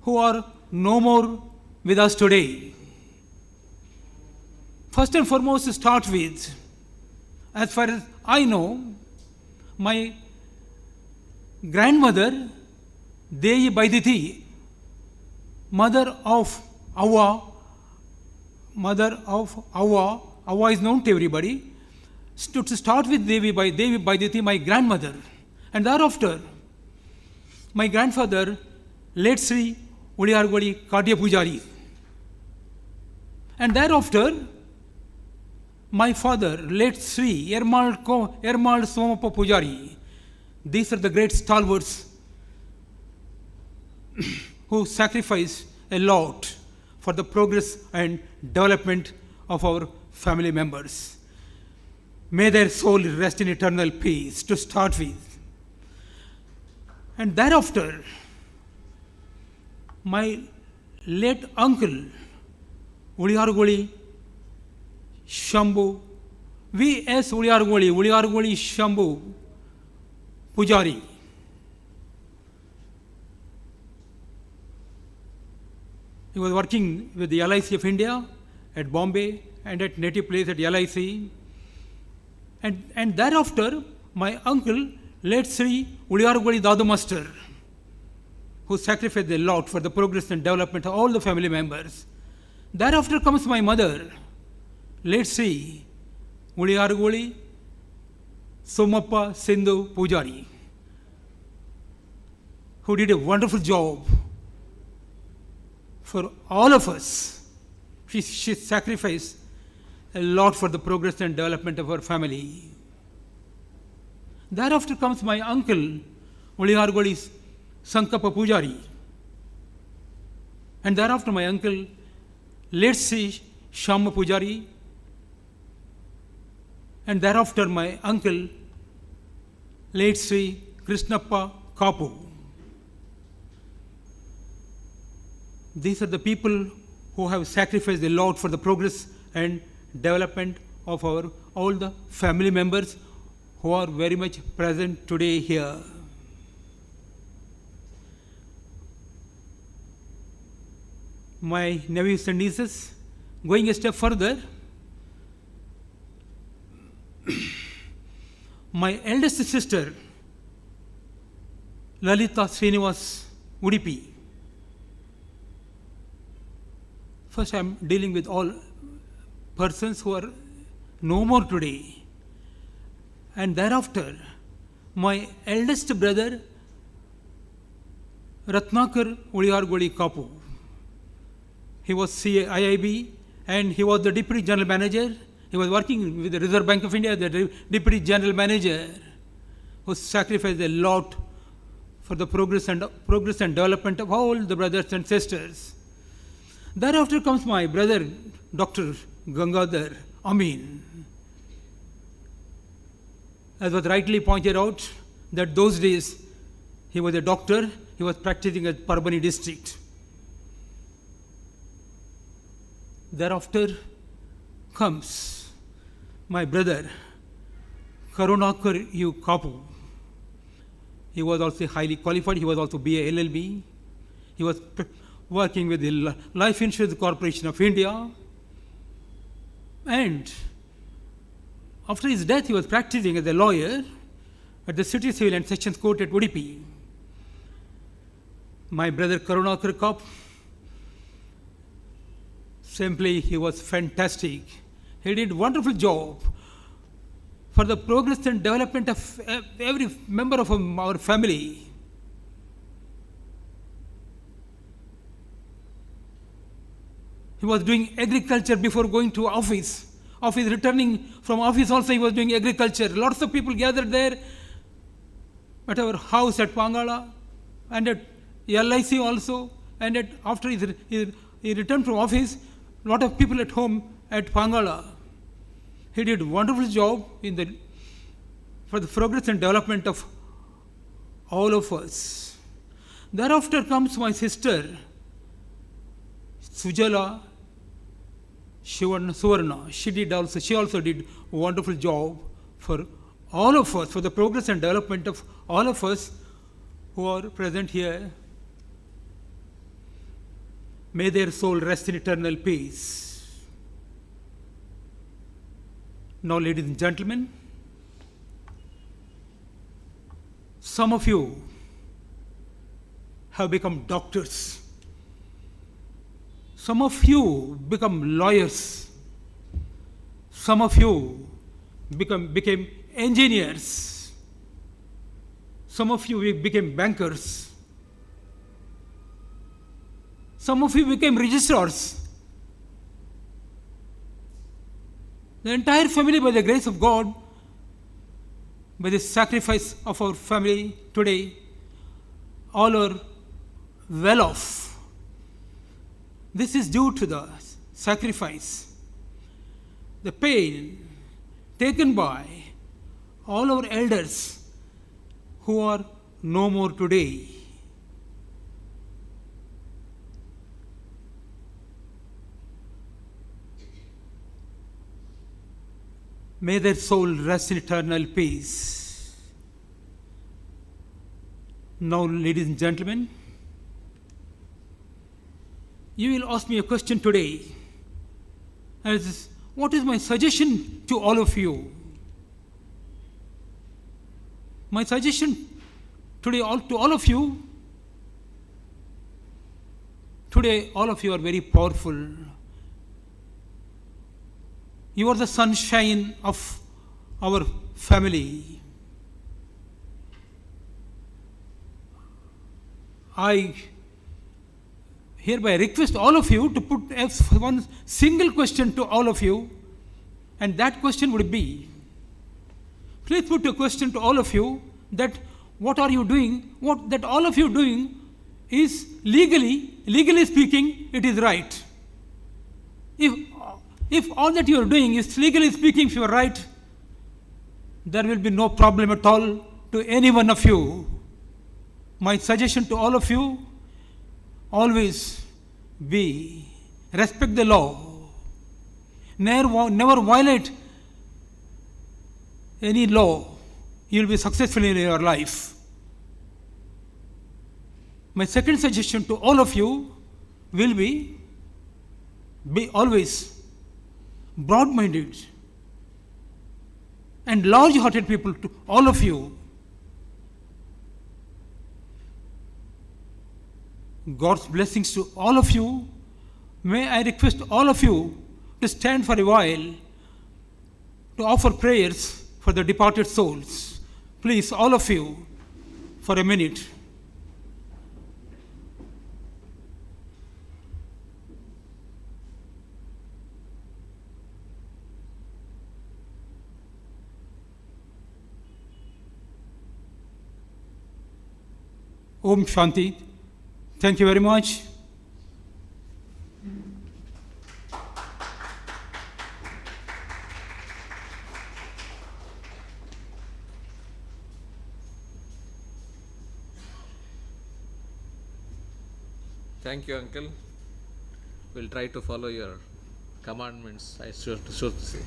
who are no more with us today. First and foremost, to start with, as far as I know, my grandmother, Devi Baiditi, mother of Awa is known to everybody. To start with Devi Baiditi, my grandmother, and thereafter, my grandfather, late Sri Udiyargoli Kadya Poojary, and thereafter, my father, late Sri Ermal Somappa Poojary. These are the great stalwarts who sacrificed a lot for the progress and development of our family members. May their soul rest in eternal peace, to start with. And thereafter, my late uncle, Udiyargoli Shambhu, V.S. Udiyargoli Shambhu Poojary. He was working with the LIC of India at Bombay and at native place at LIC. And thereafter, my uncle, late Sri Udiyargoli Dadu Master, who sacrificed a lot for the progress and development of all the family members. Thereafter comes my mother, late Sri Udiyargoli Somappa Sindhu Poojarthi, who did a wonderful job for all of us. She sacrificed a lot for the progress and development of our family. Thereafter comes my uncle, Udiyargoli Somappa Poojary. And thereafter my uncle, late Sri Shyama Poojary. And thereafter my uncle, late Sri Krishnappa Kapu. These are the people who have sacrificed a lot for the progress and development of our all the family members who are very much present today here. My nephews and nieces, going a step further, my eldest sister, Lalita Srinivas Udupi. First, I am dealing with all persons who are no more today. And thereafter, my eldest brother, Ratnakar Udiyargoli Kapu. He was CIIB and he was the Deputy General Manager. He was working with the Reserve Bank of India, the Deputy General Manager, who sacrificed a lot for the progress and development of all the brothers and sisters. Thereafter comes my brother, Dr. Gangadhar Amin. As was rightly pointed out, that those days he was a doctor, he was practicing at Parbhani district. Thereafter comes my brother, Karunakar U. Kapu. He was also highly qualified, he was also BA LLB. He was working with the Life Insurance Corporation of India. And after his death, he was practicing as a lawyer at the City Civil and Sessions Court at Udupi. My brother Karunakar Kapu, simply he was fantastic. He did a wonderful job for the progress and development of every member of our family. He was doing agriculture before going to office. Returning from office also he was doing agriculture. Lots of people gathered there at our house at Pangala and at LIC also. And after he returned from office, lot of people at home at Pangala. He did a wonderful job for the progress and development of all of us. Thereafter comes my sister, Sujala Suvarna. She also did a wonderful job for all of us, for the progress and development of all of us who are present here. May their soul rest in eternal peace. Now, ladies and gentlemen, some of you have become doctors. Some of you become lawyers. Some of you became engineers. Some of you became bankers. Some of you became registrars. The entire family, by the grace of God, by the sacrifice of our family today, all are well off. This is due to the sacrifice, the pain taken by all our elders who are no more today. May their soul rest in eternal peace. Now, ladies and gentlemen, you will ask me a question today, as what is my suggestion to all of you? My suggestion today to all of you, today all of you are very powerful. You are the sunshine of our family. I hereby request all of you to put one single question to all of you, and that question would be, please put a question to all of you that what are you doing, what that all of you doing is legally speaking, it is right. If all that you are doing is legally speaking, if you are right, there will be no problem at all to any one of you. My suggestion to all of you, always be, respect the law. Never violate any law. You will be successful in your life. My second suggestion to all of you will be always broad-minded and large-hearted people, to all of you. God's blessings to all of you. May I request all of you to stand for a while to offer prayers for the departed souls. Please, all of you, for a minute. Om Shanti. Thank you very much. Thank you, Uncle. We'll try to follow your commandments, I should say.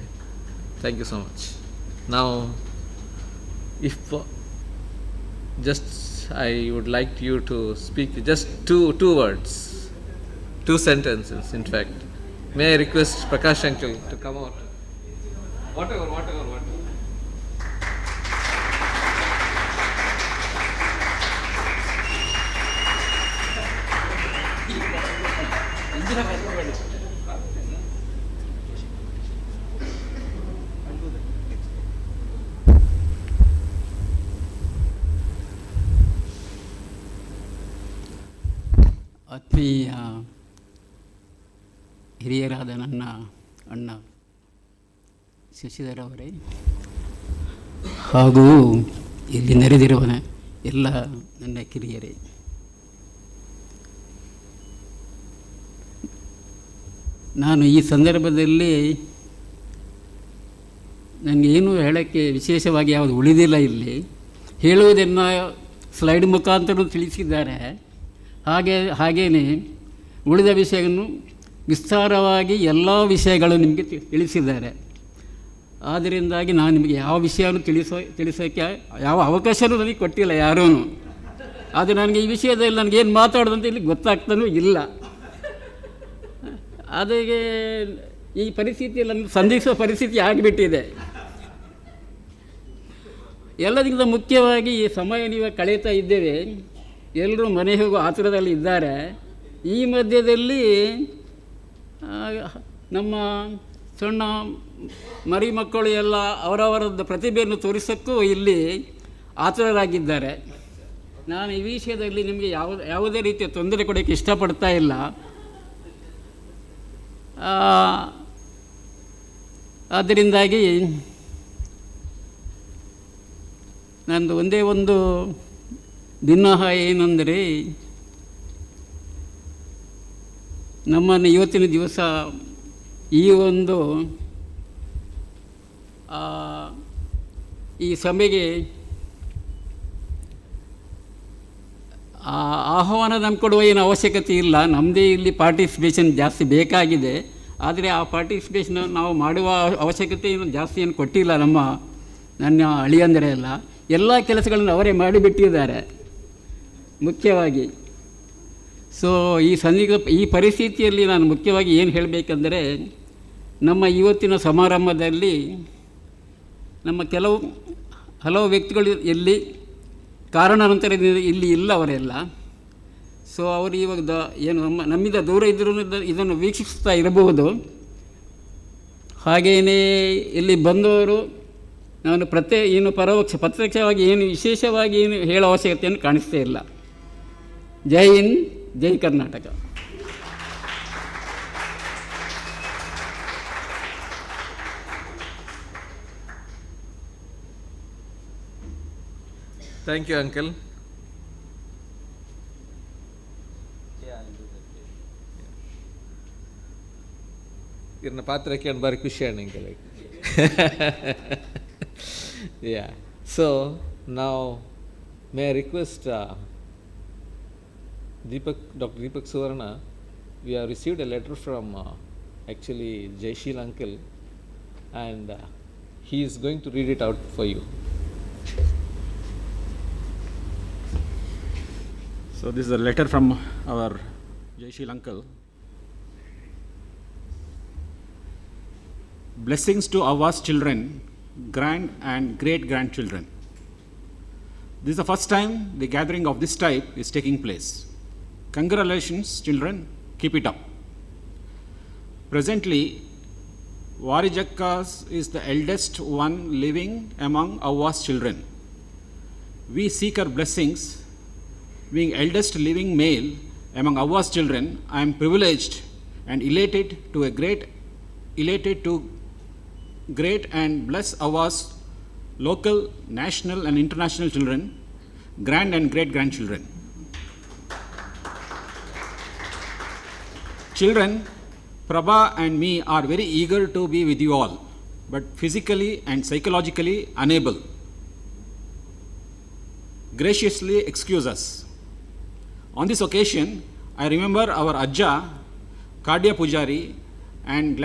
Thank you so much. Now, if I would like you to speak just two words, 2 sentences, in fact. May I request Prakash Uncle to come out? Whatever. ಆತ್ಮೀಯ ಹಿರಿಯರಾದ ನನ್ನ ಅಣ್ಣ ಶಶಿಧರ್ ಅವರೇ, ಹಾಗೂ ಇಲ್ಲಿ ನೆರೆದಿರುವ ಎಲ್ಲ ನನ್ನ ಕಿರಿಯರೇ, ನಾನು ಈ ಸಂದರ್ಭದಲ್ಲಿ ನನಗೇನು ಹೇಳೋಕ್ಕೆ ವಿಶೇಷವಾಗಿ ಯಾವುದು ಉಳಿದಿಲ್ಲ ಇಲ್ಲಿ. ಹೇಳುವುದನ್ನು ಸ್ಲೈಡ್ ಮುಖಾಂತರ ತಿಳಿಸಿದ್ದಾರೆ. ಹಾಗೆಯೇ ಉಳಿದ ವಿಷಯವನ್ನು ವಿಸ್ತಾರವಾಗಿ ಎಲ್ಲ ವಿಷಯಗಳು ನಿಮಗೆ ತಿಳಿಸಿದ್ದಾರೆ. ಆದ್ದರಿಂದಾಗಿ ನಾನು ನಿಮಗೆ ಯಾವ ವಿಷಯವನ್ನು ತಿಳಿಸೋಕ್ಕೆ ಯಾವ ಅವಕಾಶವೂ ನನಗೆ ಕೊಟ್ಟಿಲ್ಲ ಯಾರೂ. ಆದರೆ ನನಗೆ ಈ ವಿಷಯದಲ್ಲಿ ನನಗೇನು ಮಾತಾಡೋದಂತ ಇಲ್ಲಿ ಗೊತ್ತಾಗ್ತಾನೂ ಇಲ್ಲ. ಅದಕ್ಕೆ ಈ ಪರಿಸ್ಥಿತಿಯಲ್ಲಿ ನನಗೆ ಸಂಧಿಸುವ ಪರಿಸ್ಥಿತಿ ಆಗಿಬಿಟ್ಟಿದೆ. ಎಲ್ಲದಕ್ಕಿಂತ ಮುಖ್ಯವಾಗಿ ಈ ಸಮಯ ನೀವು ಕಳೀತಾ ಇದ್ದೇವೆ, ಎಲ್ಲರೂ ಮನೆ ಹೋಗೋ ಆತುರದಲ್ಲಿ ಇದ್ದಾರೆ. ಈ ಮಧ್ಯದಲ್ಲಿ ನಮ್ಮ ಸಣ್ಣ ಮರಿ ಮಕ್ಕಳು ಎಲ್ಲ ಅವರವರದ್ದು ಪ್ರತಿಭೆಯನ್ನು ತೋರಿಸೋಕ್ಕೂ ಇಲ್ಲಿ ಆತುರರಾಗಿದ್ದಾರೆ. ನಾನು ಈ ವಿಷಯದಲ್ಲಿ ನಿಮಗೆ ಯಾವುದೇ ರೀತಿಯ ತೊಂದರೆ ಕೊಡೋಕ್ಕೆ ಇಷ್ಟಪಡ್ತಾ ಇಲ್ಲ. ಆದ್ದರಿಂದಾಗಿ ನಂದು ಒಂದೇ ಒಂದು ಭಿನ್ನಹ ಏನಂದರೆ, ನಮ್ಮನ್ನು ಇವತ್ತಿನ ದಿವಸ ಈ ಒಂದು ಈ ಸಭೆಗೆ ಆಹ್ವಾನ ನಮ್ಗೆ ಕೊಡುವ ಏನು ಅವಶ್ಯಕತೆ ಇಲ್ಲ. ನಮ್ಮದೇ ಇಲ್ಲಿ ಪಾರ್ಟಿಸಿಪೇಷನ್ ಜಾಸ್ತಿ ಬೇಕಾಗಿದೆ. ಆದರೆ ಆ ಪಾರ್ಟಿಸಿಪೇಷನ್ ನಾವು ಮಾಡುವ ಅವಶ್ಯಕತೆ ಏನು ಜಾಸ್ತಿ ಏನು ಕೊಟ್ಟಿಲ್ಲ. ನನ್ನ ಅಳಿಯಂದರೆ ಎಲ್ಲ ಕೆಲಸಗಳನ್ನು ಅವರೇ ಮಾಡಿಬಿಟ್ಟಿದ್ದಾರೆ ಮುಖ್ಯವಾಗಿ. ಸೊ ಈ ಪರಿಸ್ಥಿತಿಯಲ್ಲಿ ನಾನು ಮುಖ್ಯವಾಗಿ ಏನು ಹೇಳಬೇಕೆಂದರೆ, ನಮ್ಮ ಇವತ್ತಿನ ಸಮಾರಂಭದಲ್ಲಿ ನಮ್ಮ ಹಲವು ವ್ಯಕ್ತಿಗಳು ಎಲ್ಲಿ ಕಾರಣಾಂತರದಿಂದ ಇಲ್ಲಿ ಇಲ್ಲ ಅವರೆಲ್ಲ. ಸೊ ಅವರು ಇವಾಗ ಏನು ನಮ್ಮಿಂದ ದೂರ ಇದ್ದರೂ ಇದನ್ನು ವೀಕ್ಷಿಸ್ತಾ ಇರಬಹುದು. ಹಾಗೆಯೇ ಇಲ್ಲಿ ಬಂದವರು ನಾನು ಪ್ರತ್ಯಕ್ಷವಾಗಿ ಏನು ವಿಶೇಷವಾಗಿ ಏನು ಹೇಳೋ ಅವಶ್ಯಕತೆಯನ್ನು ಕಾಣಿಸ್ತಾ ಇಲ್ಲ. ಜೈ ಹಿಂದ್, ಜೈ ಕರ್ನಾಟಕ. Thank you, uncle. ಇದನ್ನ ಪಾತ್ರ ಕೇಳಿ ಬಾರಿ ಖುಷಿ uncle. Yeah. So now may I request Dr. Deepak Suvarna, we have received a letter from actually Jaishil uncle, and he is going to read it out for you. So this is a letter from our Jaishil uncle. Blessings to Ava's children, grand and great grandchildren. This is the first time the gathering of this type is taking place. Congratulations, children, keep it up. Presently, Varijakkas is the eldest one living among Ava's children. We seek her blessings. Being eldest living male among Ava's children, I am privileged and elated to great and bless Ava's local, national and international children, grand and great grandchildren. Children, Prabha and me are very eager to be with you all, but physically and psychologically unable. Graciously excuse us. On this occasion, I remember our Ajja, Kadya Poojary, and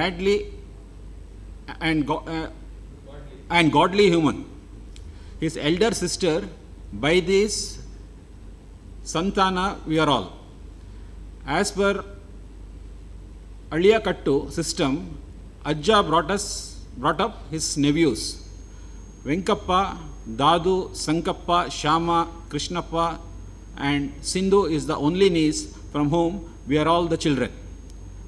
godly human, his elder sister, by this Santana we are all. As per Aliyakattu system, Ajja brought up his nephews, Venkappa, Dadu, Sankappa, Shama, Krishnappa, and Sindhu is the only niece from whom we are all the children.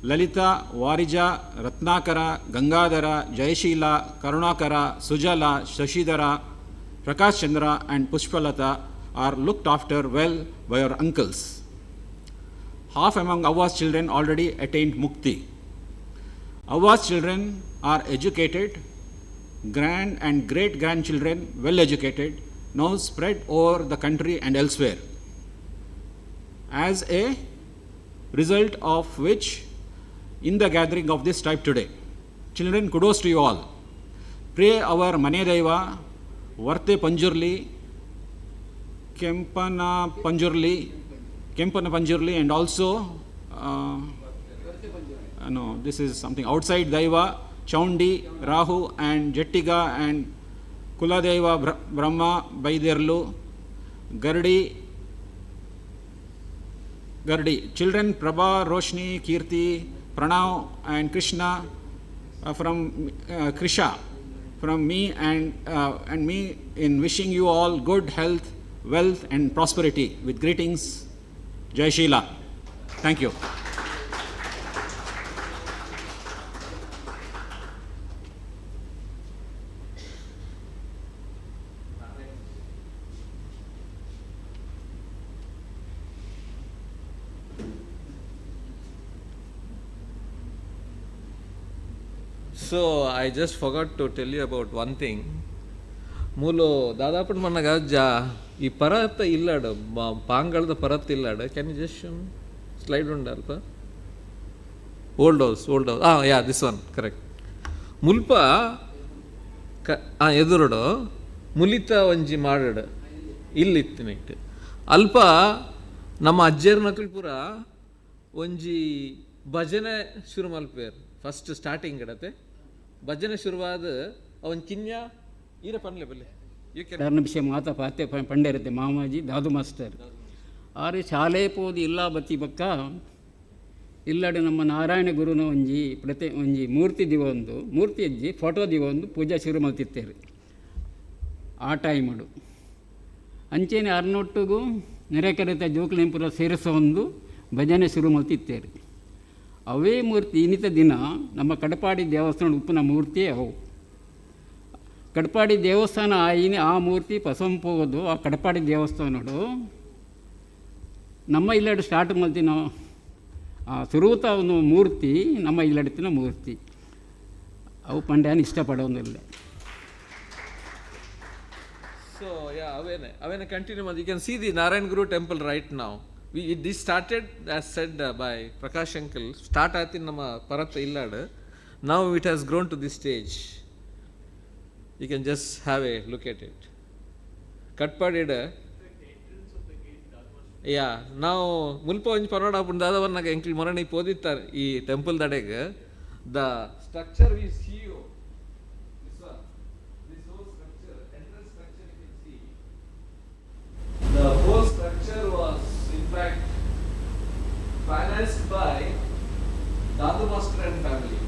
Lalita, Varija, Ratnakara, Gangadhara, Jayashila, Karunakara, Sujala, Shashidhara, Prakash Chandra and Pushpalata are looked after well by our uncles. Half among Ava's children already attained Mukti. Ava's children are educated, grand and great grandchildren well educated, now spread over the country and elsewhere. As a result of which, in the gathering of this type today. Children, kudos to you all. Pray our Mane Daiva, Varte Panjurli, Kempana Panjurli, and also, no, this is something outside Daiva, Chaundi, Rahu, and Jettiga, and Kuladeva Brahma, Baiderlu, Gardi. Children Prabha, Roshni, Kirti, Pranav, and Krishna from Krisha, from me and me, in wishing you all good health, wealth, and prosperity. With greetings, Jai Sheela. Thank you. So I just forgot to tell you about one thing. ಮೂಲು ದಾದಾಪುಟ್ ಮನ್ನಾಗ ಈ ಪರತ್ತ ಇಲ್ಲಾಡು ಪಾಂಗಳದ ಪರತ್ತ ಇಲ್ಲಾಡು. Can you just slide ಉಂಡ ಅಲ್ಪ old house yeah this one correct. ಮುಲ್ಪ ಎದುರುಡು ಮುಲಿತ ಒಂಜಿ ಮಾಡಡು ಇಲ್ಲಿತ್ತು night ಅಲ್ಪ ನಮ್ಮ ಅಜ್ಜೇರ್ ನಕಲ್ ಪೂರ ಒಂಜಿ ಭಜನೆ ಶುರು ಮಲ್ಪೇರು. ಫಸ್ಟ್ ಸ್ಟಾರ್ಟಿಂಗ್ ಇಡತ್ತೆ ಭಜನೆ ಶುರುವಾದ ಅವನ್ ಕಿನ್ಯ ಈರ ಪನ್ಲೆ ಬಲ್ಲೆ ವಿಷಯ ಮಾತಾ ಪಾತೆ ಪಂಡೆ ಇರುತ್ತೆ ಮಾಮಾಜಿ ದಾದು ಮಾಸ್ಟರ್ ಆರು ಶಾಲೆ ಪೋದು ಇಲ್ಲ ಬತ್ತಿ ಬಕ್ಕ ಇಲ್ಲಡೆ ನಮ್ಮ ನಾರಾಯಣ ಗುರುನ ಒಂಜಿ ಮೂರ್ತಿ ದಿವೊಂದು ಮೂರ್ತಿ ಅಜ್ಜಿ ಫೋಟೋ ದಿವೊಂದು ಪೂಜಾ ಶುರು ಮಲ್ತಿತ್ತೇರು ಆ ಟೈಮಡು ಅಂಚೆನೆ ಅರ್ನೊಟ್ಟಿಗೂ ನೆರೆಕರೆತ ಜೋಕುಲೆಂಪುರ ಸೇರಿಸೋ ಒಂದು ಭಜನೆ ಶುರು ಮಲ್ತಿತ್ತೇರು. ಅವೇ ಮೂರ್ತಿ ಇನ್ನಿತ ದಿನ ನಮ್ಮ ಕಡಪಾಡಿ ದೇವಸ್ಥಾನ ಉಪ್ಪುನ ಮೂರ್ತಿಯೇ ಅವು. ಕಡಪಾಡಿ ದೇವಸ್ಥಾನ ಆ ಮೂರ್ತಿ ಪಸಂಪೋದು ಆ ಕಡಪಾಡಿ ದೇವಸ್ಥಾನಡು ನಮ್ಮ ಇಲ್ಲಡೆ ಸ್ಟಾರ್ಟ್ ಮಲ್ತಿನ ಸುರುತ ಒಂದು ಮೂರ್ತಿ ನಮ್ಮ ಇಲ್ಲಡತಿನ ಮೂರ್ತಿ ಅವು ಪಂಡ್ಯಾನ ಇಷ್ಟಪಡೋದಿಲ್ಲ. ಸೊ ಯಾ ಅವೇನೆ ಕಂಟಿನ್ಯೂ ಮಾಡಿ. You can see the Narayana Guru temple right now. This started as said by Prakash uncle, start ಆಯ್ತು ನಮ್ಮ ಪರತ್ತ ಇಲ್ಲಾಡು. Now it has grown to this stage. You can just have a look at it. ಕಟ್ಪಾಡಿಡ ಯಾ ನಾವು ಮುಲ್ಪ ಒಂಜಿ ಪರೋಡ ಹಾಪುಂಡು ದಾದವನ್ನಾಗ ಎಂಕ್ಲಿ ಮೊರಣಿ ಪೋದಿತ್ತಾರೆ ಈ temple ದಡೆಗೆ. The structure we see you the whole structure was in fact financed by Dadu Master and family.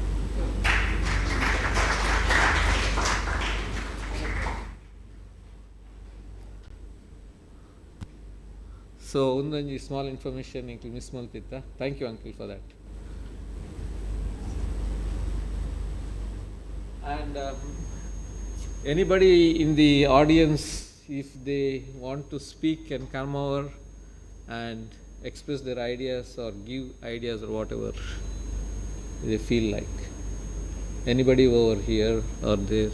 So undanji small information uncle miss maltitta. Thank you uncle for that. And anybody in the audience, if they want to speak, can come over and express their ideas or give ideas or whatever they feel like. Anybody over here or there?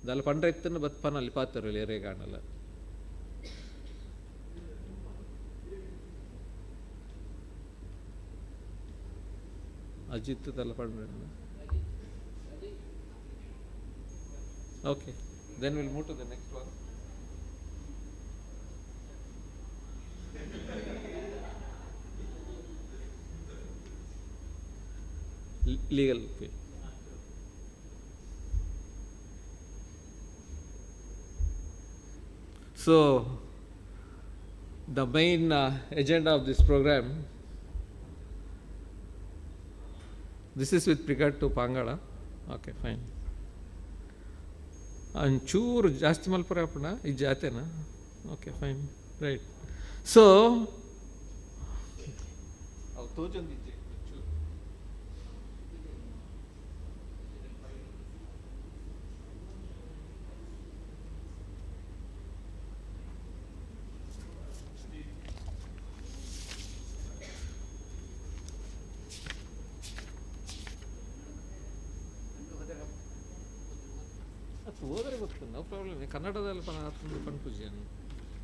Dal pandraittana batpana ali paatharu ere gaanalla. Ajit dal pandraittana. Okay. Then we'll move to the next one. Legal pay. So, the main agenda of this program, this is with regard to Pangala. Okay, fine. ಒಂಚೂರು ಜಾಸ್ತಿ ಮಲ್ಪರ ಅಪ್ಪಣ ಈ ಜಾತೆನಾ? Okay fine right. So ಅವು ತೋಚೊಂದಿಜ್ಜೆ ಹೋದರೆ ಗೊತ್ತು, ನೋ ಪ್ರಾಬ್ಲಮ್. ಕನ್ನಡದಲ್ಲಿ ಪಣ ಪೂಜೆಯನ್ನು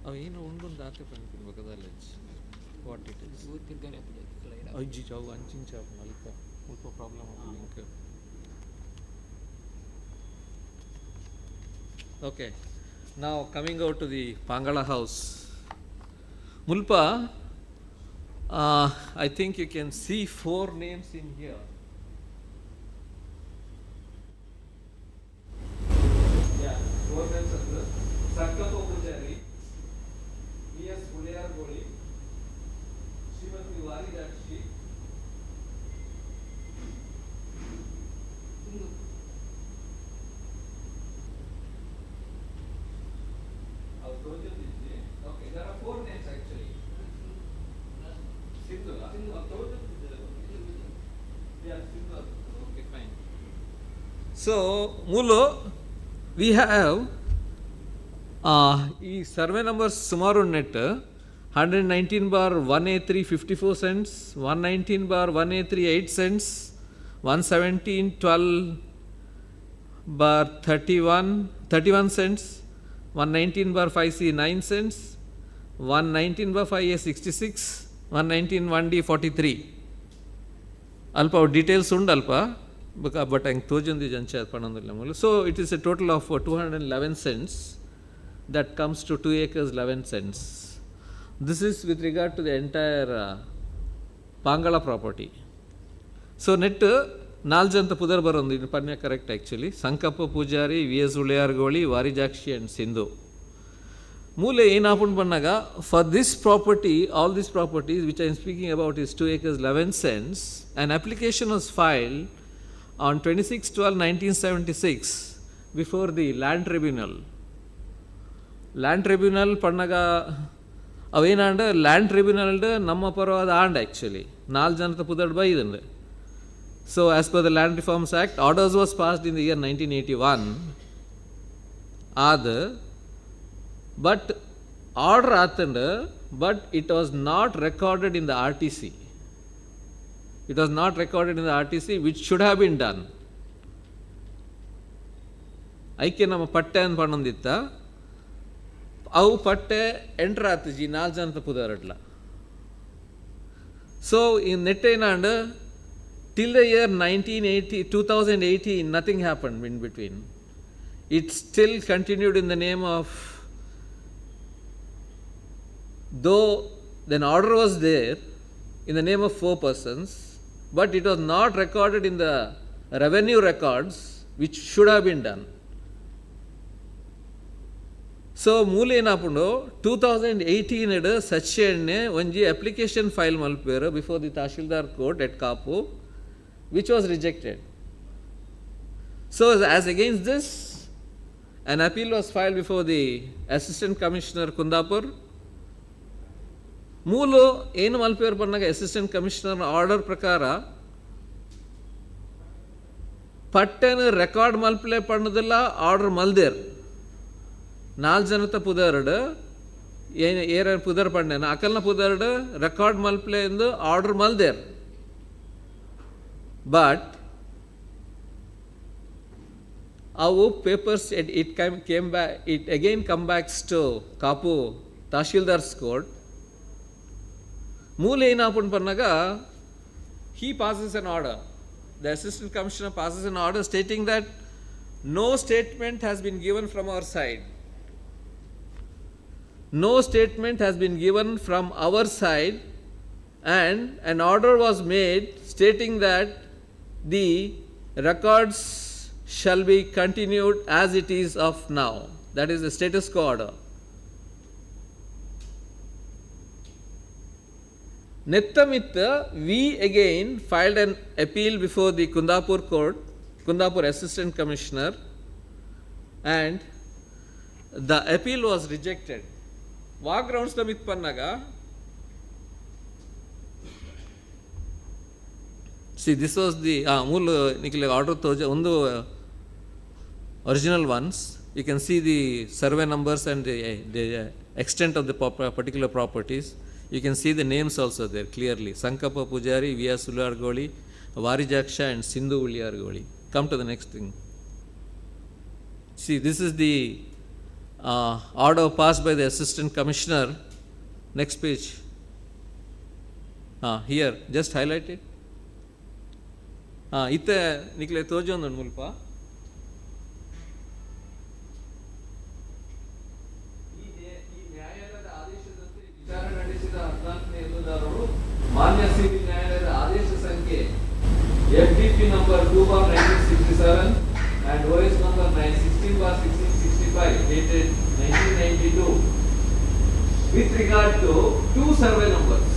ಅವು ಏನು ಉಂಡು ಆತೆ ಪಂಪಿನ ಬಗದಲ್ಲಿ what it is. ಅಜ್ಜಿಚಾವು ಅಂಚಿಂಚಾವು ಅಲ್ಪ problem link. Okay, now coming out to the Pangala house. Mulpa, I think you can see 4 names in here. Yeah, 4 names of the Somappa Poojary, V.S. Poojarthi, Srimati Varijakshi, okay, there are 4 names actually. Sindhu, yeah, Sindhu. Okay, fine. So, Mulu, we have ಈ survey numbers ಸುಮಾರು net 119/1A3 54 cents, 119/1A3 8 cents, 117/12/31 cents, 119/5C 9 cents, 119/5A 66, 119/1D 43. ಅಲ್ಪ details ಉಂಡು ಅಲ್ಪ but ಹಂಗೆ ತೋಜೊಂದು ಜಂಚೆ ಅದು ಪಣ್ಣೊಂದಿಲ್ಲ ಮೂಲ. So it is A total of 211 cents. That comes to 2 acres 11 cents. This is with regard to the entire Pangala property. So net ನಾಲ್ಜಂತ ಪುದರ್ ಬರೋದು ಇದು ಪನ್ಯ correct actually. Sankappa Pujari, V.S. Uliyargoli, Varijakshi and Sindhu. ಮೂಲೆ ಏನಾಪುಂಡು ಬಂದಾಗ for this property, all this properties which I am speaking about is 2 acres 11 cents. An application was filed on 26/12/1976 before the land tribunal. Land tribunal ಪಣ್ಣಗ ಅವೇನಾಂಡ ಲ್ಯಾಂಡ್ ಟ್ರಿಬ್ಯುನಲ್ ನಮ್ಮ ಪರವಾದ ಆಂಡ್ actually 4 ಜನದ ಪುದಡ್ ಬೈದಂಡು. So as per the land reforms act orders was passed in the year 1981 ಆದ but order ಆತಂಡು but it was not recorded in the RTC. It was not recorded in the RTC, which should have been done. ಐಕೆ ನಮ್ಮ ಪಟ್ಟೆ ಅಂತ ಪಣ್ಣೊಂದಿತ್ತ ಅವು ಪಟ್ಟೆ entry ಆತಜಿ 4 ಜನದ ಪುದರಡ್ಲ. So ಈ net ಏನಾಂಡ್ till the year 2018 nothing happened in between. It still continued in the name of, though an order was there in the name of 4 persons, but it was not recorded in the revenue records which should have been done. ಸೊ ಮೂಲ ಏನಾಪುಂಡು 2018 ಸಚ್ಚೆಣ್ಣೆ ಒಂಜಿ application file ಮಲ್ಪೇರು before the tahsildar court at Kapu, which was rejected. So as against this, an appeal was filed before the Assistant Commissioner Kundapur. ಮೂಲು ಏನು ಮಲ್ಪೇರು ಬಂದಾಗ assistant commissioner order ಪ್ರಕಾರ ಪಟ್ಟೆನ ರೆಕಾರ್ಡ್ ಮಲ್ಪಲೆ ಪಣ್ಣದಿಲ್ಲ, ಆರ್ಡರ್ ಮಲ್ದೇರ್ 4 ಜನತ ಪುದರ್ಡು ಏನು ಏರ ಪುದರ್ ಪಂಡೆನ ಅಕಲ್ನ ಪುದರ್ಡು ರೆಕಾರ್ಡ್ ಮಲ್ಪಲೆ ಎಂದು ಆರ್ಡರ್ ಮಲ್ದೇರ್. ಬಟ್ ಅವು papers it again come backs to Kapu tahsildar's court. ಮೂಲ ಏನಾಪುಂಡು ಪನ್ನಾಗ he passes an order, the assistant commissioner passes an order stating that no statement has been given from our side. No statement has been given from our side, and an order was made stating that the records shall be continued as it is of now. That is the status quo order. Nettamitta, we again filed an appeal before the Kundapur court, Kundapur assistant commissioner, and the appeal was rejected. What grounds namit pannaga? See, this was the mool nikile order toja undu original ones. You can see the survey numbers and the extent of the particular properties. You can see the names also there clearly. Somappa Poojary, V.S. Uliargoli, Varijaksha and Sindhu Uliargoli. Come to the next thing. See, this is the order passed by the assistant commissioner. Next page. Here, just highlight it. Itte nikle tojondu mulpa. ವಿಚಾರಣೆ ನಡೆಸಿದ 14ನೇ ದೂರುದಾರರು ಮಾನ್ಯ civil ನ್ಯಾಯಾಲಯದ ಆದೇಶ ಸಂಖ್ಯೆ FDP number 2/1967 and OS number 16/1665 dated 1992 with regard to two survey numbers,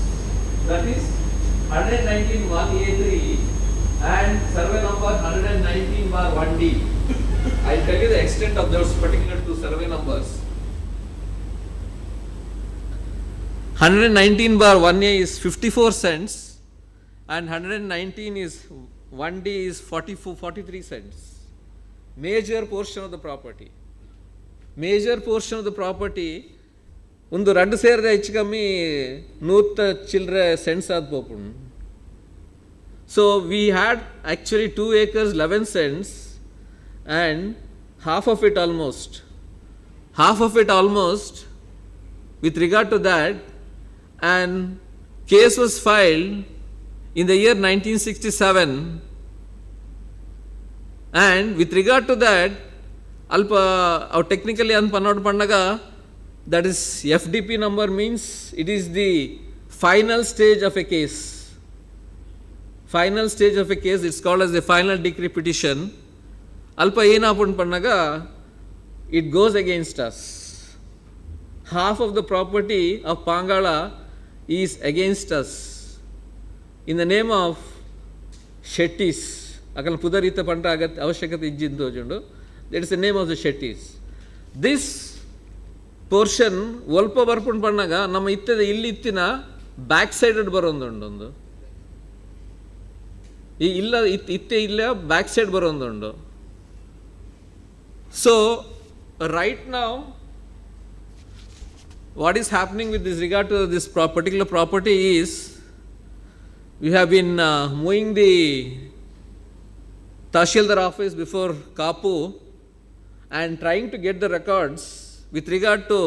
that is 119/1A3 and survey number 119/1D. I'll tell you the extent of those particular two survey numbers. 119/1A is 54 cents and 119 is 1D is 43 cents. Major portion of the property. Major portion of the property ಒಂದು 2 ಸೇರಿದ ಹೆಚ್ಚು ಕಮ್ಮಿ 100 ಚಿಲ್ಲರೆ cents ಆದ ಪೋಪುಂಡು. So we had actually 2 acres 11 cents and half of it almost with regard to that, and case was filed in the year 1967, and with regard to that alpa our technically anpanod pandaga, that is FDP number means it is the final stage of a case. Final stage of a case, it's called as the final decree petition. Alpa enapun pandaga, it goes against us. Half of the property of Pangala is against us in the name of Shettis. Akal Pudarita Panta agat avashyakate ijjindu jondu. That is the name of the Shettis. This portion Volpa Barpun Pannaga nama ittede illi ittina backsided barondondu. ಈ ಇಲ್ಲ ಇತ್ತೆ ಇಲ್ಲ back side ಬರೋಂದುಂಡು. So right now what is happening with this regard to this particular property is we have been moving the Tahsildar office before Kapu and trying to get the records with regard to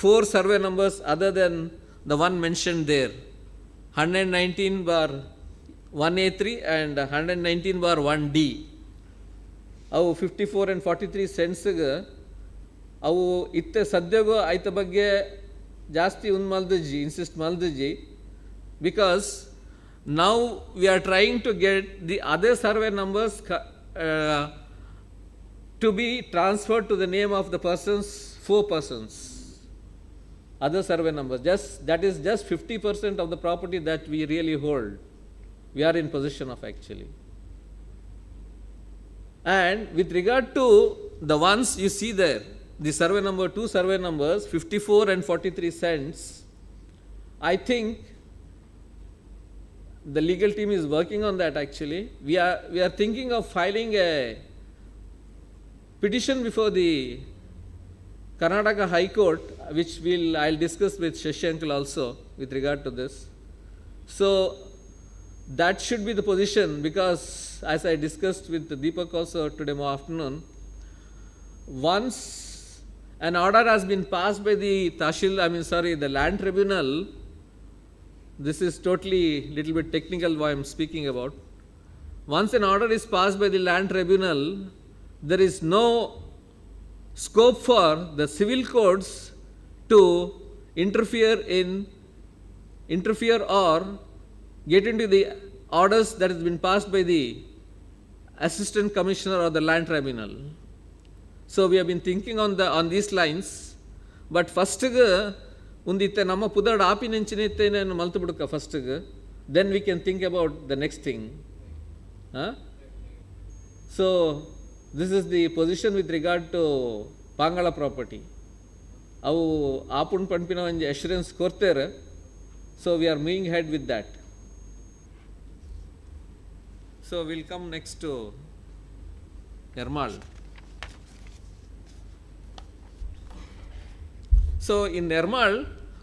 4 survey numbers other than the one mentioned there, 119/1A3 and 119/1D. ಅವು 54 and 43 ಸೆಂಟ್ಸ್ಗೆ ಅವು ಇತ್ತೆ ಸದ್ಯಗೂ ಆಯ್ತ ಬಗ್ಗೆ ಜಾಸ್ತಿ ಮಲ್ದಜ್ಜಿ insist ಮಲ್ದಜ್ಜಿ, because now we are trying to get the other survey numbers to be transferred to the name of the persons, 4 persons. Other survey numbers, that is just 50% of the property that we really hold, we are in possession of actually. And with regard to the ones you see there, the survey number, 2 survey numbers, 54 and 43 cents, I think the legal team is working on that actually. We are thinking of filing a petition before the Karnataka High Court, which I'll discuss with Shashi uncle also with regard to this. So that should be the position, because as I discussed with Deepak also today afternoon, once an order has been passed by the the land tribunal, this is totally little bit technical what I am speaking about. Once an order is passed by the land tribunal, there is no scope for the civil courts to interfere or get into the orders that has been passed by the assistant commissioner or the land tribunal. So we have been thinking on these lines, but first unditte namma pudad aapi nenchinitte nenu maltu biduka first, then we can think about the next thing. So this is the position with regard to Pangala property. Avu aapun panpina onje assurance kortere, so we are moving ahead with that. So we'll come next to Nirmal. So in Nirmal,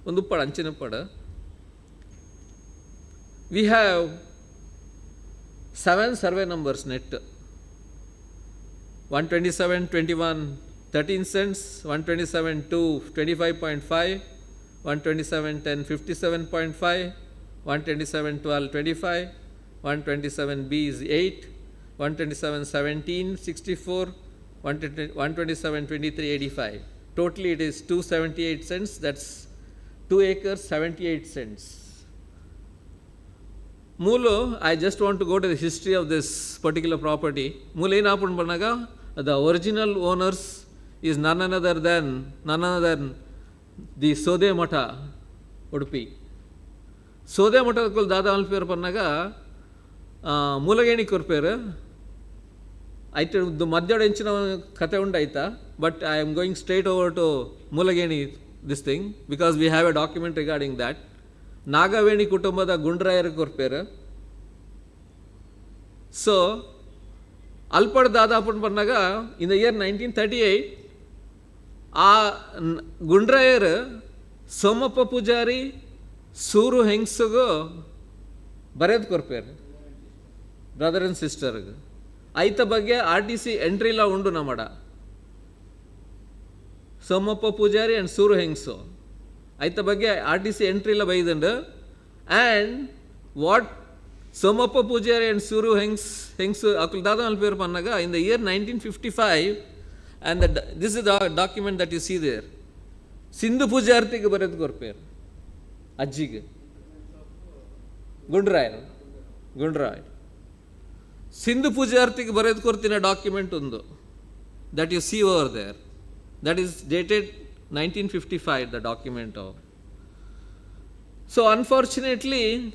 Unduppad Anchinapada, we have 7 survey numbers net. 127, 21, 13 cents, 127, 2, 25.5, 127, 10, 57.5, 127 12 25, 127B is 8, 127 17 64, 127 23 85. Totally it is 278 cents, that's 2 acres 78 cents. Mulu, I just want to go to the history of this particular property. Mulu in Apun Banaga, the original owners is none other than the Sode Mata, Udupi. Sode Mata Kul Dada Alper Panaga, Mulagani Kurpera. I tell the Madhya Denchina Kataundaita, but I am going straight over to Mulagani this thing because we have a document regarding that. Nagaveni Kutumbada Gundrayar Kurpera. So, Alpad Dada Panaga in the year 1938, Gundrayar Somappa Poojary Suru Hengsugo Bared Kurpera, brother and sister. Aita Bagya RTC entry la undu namada. Somappa Poojary and Suru Hengso. Aita Bagya RTC entry la baidanda. And what Somappa Poojary and Suru Hengso Akul Dada Alper Panaga in the year 1955, and this is the document that you see there. Sindhu Poojarthi ke Bared Korper. Ajjige. Gundrayar. Sindhu Poojarthi ke Bared Kortina document undo. That you see over there. That is dated 1955, the document of. So unfortunately,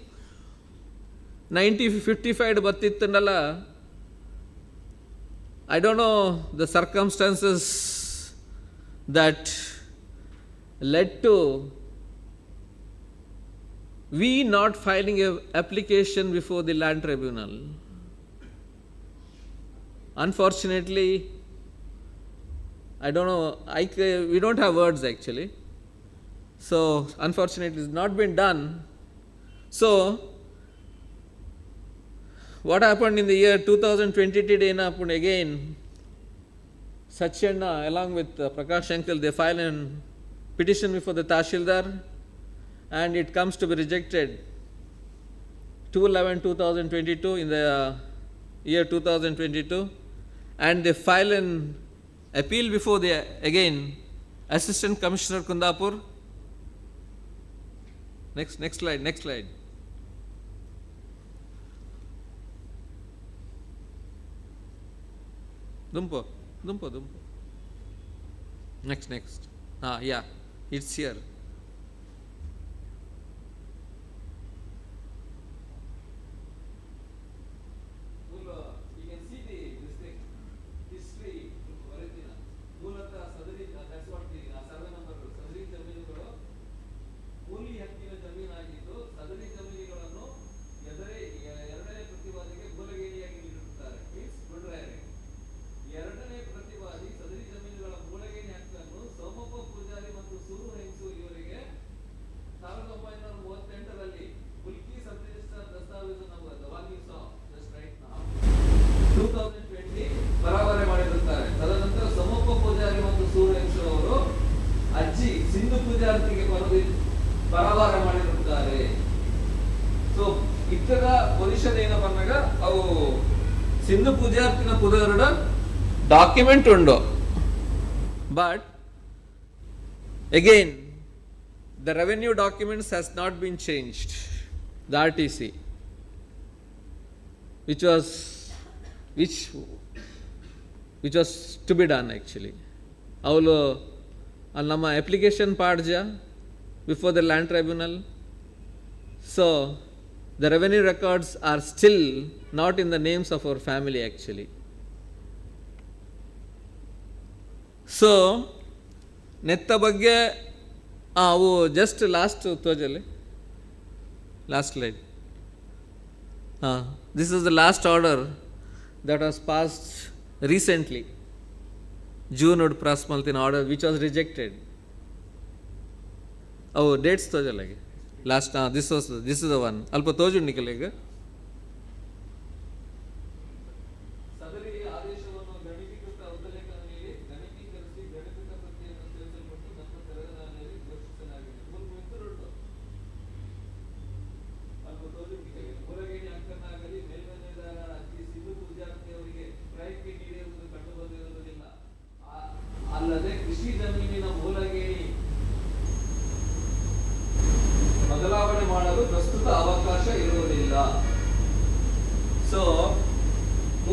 1955 Battittanala, I don't know the circumstances that led to we not filing an application before the land tribunal. Unfortunately, I don't know, we don't have words actually. So, unfortunately, it's not been done. So, what happened in the year 2022 again, Sachyana along with Prakash Shankal, they filed a petition before the Tahsildar and it comes to be rejected 2/11/2022 in the year 2022, and they file an appeal before the again Assistant Commissioner Kundapur. Next slide. Dumpo. Next. Yeah, it's here. You can see this thing, history, Mulata Sadri, that's what the survey number, Sadri Jaminu, Muli Hakina Jamin Agitu, Sadri Jaminu, Yadare Prativadi, Bulagaria means Gundrayar. Yardane Prativadi, Sadri Jaminu, Bulagani Hakanu, Somappa Poojary ಮತ್ತು Suru Hengsu ಇವರಿಗೆ 1938 ರಲ್ಲಿ Mulki sub register ದಸ್ತಾವೇಜು ನಾವು the one you saw just right now 2020 ಬರಾಬರಿ ಮಾಡಿರುತ್ತಾರೆ. ತದನಂತರ ಸಮಪ್ಪ ಪೂಜಾರಿ ಮತ್ತು Suru Hengsu ಅವರು ಅಜ್ಜಿ ಸಿಂಧು ಪೂಜಾರ್ತಿಗೆ ಬರಾಬರಿ ಮಾಡಿರುತ್ತಾರೆ. ಸೊ ಇಕ್ಕದ ಪೊಸಿಷನ್ ಏನಪ್ಪ ಅಂದಾಗ ಅವು ಸಿಂಧು ಪೂಜಾರ್ತಿನ ಪುದರಡ ಡಾಕ್ಯುಮೆಂಟ್ ಉಂಡು. But again, the revenue documents has not been changed. The RTC, which was to be done actually. Avulu ನಮ್ಮ application ಪಾಡ್ಜ before the land tribunal. So the revenue records are still not in the names of our family actually. So ನೆತ್ತ ಬಗ್ಗೆ ಅವು just last ತೋಜಲ್ಲಿ last slide. This is the last order that was passed recently, June or Prasmaltin order, which was rejected. Oh, dates ತೋಜಲ್ಲಾಗೆ last this is the one ಅಲ್ಪ ತೋಜು ನಿಕಲೆಗೆ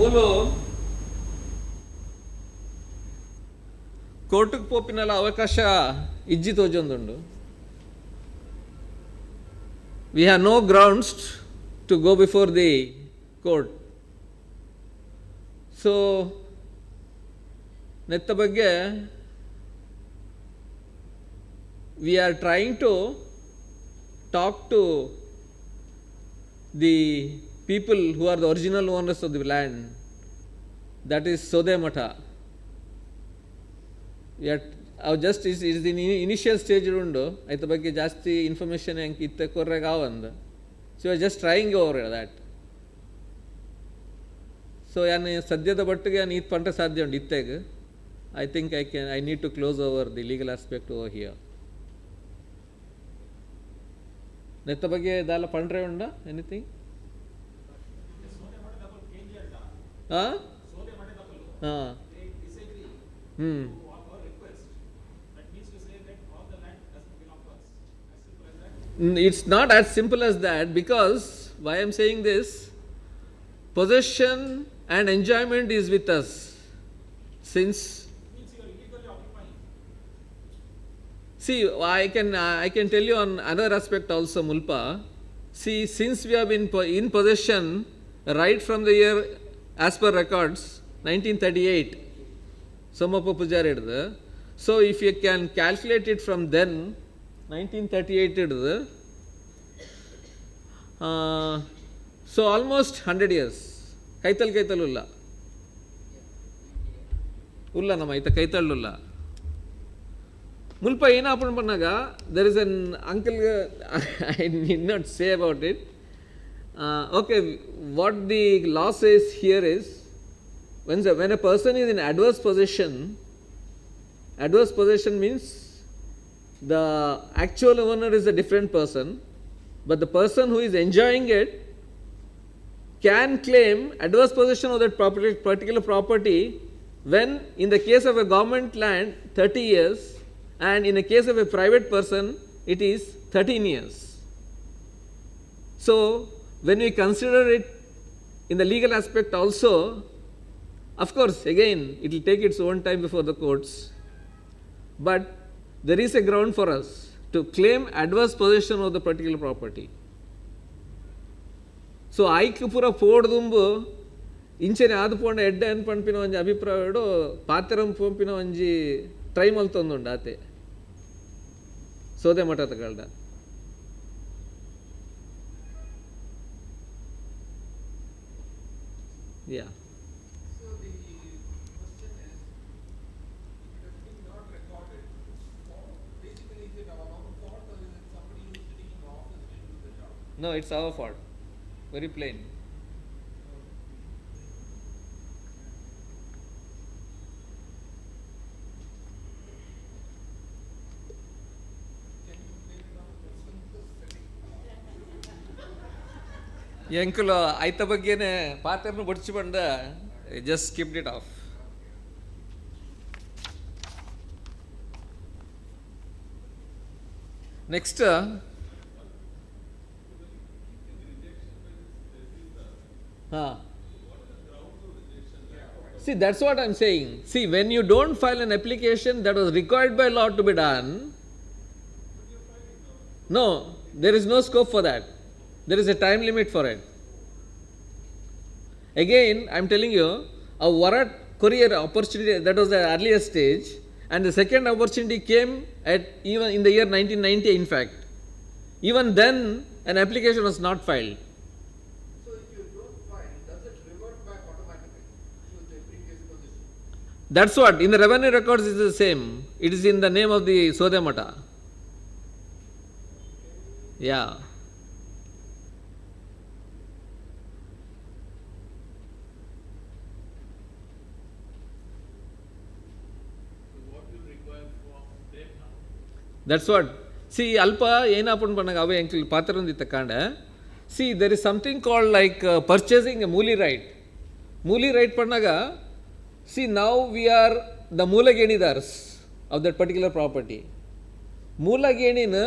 ಮೂಲು ಕೋರ್ಟ್ಗೆ ಪೋಪಿನಲ್ಲ ಅವಕಾಶ ಇಜ್ಜಿ ತೋಜೊಂದುಂಡು. We have no grounds to go before the court. So ನೆತ್ತ ಬಗ್ಗೆ we are trying to talk to the people who are the original owners of the land, that is Sodemata. We are just is in initial stage undu aita bagge jaasti information enk itte korrega avand, so we are just trying over that. So yan sadyada battige yan it panta sadhya undu ittege. I think I need to close over the legal aspect over here. Netta bagge dala pandre unda anything? It's not as simple as that, because why I am saying this, possession and enjoyment is with us since. See, I can tell you on another aspect also, Mulpa. See, since we have been in possession right from the year, as per records, 1938, Somappa Poojary. So if you can calculate it from then, 1938, so almost 100 years. Kaital ulla. Ulla nama ita kaital ulla. Mulpa ena apun pannaga, there is an uncle, I need not say about it. Okay, what the law says here is, when a person is in adverse possession means the actual owner is a different person, but the person who is enjoying it can claim adverse possession of that particular property when, in the case of a government land, 30 years, and in the case of a private person, it is 13 years. So when we consider it in the legal aspect also, of course, again, it will take its own time before the courts, but there is a ground for us to claim adverse possession of the particular property. So ಆಯ್ಕೆ ಪೂರ ಪೋಡ್ದುಂಬು ಇಂಚನೆ ಆದು ಪೋಂಡ ಎಡ್ಡೆ ಅನ್ಪಂಪಿನ ಒಂಜಿ ಅಭಿಪ್ರಾಯಡು ಪಾತೆರಂ ಪಂಪಿನ ಒಂಜಿ try ಮಲ್ತೊಂದುಂಡು ಆತೆ ಸೋದೆ ಮಠ ತಗಳ್ದ. Yeah. So the question is, if it is not recorded, basically is it our own fault or is it somebody who's sitting in the office didn't do the job? No, it's our fault. Very plain. ಈ uncle ಆಯ್ತ ಬಗ್ಗೆನೆ ಪಾತ್ರನ ಬಡಿಸಿ ಬಂದ just skipped it off. Next see, that's what I'm saying. See, when you don't file an application that was required by law to be done, no, there is no scope for that. There is a time limit for it. Again, I'm telling you, a Varat courier opportunity, that was the earliest stage, and the second opportunity came at even in the year 1990, in fact. Even then, an application was not filed. So if you don't file, does it revert back automatically to the previous position? That's what, in the revenue records it is the same. It is in the name of the Sodemata. Yeah. That's what. See, Alpa, Yena Pun Panagawe, Uncle Patran di Takanda. See, there is something called like purchasing a Muli right. Muli right Panaga. See, now we are the Mulagenidars of that particular property. Mulagenina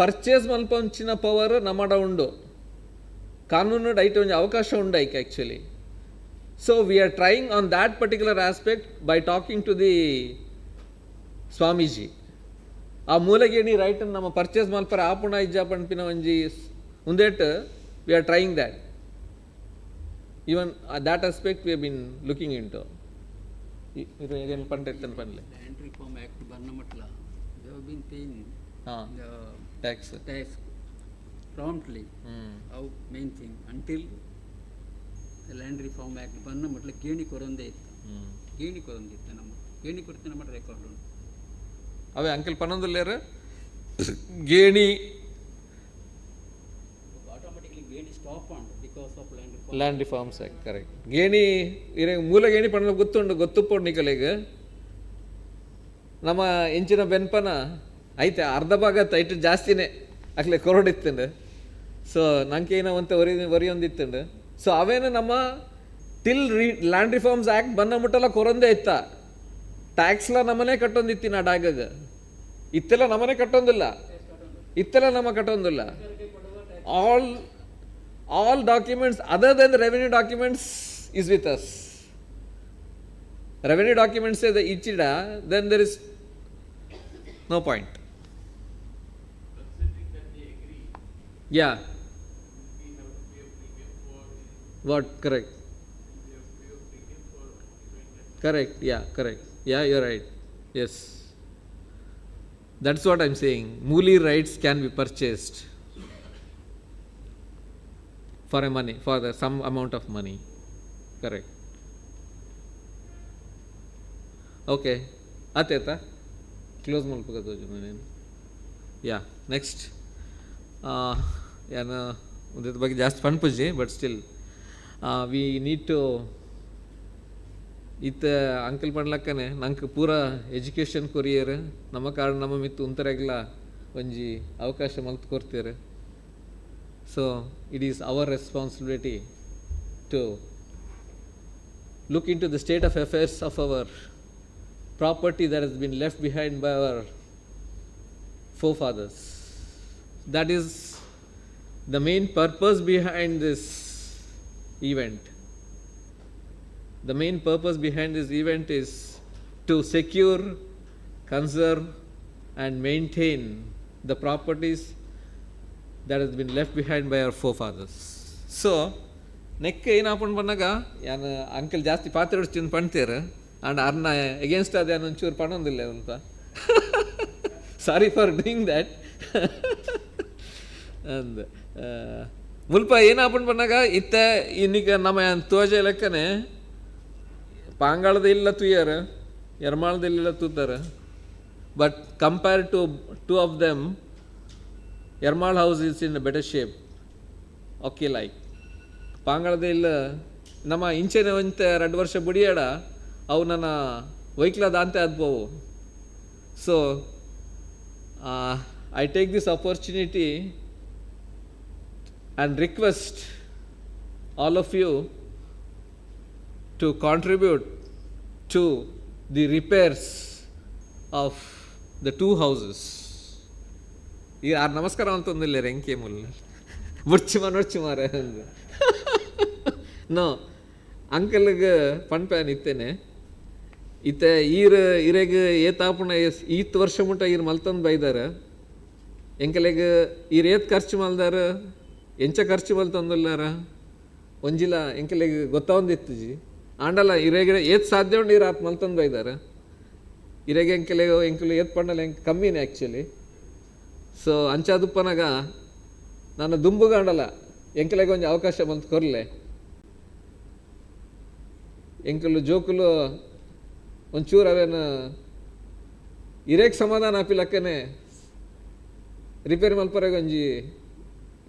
purchase Malpanchina power Namada Undo. Kanunu right on Avakasha Undaik actually. So we are trying on that particular aspect by talking to the Swamiji. ಆ ಮೂಲಗೇಣಿ ರೈಟನ್ನು ನಮ್ಮ purchase ಮಲ್ಪರ ಆಪುಣ ಇಜ್ಜಾಪಣ್ಪಿನ ಒಂಜಿ ಮುಂದೇಟ್ we are trying that. Even that aspect we have been looking into. ಏನು ಪಂಡಿರ್ತೇನೆ ಪನ್ಲೆ land reform act ಬಂದ ಮಟ್ಲ they have been paying tax promptly. ಅವು main thing until land reform act ಬಂದ ಮಟ್ಲ ಗೇಣಿ ಕೊರೊಂದೇ ಇತ್ತು. ಗೇಣಿ ಕೊರೊಂದಿತ್ತು ನಮ್ಮ ಗೇಣಿ ಕೊಡ್ತೆ ನಮ್ಮ ರೆಕಾರ್ಡ್ ಉಂಟು. ಅವೇ ಅಂಕಲ್ ಪನ್ನೊಂದುಲ್ಲೇರು ಗೇಣಿ ಆಟೋಮೆಟಿಕ್ಲಿ ಗೇಣಿ ಸ್ಟಾಪ್ ಆಂಡ್ because of land reforms act correct. ಗೇಣಿ ಇರೇ ಮೂಲ ಗೇಣಿ ಪಣ್ಣ ಗೊತ್ತುಪ್ಪುಂಡು ನಿಕಲಿಗೆ ನಮ್ಮ ಎಂಚಿನ ಬೆನ್ಪನ ಐತೆ ಅರ್ಧ ಭಾಗ ಐಟು ಜಾಸ್ತಿನೇ ಅಕ್ಲೆ ಕೊರಡಿತ್ತಂಡು. ಸೊ ನಂಗೆ ಏನೋ ಅಂತ ಒರಿಯೊಂದಿತ್ತಂಡು. ಸೊ ಅವೇನು ನಮ್ಮ ಟಿಲ್ ಲ್ಯಾಂಡ್ ರಿಫಾರ್ಮ್ಸ್ ಆ್ಯಕ್ಟ್ ಬಂದ ಮುಟ್ಟಲ್ಲ ಕೊರೊಂದೇ ಇತ್ತ. ಟ್ಯಾಕ್ಸ್ಲ ನಮ್ಮನೆ ಕಟ್ಟೊಂದಿತ್ತಿನ ಆ ಡಾಗಾಗ ಇತ್ತೆಲ್ಲ ನಮ್ಮನೆ ಕಟ್ಟೊಂದಿಲ್ಲ, ಇತ್ತೆಲ್ಲ ನಮ್ಮ ಕಟ್ಟೊಂದಿಲ್ಲ. All documents other than the revenue documents is with us. Revenue documents ಇಚ್ಚಿಡ then there is no point. Yeah what correct correct, yeah, correct, yeah, you're right, yes, that's what I'm saying. Mooli rights can be purchased for a money, for some amount of money, correct. Okay, ateta close malpagadu junu. Yeah, next yana udet ಬಗ್ಗೆ ಜಾಸ್ತಿ ಪನ್ಪುಜಿ, but still we need to ಇತ್ತ uncle ಪಡ್ಲಕ್ಕನೆ ನಂಗೆ ಪೂರ education courier ನಮ್ಮ ಕಾರಣ ನಮ್ಮ ಮಿತ್ತು ಉಂತರೆಗ್ಲ ಒಂಜಿ ಅವಕಾಶ ಮಲ್ತು ಕೊಡ್ತೀರಿ. So it is our responsibility to look into the state of affairs of our property that has been left behind by our forefathers. That is the main purpose behind this event. The main purpose behind this event is to secure, conserve and maintain the properties that has been left behind by our forefathers. So ನೆಕ್ ಏನಾಪಣ್ ಬಂದಾಗ ಯಾನು uncle ಜಾಸ್ತಿ ಪಾತ್ರೆ ಹೊಡ್ಸ್ತೀನಿ ಪಣ್ತೀರ and ಅರ್ನ against ಅದು ಏನು ಒಂಚೂರು ಪಣೊಂದಿಲ್ಲ ಅಂತ. Sorry for doing that. ಅಂದ್ ಮುಲ್ಪ ಏನಾಪಣ್ ಬಂದಾಗ ಇತ್ತ ಇನ್ನೀಗ ನಮ್ಮ ತೋಜ ಲೆಕ್ಕನೆ ಪಾಂಗಾಳದ ಇಲ್ಲ ತುಯ್ಯಾರ, ಎರ್ಮಾಳದಲ್ಲಿಲ್ಲ ತೂತಾರ. But compare to two of them, Ermal house is in better shape. Okay, like ಪಾಂಗಾಳದ ಇಲ್ಲ ನಮ್ಮ ಇಂಚೆನೆ ಒಂತ 2 ವರ್ಷ ಬುಡಿಯಾಡ ಅವು ನನ್ನ ವೈಕ್ಲದ ಅಂತೆ ಅದ್ಬೋವು. So I take this opportunity and request all of you to contribute to the repairs of the 2 houses. ಈಗ ಆ ನಮಸ್ಕಾರ ಅಂತಂದಿಲ್ಲ ರೆಂಕೆ ಮುಲ್ಲ ಬುಡ್ಚಿ ಮಾರೆ ಅಂದು ನೋ ಅಂಕಲ್ಗೆ ಪಣ್ಪ್ಯಾನ್ ಇತ್ತೇನೆ ಇತ್ತೆ ಇರೆಗೆ ಏತಾಪುಣ ಈತ್ ವರ್ಷ ಮುಟ್ಟ ಈರು ಮಲ್ತಂದು ಬೈದಾರ ಎಂಕಲೆಗೆ ಈರು ಏತ್ ಖರ್ಚು ಮಲ್ದಾರ ಎಂಚ ಖರ್ಚು ಮಲ್ತಂದಿಲ್ಲಾರ ಒಂಜಿಲ್ಲ ಎಂಕಲೆಗೆ ಗೊತ್ತಾವಂದಿತ್ತು ಜಿ ಆಂಡಲ್ಲ ಇರೆಗೆ ಏತ್ ಸಾಧ್ಯ ಉಂಡು ಇರು ಆತ್ ಮಲ್ತಂದು ಬೈದಾರ ಇರೆಗೆ ಎಂಕಲು ಏತ್ ಪಂಡಲ್ಲ ಎಂಕ್ ಕಮ್ಮಿನೇ ಆ್ಯಕ್ಚುಲಿ. ಸೊ ಅಂಚಾದುಪ್ಪನಾಗ ನಾನು ದುಂಬುಗಾಂಡಲ್ಲ ಎಂಕಲೆಗೆ ಒಂದು ಅವಕಾಶ ಬಂತು ಕೊರ್ಲೆ ಎಂಕಲು ಜೋಕುಲು ಒಂಚೂರು ಅವೇನು ಇರೇಗೆ ಸಮಾಧಾನ ಆಪಿಲಕ್ಕನೆ ರಿಪೇರಿ ಮಲ್ಪರೆಗೆ ಒಂಜಿ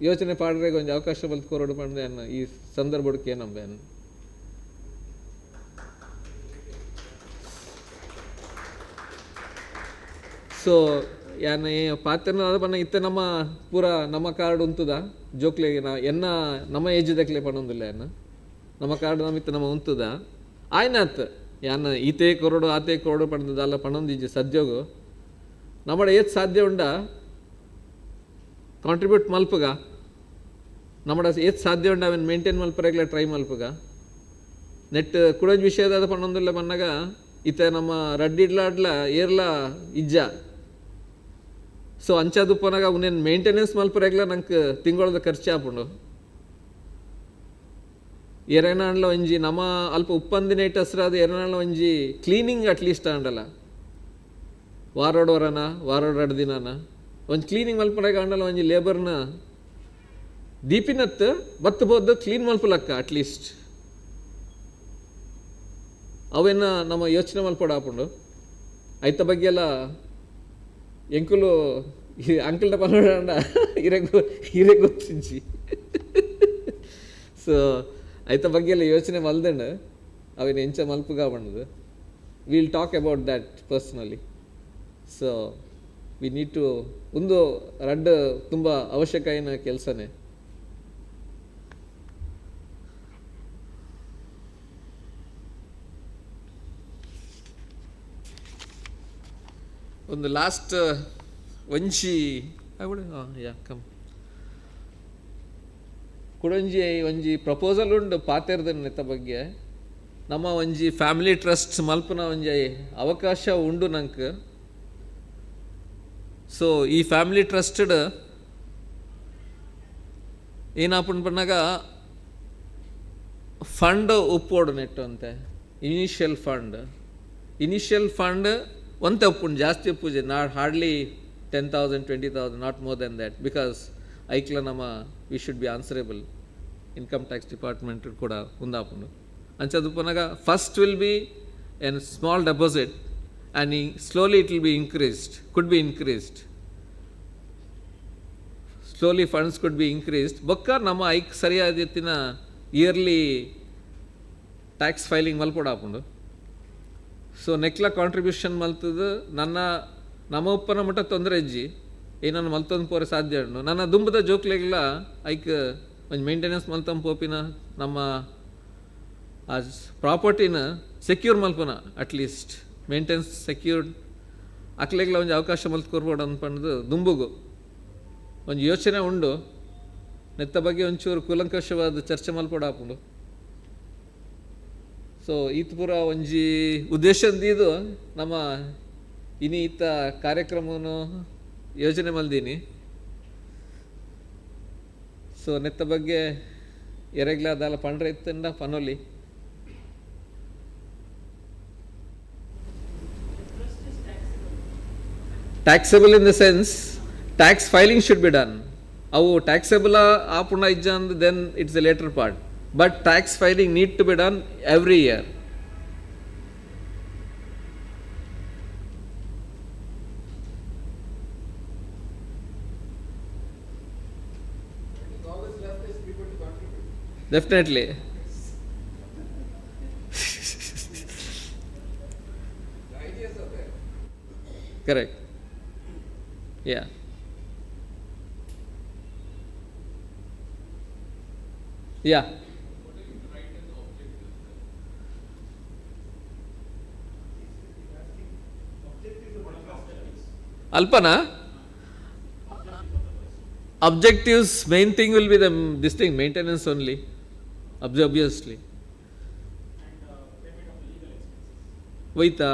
ಯೋಚನೆ ಪಾಡ್ರೆಗೆ ಒಂದು ಅವಕಾಶ ಬಲ್ತು ಕೊರೋಡು ಪಂಡೆ ಅನ್ನ ಈ ಸಂದರ್ಭಕ್ಕೆ ಏನಂಬೇನು. ಸೊ ಯಾನ ಪಾತ್ರನ ಪನ್ನ ಇತ್ತೆ ನಮ್ಮ ಪೂರ ನಮ್ಮ ಕಾರ್ಡ್ ಉಂತುದ ಜೋಕ್ಲೆಗೆ ನಾ ಎನ್ನ ನಮ್ಮ ಏಜ್ದಕ್ಲೆ ಪಣ್ಣೊಂದಿಲ್ಲ ಏನ ನಮ್ಮ ಕಾರ್ಡ್ ನಮಿತ್ತ ನಮ್ಮ ಉಂತುದ ಆಯ್ನಾತ್ ಯಾನ ಈತೆ ಕೊರೋಡು ಆತೆ ಕೊರೋಡು ಪಣ್ಣದಲ್ಲ ಪಣ್ಣೊಂದಿಜ್ಜೆ ಸದ್ಯೋಗು ನಮ್ಮಡ ಏತ್ ಸಾಧ್ಯ ಉಂಡ ಕಾಂಟ್ರಿಬ್ಯೂಟ್ ಮಲ್ಪಗ ನಮ್ಮಡ ಏತ್ ಸಾಧ್ಯ ಉಂಡ ಅವನ್ ಮೇಂಟೈನ್ ಮಲ್ಪರೆಗ್ಲ ಟ್ರೈ ಮಲ್ಪಗ ನೆಟ್ ಕುಡಂಜ ವಿಷಯದ ಪನ್ನೊಂದಿಲ್ಲ ಬಂದಾಗ ಈತ ನಮ್ಮ ರಡ್ಡಿಡ್ಲಾಡ್ಲ ಏರ್ಲ ಇಜ್ಜ ಸೊ ಅಂಚಾದು ಪನಾಗ ಅವನೇನು ಮೇಂಟೆನೆನ್ಸ್ ಮಲ್ಪರೆಗ್ಲ ನಂಗೆ ತಿಂಗಳದ ಖರ್ಚು ಆಪುಂಡು ಎರೆನಾಣ್ಲ ಒಂಜಿ ನಮ್ಮ ಅಲ್ಪ ಉಪ್ಪಂದಿನ ಇಟ್ಟು ಹಸ್ರಾದ ಎರೆನಾಣ್ಲ ಒಂಜಿ ಕ್ಲೀನಿಂಗ್ ಅಟ್ಲೀಸ್ಟ್ ಅಂಡಲ್ಲ ವಾರೋಡ್ ಎರಡು ದಿನಾನ ಒಂದು ಕ್ಲೀನಿಂಗ್ ಮಲ್ಪರೆಗ ಅಂಡಲ್ಲ ಒಂಜಿ ಲೇಬರ್ನ ದೀಪಿನತ್ ಬತ್ತು ಬೋದು ಕ್ಲೀನ್ ಮಲ್ಪಲಕ್ಕ ಅಟ್ಲೀಸ್ಟ್ ಅವೇನ ನಮ್ಮ ಯೋಚನೆ ಮಲ್ಪಡ ಆಪುಂಡು ಐತ ಬಗ್ಗೆ ಎಲ್ಲ ಎಂಕುಲು ಅಂಕಲ್ನ ಪನ್ನೋಡ ಹಿರೇ ಗೊತ್ತಿಂಚಿ ಸೊ ಐತ ಬಗ್ಗೆ ಎಲ್ಲ ಯೋಚನೆ ಮಲ್ದಂಡು ಅವೇನು ಎಂಚ ಮಲ್ಪುಗ ಬಂದದು will talk about that personally so we need to ಒಂದು ರಡ್ಡ್ ತುಂಬ ಅವಶ್ಯಕ ಏನ ಕೆಲಸನೇ ಒಂದು ಲಾಸ್ಟ್ ಒಂಜಿ ಕಮ್ ಕುಡೊಂಜಿ ಒಂಜಿ ಪ್ರಪೋಸಲ್ ಉಂಡು ಪಾತೆರ್ದ ನೆತ್ತ ಬಗ್ಗೆ ನಮ್ಮ ಒಂಜಿ ಫ್ಯಾಮಿಲಿ ಟ್ರಸ್ಟ್ ಮಲ್ಪನ ಒಂಜಿ ಅವಕಾಶ ಉಂಡು ನಂಗೆ ಸೊ ಈ ಫ್ಯಾಮಿಲಿ ಟ್ರಸ್ಟಡ್ ಏನಾಪುಂಡು ಪನ್ನಾಗ ಫಂಡ್ ಉಪ್ಪೋಡು ನೆಟ್ಟು ಅಂತೆ ಇನಿಷಿಯಲ್ ಫಂಡ್ ಒಂತೆ ಉಪ್ಪುಂಡು ಜಾಸ್ತಿ ಉಪ್ಪುಜೆ not hardly 10,000 20,000 not more than that because ಐಕ್ಲ ನಮ್ಮ we should be answerable income tax department ಕೂಡ ಉಂದಾಪುಂಡು ಅಂಚದು ಪನಾಗ first will be an small deposit and slowly it will be could be increased slowly funds could be increased ಬೊಕ್ಕ ನಮ್ಮ ಐಕ್ ಸರಿಯಾದ ಎತ್ತಿನ ಇಯರ್ಲಿ ಟ್ಯಾಕ್ಸ್ ಫೈಲಿಂಗ್ ಮಲ್ಪೊಡಾಪುಂಡು ಸೊ ನೆಕ್ಲ ಕಾಂಟ್ರಿಬ್ಯೂಷನ್ ಮಲ್ತದು ನಮ್ಮ ಉಪ್ಪನ ಮಟ್ಟ ತೊಂದರೆ ಇಜ್ಜಿ ಏನನ್ನು ಮಲ್ತೊಂದು ಪೋರೆ ಸಾಧ್ಯ ಉಂಡು ನನ್ನ ದುಂಬದ ಜೋಕ್ಲೆಗ್ಲ ಐಕ್ ಒಂದು ಮೇಂಟೆನೆನ್ಸ್ ಮಲ್ತಂದು ಪೋಪಿನ ನಮ್ಮ ಆ ಪ್ರಾಪರ್ಟಿನ ಸೆಕ್ಯೂರ್ ಮಲ್ಪನ ಅಟ್ಲೀಸ್ಟ್ ಮೇಂಟೆನೆನ್ಸ್ ಸೆಕ್ಯೂರ್ಡ್ ಅಕ್ಲೆಗ್ಲ ಒಂದು ಅವಕಾಶ ಮಲ್ತ್ಕೊರ್ಬೋದು ಅಂದ್ಪಂದು ದುಂಬುಗು ಒಂದು ಯೋಚನೆ ಉಂಡು ನೆತ್ತ ಬಗ್ಗೆ ಒಂಚೂರು ಕೂಲಂಕಷವಾದ ಚರ್ಚೆ ಮಲ್ಪೊಡಾಪುಂಡು ಸೊ ಈತ ಪೂರ ಒಂಜಿ ಉದ್ದೇಶದ್ದು ನಮ್ಮ ಇನಿ ಈತ ಕಾರ್ಯಕ್ರಮವನ್ನು ಯೋಜನೆ ಮಲ್ದೀನಿ ಸೊ ನೆತ್ತ ಬಗ್ಗೆ ಎರೆಗ್ಲಾದಲ್ಲ ಪಂಡ್ರೆ ಇತ್ತಂಡ ಪನೋಲಿ taxable in the sense tax filing should be done ಅವು ಟ್ಯಾಕ್ಸಬಲ್ ಆಪುಂಡ ಇಜ್ಜ ಅಂದ್ then it's a later part but tax filing need to be done every year. All that's left is people to contribute. Definitely. The ideas are there. Correct. Yeah. Yeah. Alpana, objectives, main thing will be this thing, maintenance only, obviously. Vaita.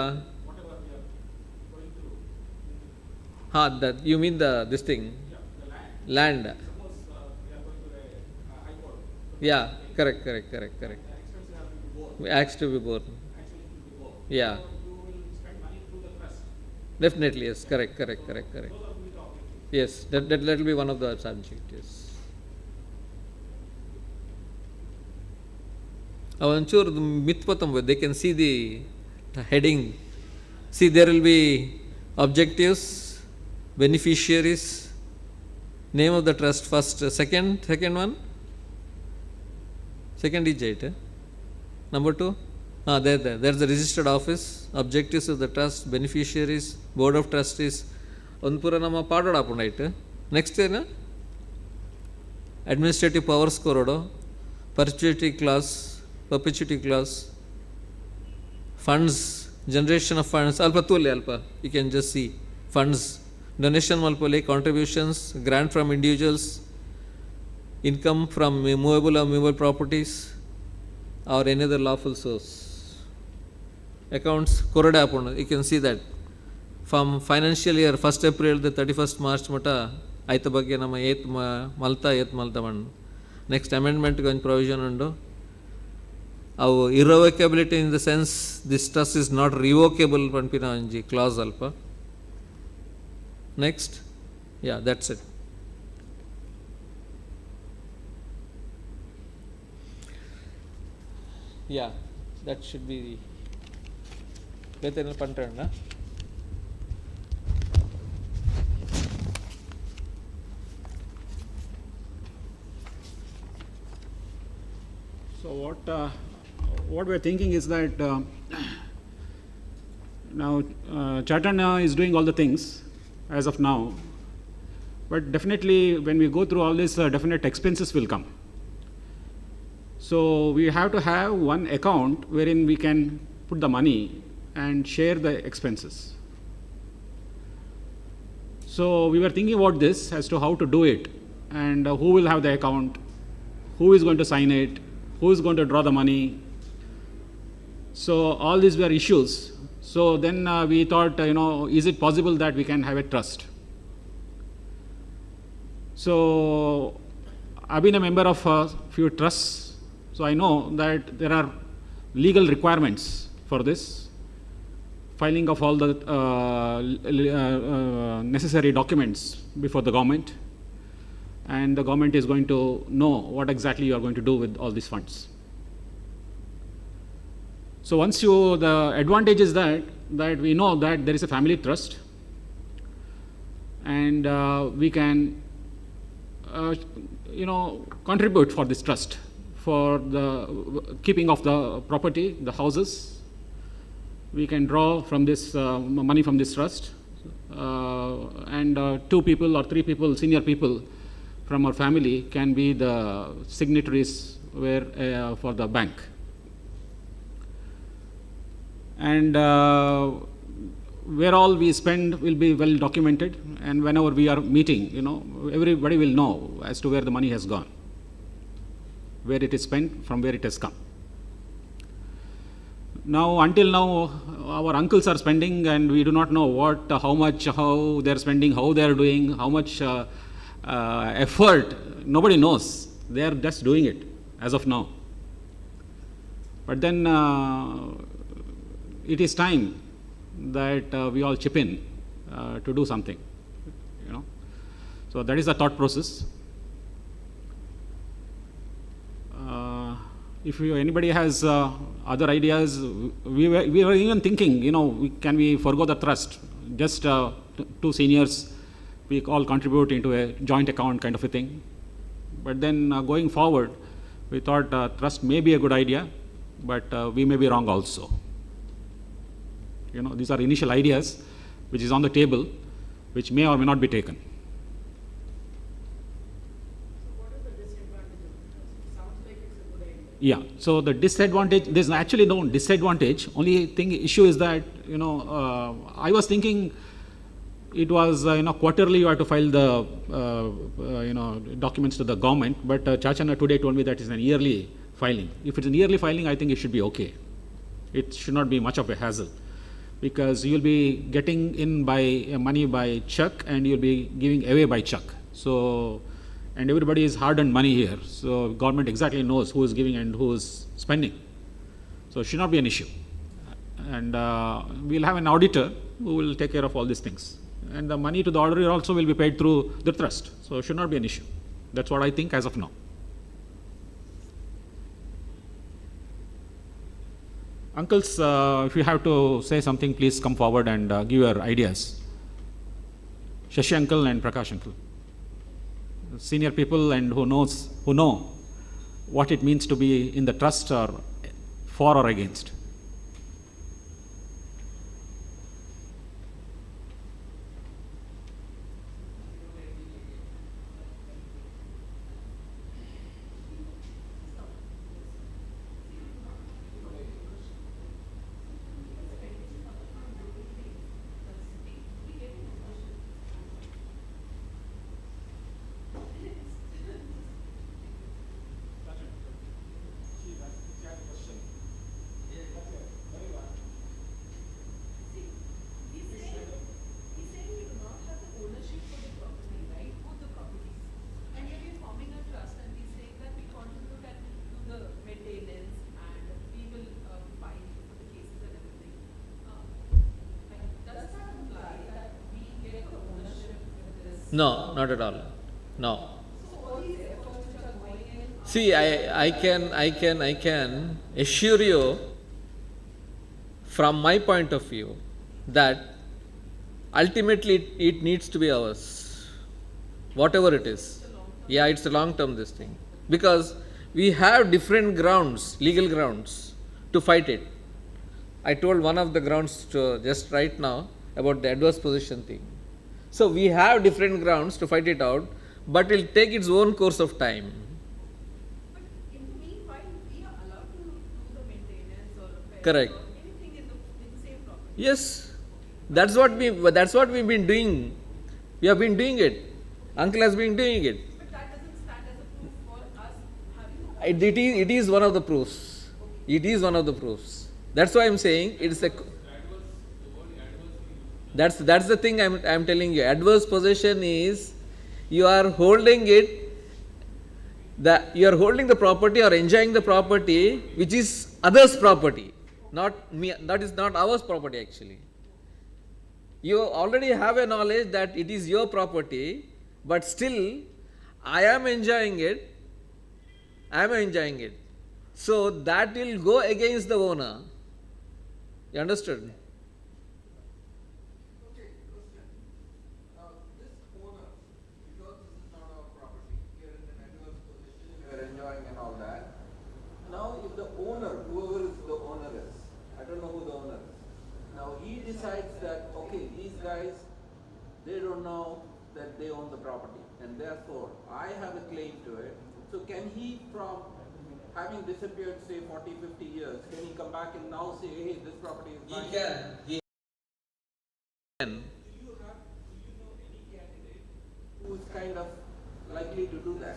That you mean this thing, land. Yeah, correct. Acts to be borne. Yeah. Definitely, yes. Correct. Yes, that will be one of the subjects. Yes. Onchur mitpatam, they can see the heading. See, there will be objectives, beneficiaries, name of the trust first, second one. Second is it. Number 2. There's the registered office, objectives of the trust, beneficiaries, board of trustees. ಒಂದು ಪೂರ ನಮ್ಮ ಪಾಡೋಡು ಹಾಕೊಂಡಾಯ್ತು. Next ಏನು administrative powers ಕೊರೋಡು, perpetuity clause, funds, generation of funds ಅಲ್ಪ ತೂಲಿ ಅಲ್ಪ you can just see funds, donation ಮಲ್ಪಲ್ಲಿ, contributions, grant from individuals, income from movable or movable properties, or any other lawful source. Accounts correct happen. You can see that from financial year 1st April to 31st March mata aita ಬಗ್ಗೆ ನಮ್ಮ ಏತ್ Malta ಮಣ್ಣು next ಅಮೆಂಡ್ಮೆಂಟ್ಗೆ ಒಂದು provision ಉಂಡು ಅವು irrevocability in the sense this trust is not revocable ಪನ್ಪಿನ ಒಂಜಿ clause ಅಲ್ಪ. Next yeah that's it. Yeah that should be ಬೇತೇನಲ್ಲ ಪಂಟಣ್ಣ. So what we're thinking is that now Chaitanya is doing all the things as of now, but definitely when we go through all this, definite expenses will come. So we have to have one account wherein we can put the money and share the expenses. So we were thinking about this as to how to do it, and who will have the account, who is going to sign it, who is going to draw the money. So all these were issues. So then we thought, is it possible that we can have a trust? So I've been a member of a few trusts, so I know that there are legal requirements for this, filing of all the necessary documents before the government, and the government is going to know what exactly you are going to do with all these funds. So once the advantage is that we know that there is a family trust, and we can contribute for this trust, for the keeping of the property, the houses. We can draw from this money from this trust, and 2 people or 3 people, senior people from our family, can be the signatories for the bank. And where all we spend will be well documented, and whenever we are meeting, everybody will know as to where the money has gone, where it is spent, from where it has come. Now, until now, our uncles are spending, and we do not know how much, how they are spending, how they are doing, how much effort. Nobody knows. They are just doing it as of now. But then it is time that we all chip in to do something. So that is the thought process. If anybody has other ideas, we were even thinking, can we forgo the trust? Just 2 seniors, we all contribute into a joint account kind of a thing. But then going forward, we thought trust may be a good idea, but we may be wrong also. These are initial ideas which is on the table, which may or may not be taken. Yeah, so the disadvantage, there's actually no disadvantage. Only issue is that, I was thinking it was, quarterly you have to file the, documents to the government, but Chachana today told me that it's an yearly filing. If it's an yearly filing, I think it should be okay. It should not be much of a hassle, because you'll be getting in money by check, and you'll be giving away by check. So, and everybody is hard-earned money here, so government exactly knows who is giving and who is spending. So it should not be an issue. And we'll have an auditor who will take care of all these things. And the money to the auditor also will be paid through the trust. So it should not be an issue. That's what I think as of now. Uncles, if you have to say something, please come forward and give your ideas. Shashi uncle and Prakash uncle. Senior people and who know what it means to be in the trust, or for or against. No, not at all. No. See, I can assure you from my point of view that ultimately it needs to be ours, whatever it is. Yeah, it's a long term this thing, because we have different grounds, legal grounds to fight it. I told one of the grounds to just right now about the adverse possession thing. So we have different grounds to fight it out, but it will take its own course of time. But in the meanwhile, we are allowed to do the maintenance or repair Correct. or anything in the same property. Yes, that's what we've been doing. We have been doing it. Uncle has been doing it. But that doesn't stand as a proof for us having a It is one of the proofs. It is one of the proofs. That's why I'm saying it's a. That's the thing I'm telling you. Adverse possession is you are holding it. You are holding the property or enjoying the property which is others' property, not me. That is not ours property actually. You already have a knowledge that it is your property, but still I am enjoying it. I am enjoying it. So that will go against the owner. You understood? Okay, question. This owner, because this is not our property, we are in an adverse position, we are enjoying and all that. Now, if the owner, whoever is the owner is, I don't know who the owner is. Now, he decides that, okay, these guys, they don't know that they own the property, and therefore, I have a claim to it. So can he, from having disappeared, say 40, 50 years, can he come back and now say, hey, this property is mine? He can. Do you know any candidate who is kind of likely to do that?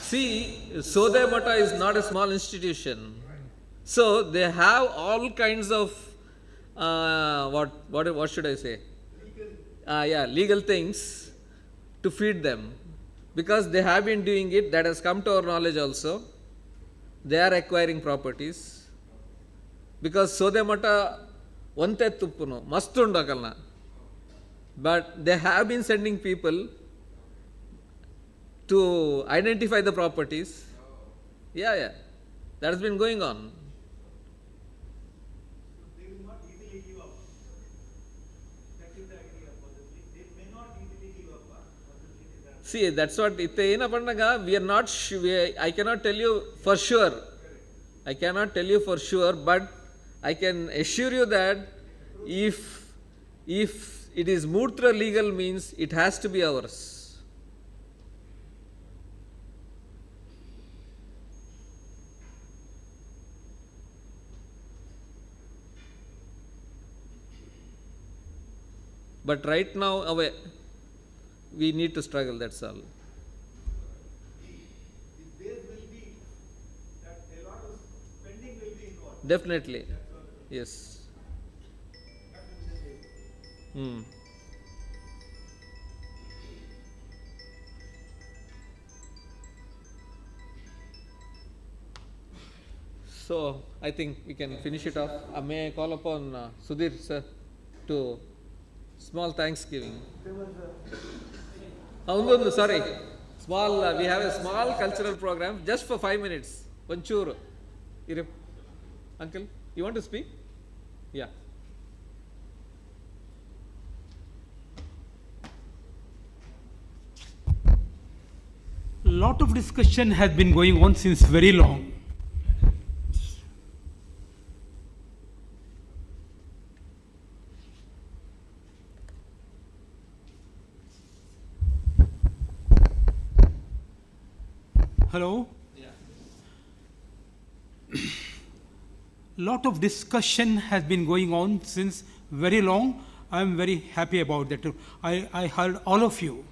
See, Sodha is not a small institution. So they have all kinds of what should I say? Legal things to feed them, because they have been doing it. That has come to our knowledge also. They are acquiring properties because Sodha onte tuppunu mastu undakalna, but they have been sending people to identify the properties. Yeah, that has been going on. They will not easily give up. That is the idea possibly. They may not easily give up. Possibly. See, that's what we are not sure. I cannot tell you for sure. But I can assure you that if it is moved through legal means, it has to be ours. But right now, we need to struggle, that's all. The base will be that a lot of spending will be involved. Definitely. Yes. So, I think we can finish it off. May I call upon Sudhir sir to small thanksgiving. Sorry. Small, we have a small cultural program just for 5 minutes. Vanchuru. Uncle, you want to speak? Yeah. Lot of discussion has been going on since very long. Hello? Yeah. Lot of discussion has been going on since very long. I am very happy about that. I heard all of you.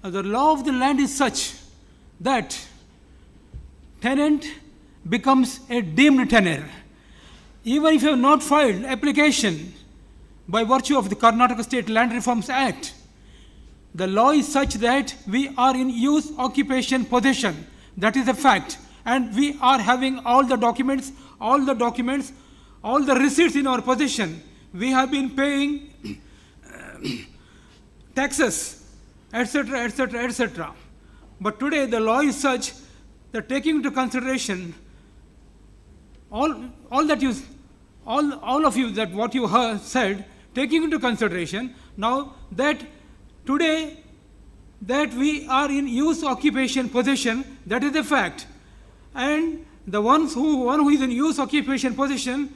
The law of the land is such that tenant becomes a deemed tenant. Even if you have not filed application by virtue of the Karnataka State Land Reforms Act, the law is such that we are in use, occupation, possession. That is a fact. And we are having all the documents, all the receipts in our possession. We have been paying taxes etc., etc., etc. But today the law is such that taking into consideration all of you that what you heard, said, taking into consideration now that today that we are in use, occupation, possession, that is a fact. And the one who is in use, occupation, possession,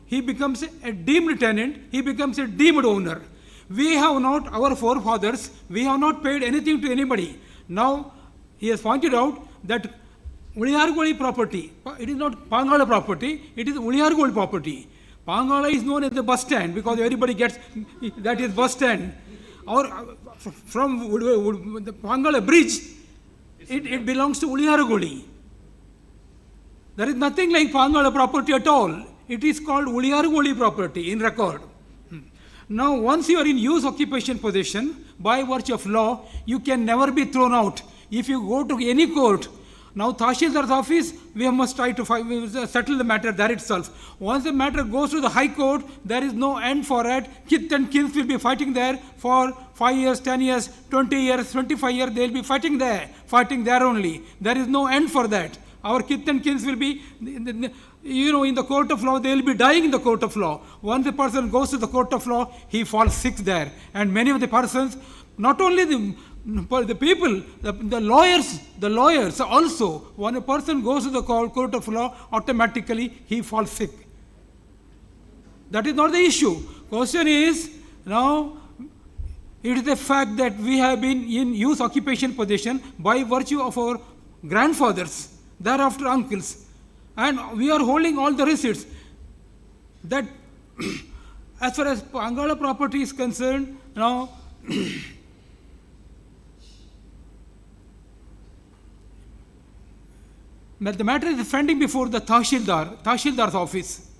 he becomes a deemed tenant, he becomes a deemed owner. We have not, our forefathers, we have not paid anything to anybody. Now, he has pointed out that Uliyargoli property, it is not Pangala property, it is Uliyargoli property. Pangala is known as the bus stand because everybody gets, that is bus stand. Or from the Pangala bridge, it belongs to Uliyargoli. There is nothing like Pangala property at all. It is called Uliyargoli property in record. Now, once you are in use, occupation, possession, by virtue of law, you can never be thrown out. If you go to any court, now Tahsildar's office, we must try to settle the matter there itself. Once the matter goes to the High Court, there is no end for it. Kith and kins will be fighting there for 5 years, 10 years, 20 years, 25 years, they will be fighting there only. There is no end for that. Our kith and kins will be, in the court of law, they will be dying in the court of law. Once a person goes to the court of law, he falls sick there. And many of the persons, not only the people, the lawyers also, when a person goes to the court of law, automatically he falls sick. That is not the issue. Question is, now, it is the fact that we have been in use, occupation, possession by virtue of our grandfathers, thereafter uncles. And we are holding all the receipts. That, as far as Pangala property is concerned, now, the matter is pending before the Tahsildar's office.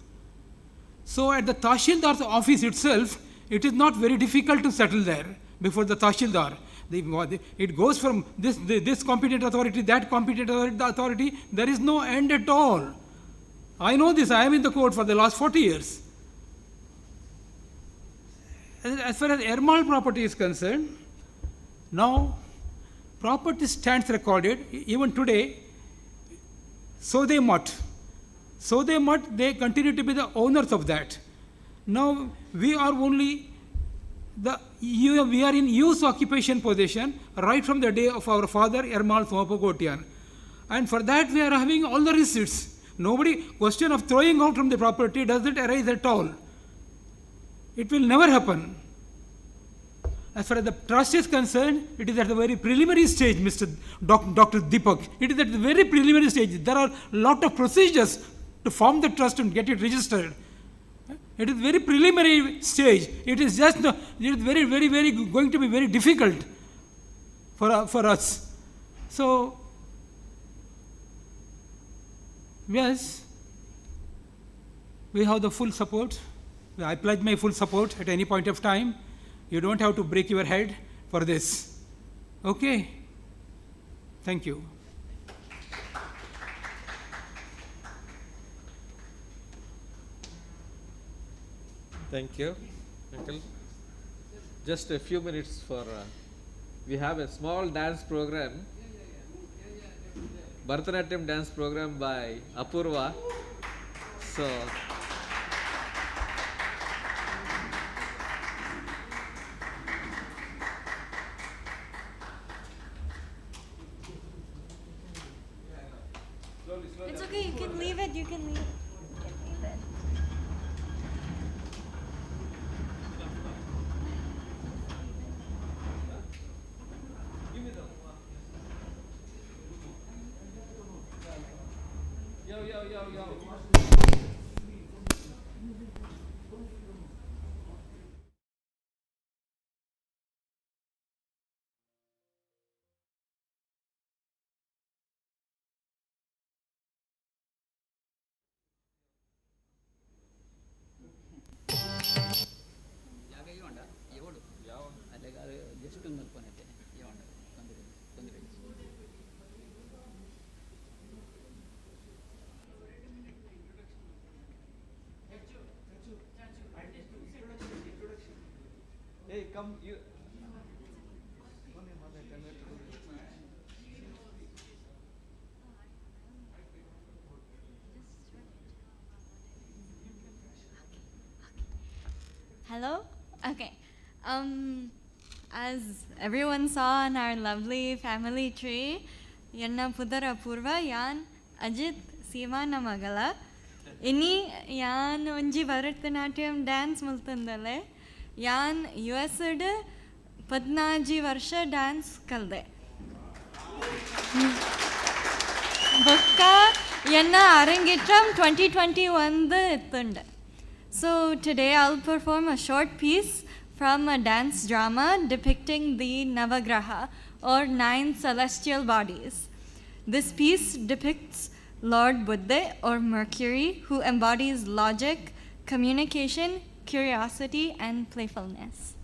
So at the Tahsildar's office itself, it is not very difficult to settle there before the Tahsildar. It goes from this competent authority, that competent authority, there is no end at all. I know this, I am in the court for the last 40 years. As far as Ermal property is concerned, now property stands recorded, even today, so they continue to be the owners of that. Now we are only we are in use, occupation, possession right from the day of our father Ermal Somappa Poojary. And for that we are having all the receipts. Question of throwing out from the property doesn't arise at all. It will never happen. As far as the trust is concerned, it is at the very preliminary stage, Dr. Deepak. It is at the very preliminary stage. There are a lot of procedures to form the trust and get it registered. It is very preliminary stage. It is just it is very, very, very going to be very difficult for us. So, yes, we have the full support. I pledge my full support at any point of time. You don't have to break your head for this. Okay? Thank you. Thank you, Uncle. Just a few minutes for, we have a small dance program, Bharatanatyam dance program by Apurva. So, It's okay, you can leave it, you can leave it. hey, come, you. Hello? Okay. As everyone saw on our lovely family tree, Yanna Pudara Purva, Yan Ajit Siva Namagala. Ini Yan Unji Bharatanatyam dance multandale. Yan US Padnaji Varsha dance kalde. Bukka Yanna Arangitram 2021 ittund. So today I'll perform a short piece from a dance drama depicting the Navagraha or 9 celestial bodies. This piece depicts Lord Buddha or Mercury, who embodies logic, communication, curiosity, and playfulness.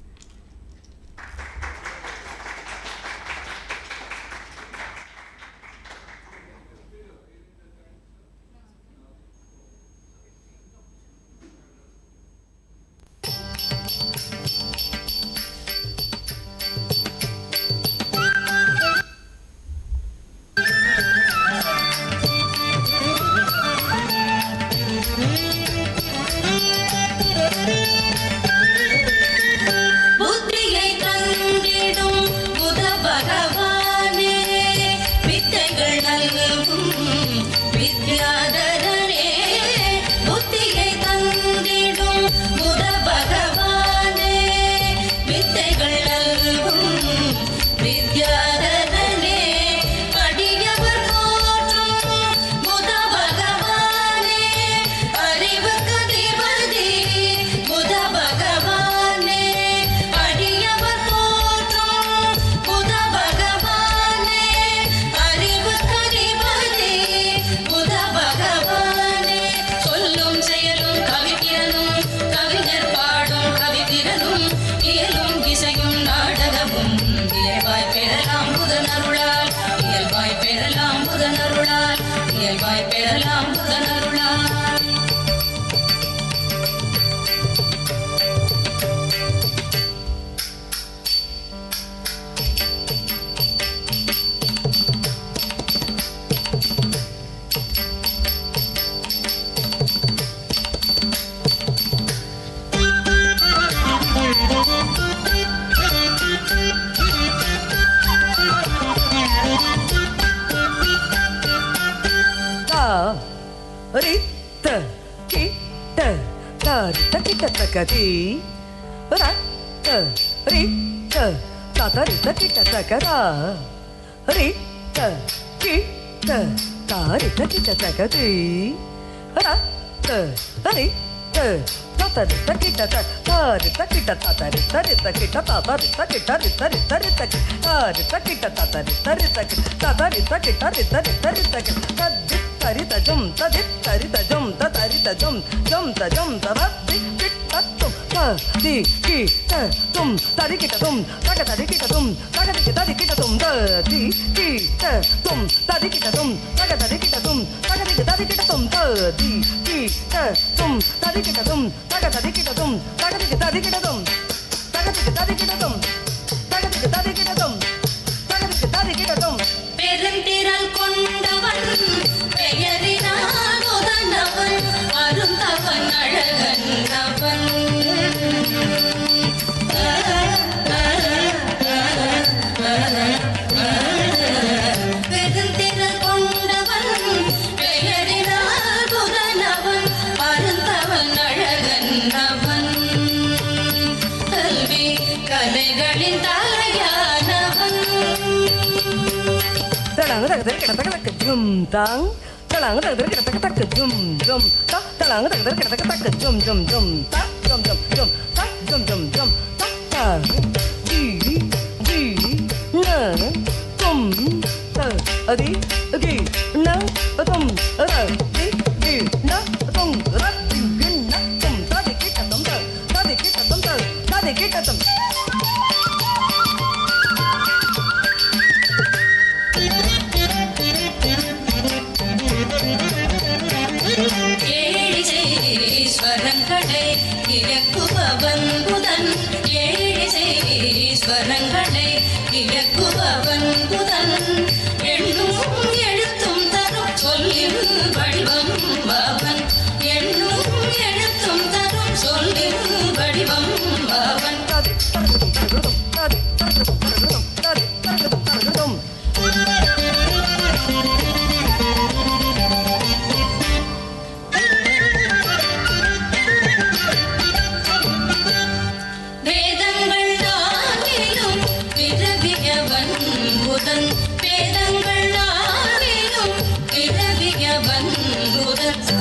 வடிவம்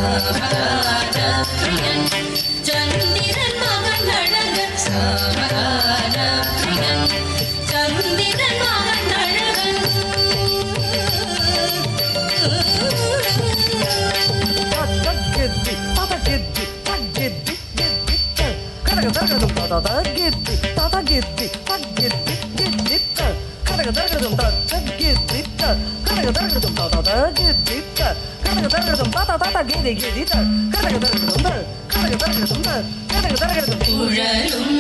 சாமகாரப்பிரியன் சந்திரன் மகன் அழகன் சாமகாரப்பிரியன் சந்திரன் மகன் அழகன் குழலும்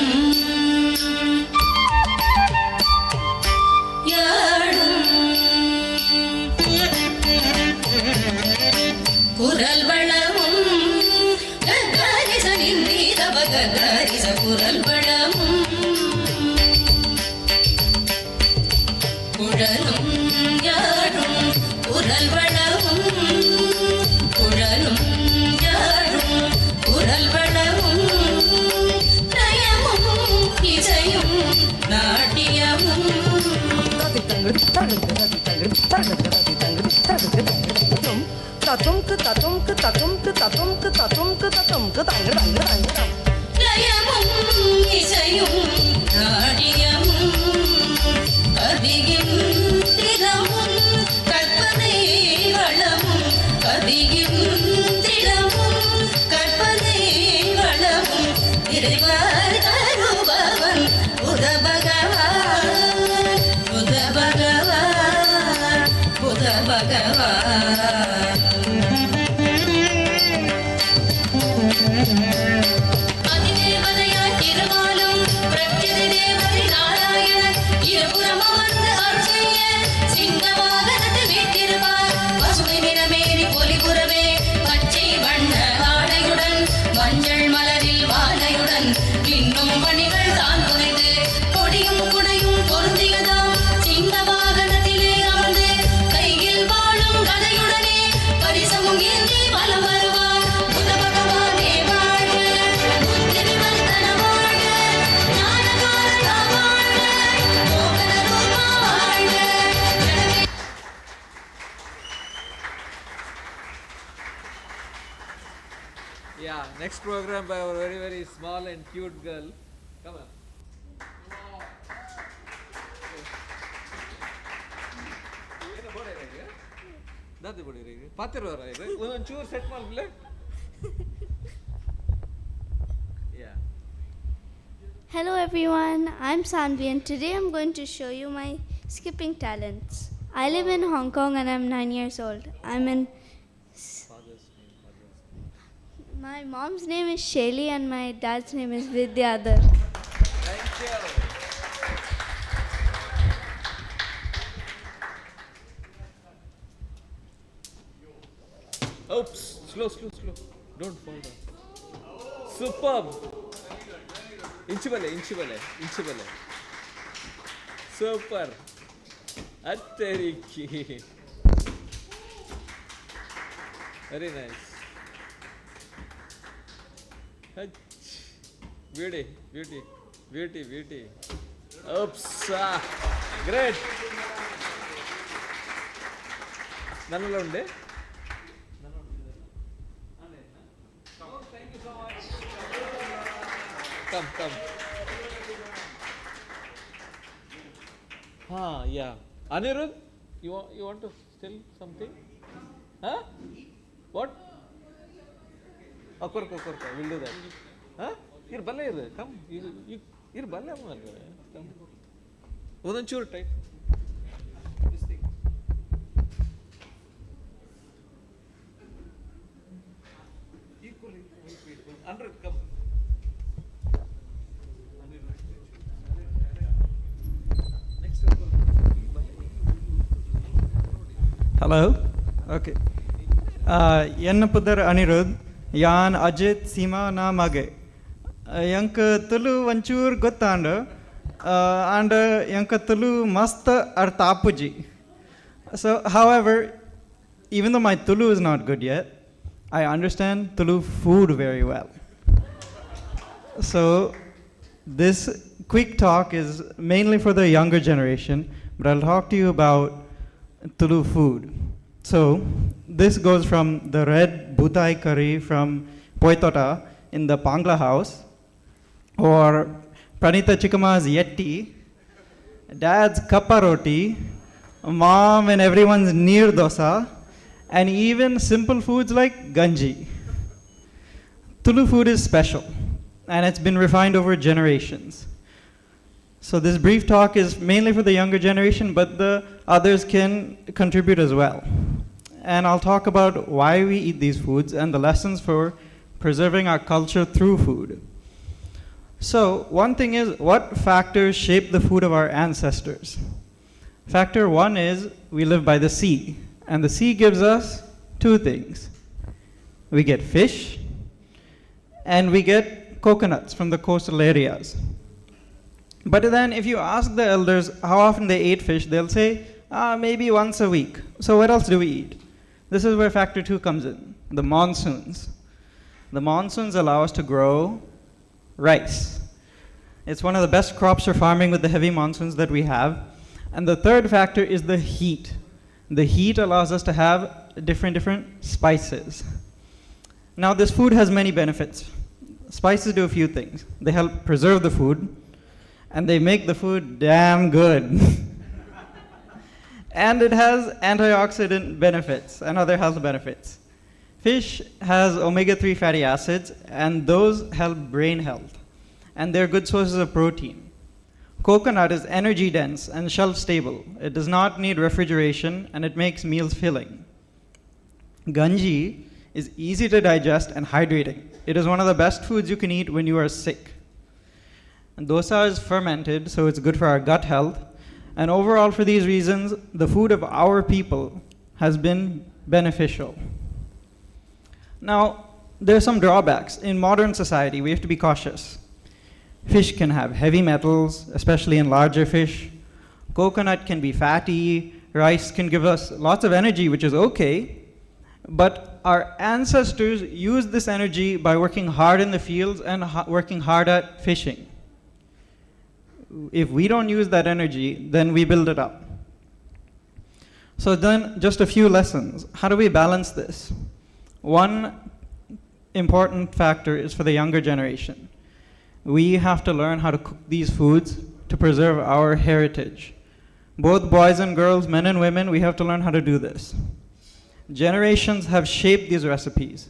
யாழும் குரல் வளமும் கரிசனின் மீதவ கரிச குரல் வளமும் குழலும் யாழும் குரல் வளமும் குழலும் யாழும் குரல் வளமும் நயமும் இசையும் நாட்டியமும் லயமும் இசையும் நாடியமும் கதியும் திறமும் கற்பனை வளமும் கதியும் திறமும் கற்பனை வளமும் இறைவர் தருபவன் புத பகவான் புத பகவான் புத பகவான் அதிதேவதையாய் திருமாலும் பிரத்யதி தேவதை நாராயணன் இருபுறம் அமர்ந்து அருள்செய்ய சிங்கவாகனத்தில் வீற்றிருப்பார் பசுமை நிறமேறி பொலிபுறமே பச்சை வண்ண ஆடையுடன் மஞ்சள் மலரில் வாழையுடன் இன்னும் பணிகள் தான் புரிந்து கொடியும் குடையும் பொருந்தியதாம் சிங்க வாகனத்திலே அமர்ந்து கையில் வாழும் கதையுடனே பரிசமும் ஏந்தி வலம் வருவார் புத பகவானே வாழ்க புத்தி விவர்த்தன வாழ்க ஞானகாரகா வாழ்க மோகன ரூபா வாழ்க Yeah, next program by our very, very small and cute girl. Come on. ಏನು ಬೋರ್ಡ್ ಇದೆ ದಾದಿ ಬೋರ್ಡ್ ಇದೆ ಪಾತಿರೋರ ಇದೆ ಒಂದೊಂದು ಚೂರು set ಮಾಡ್ಬಿಡ್ಲೆ Yeah. Hello everyone, I'm Sanvi and today I'm going to show you my skipping talents. I live in Hong Kong and I'm 9 years old. My mom's name is Shaylee and my dad's name is Vidyadhar. Thank you. Oops, slow. Don't fall down. Superb. Inchi bale. Super. Atteriki. Very nice. Beauty. Oops. Great. Nannalla unde? Thank you so much. Come. Yeah. Anirudh, you want to tell something? Huh? What? Korka. We'll do that. Huh? Here, balle iru. Come. You here, balle marre. Come. One churu tight. This thing. Equally. Anirudh, come. Hello. Okay. Yenna pudar Anirudh. Yan Ajit Sima na mage. Yank tulu vanchur gottanda. And yank tulu mast artapuji. So, however, even though my Tulu is not good yet, I understand Tulu food very well. So, this quick talk is mainly for the younger generation, but I'll talk to you about Tulu food. So, this goes from the red bhutai curry from Poitota in the Pangla house, or Pranita Chikama's yetti, dad's kappa roti, mom and everyone's neer dosa, and even simple foods like ganji. Tulu food is special, and it's been refined over generations. So this brief talk is mainly for the younger generation, but the others can contribute as well. And I'll talk about why we eat these foods and the lessons for preserving our culture through food. So one thing is, what factors shape the food of our ancestors? Factor one is we live by the sea, and the sea gives us two things. We get fish, and we get coconuts from the coastal areas. But then if you ask the elders how often they ate fish, they'll say, maybe once a week. So what else do we eat? This is where factor two comes in, the monsoons. The monsoons allow us to grow rice. It's one of the best crops for farming with the heavy monsoons that we have. And the third factor is the heat. The heat allows us to have different spices. Now this food has many benefits. Spices do a few things. They help preserve the food, and they make the food damn good. And it has antioxidant benefits and other health benefits. Fish has omega-3 fatty acids, and those help brain health, and they're good sources of protein. Coconut is energy dense and shelf stable. It does not need refrigeration, and it makes meals filling. Ganji is easy to digest and hydrating. It is one of the best foods you can eat when you are sick. And dosa is fermented, so it's good for our gut health. And overall, for these reasons, the food of our people has been beneficial. Now, there are some drawbacks. In modern society, we have to be cautious. Fish can have heavy metals, especially in larger fish. Coconut can be fatty. Rice can give us lots of energy, which is okay. But our ancestors used this energy by working hard in the fields and working hard at fishing. If we don't use that energy, then we build it up. So then, just a few lessons. How do we balance this? One important factor is for the younger generation. We have to learn how to cook these foods to preserve our heritage. Both boys and girls, men and women, we have to learn how to do this. Generations have shaped these recipes,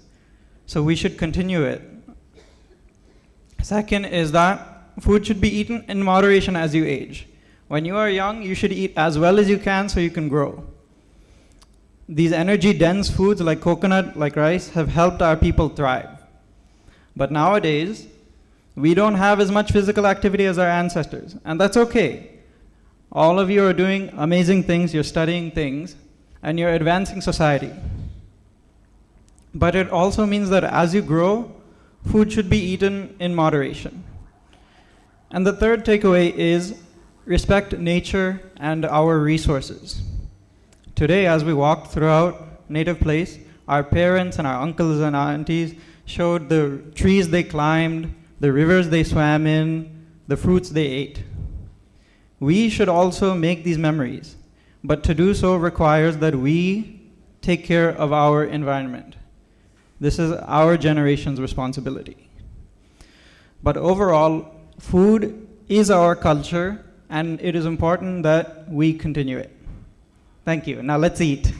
so we should continue it. Second is that food should be eaten in moderation as you age. When you are young, you should eat as well as you can so you can grow. These energy-dense foods like coconut, like rice, have helped our people thrive. But nowadays, we don't have as much physical activity as our ancestors, and that's okay. All of you are doing amazing things, you're studying things, and you're advancing society. But it also means that as you grow, food should be eaten in moderation. And the third takeaway is respect nature and our resources. Today, as we walked throughout Native Place, our parents and our uncles and aunties showed the trees they climbed, the rivers they swam in, the fruits they ate. We should also make these memories, but to do so requires that we take care of our environment. This is our generation's responsibility. But overall, food is our culture, and it is important that we continue it. Thank you. Now let's eat.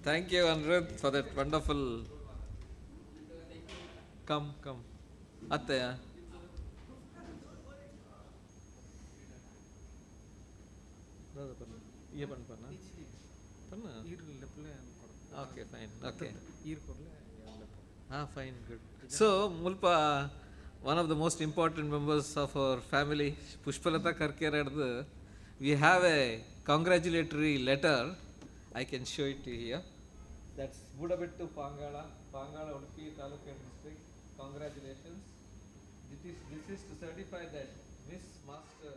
Thank you, Anirudh, for that wonderful. Come. Attaya. Okay, fine. Okay. Fine, good. So, Mulpa, one of the most important members of our family, Pushpalata Karkerad, we have a congratulatory letter. I can show it to you here. That's Budabettu Pangala, Udupi Taluk district. Congratulations. This is to certify that Miss Master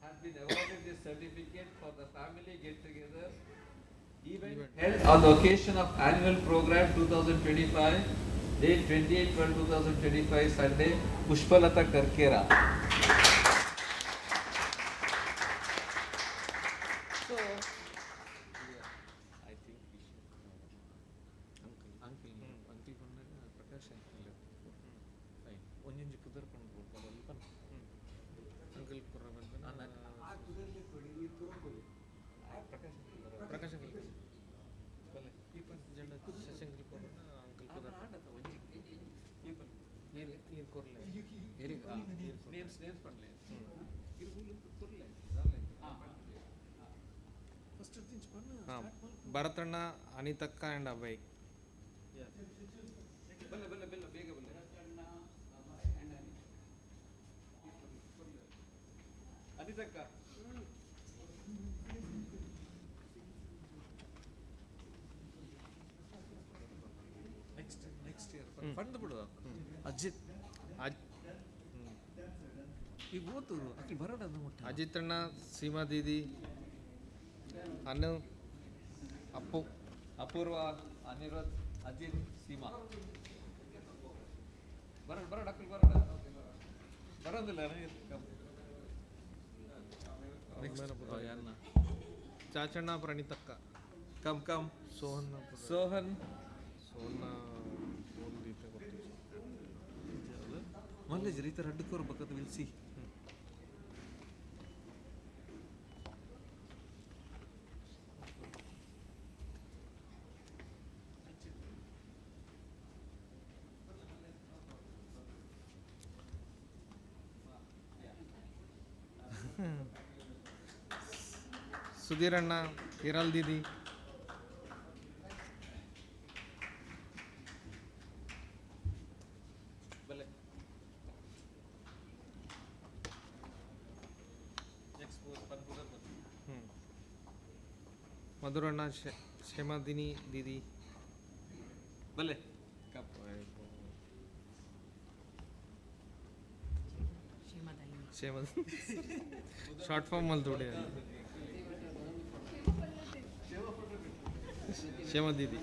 has been awarded this certificate for the family get-together event held on the occasion of annual program 2025, date 28/12/2025, Sunday, Pushpalata Karkera. ಒಂಜಿಂಜಿ ಕುದುರೆ Pandu uncle Prakash ಭರತಣ್ಣ ಅನಿತಕ್ಕ and Abhay. ಬೇಗ ಅನಿತಕ್ಕ next year fund ಬಿಡು. ಅಜಿತ್ ಈಗ ಓದು ಅಕ್ಕಿ ಬರೋಣ ಅಜಿತ್ ಅಣ್ಣ, ಸೀಮಾ ದೀದಿ, ಅನು, ಅಪ್ಪು, ಅಪೂರ್ವ, ಅನಿರುದ್ಧ್, ಅಜಿತ್, ಸೀಮಾ ಬರೋಣ ಅಕ್ಕಿ ಬರೋದಿಲ್ಲ. ಚಾಚಣ್ಣ, ಪ್ರಣೀತಕ್ಕ, ಕಮ್ ಸೋಹನ್ ಮಲ್ಲೇಜ್ ಈ ಥರ ಅಡ್ಡಕ್ಕೋರ್ ಬಕ್ಕದ ವಿಲ್ಸಿ. ಸುಧೀರಣ್ಣ, ಹಿರಾಲ್ ದೀದಿ, ಮಧುರಣ್ಣ, ಕ್ಷೇಮದಿನಿ ದೀದಿ, ಬಲ್ಲೆ ಶಾರ್ಟ್ ಫಾರ್ಮ್ ಅಲ್ಲಿ ಥೋಡೆ ಕ್ಷೇಮ ದೀದಿ,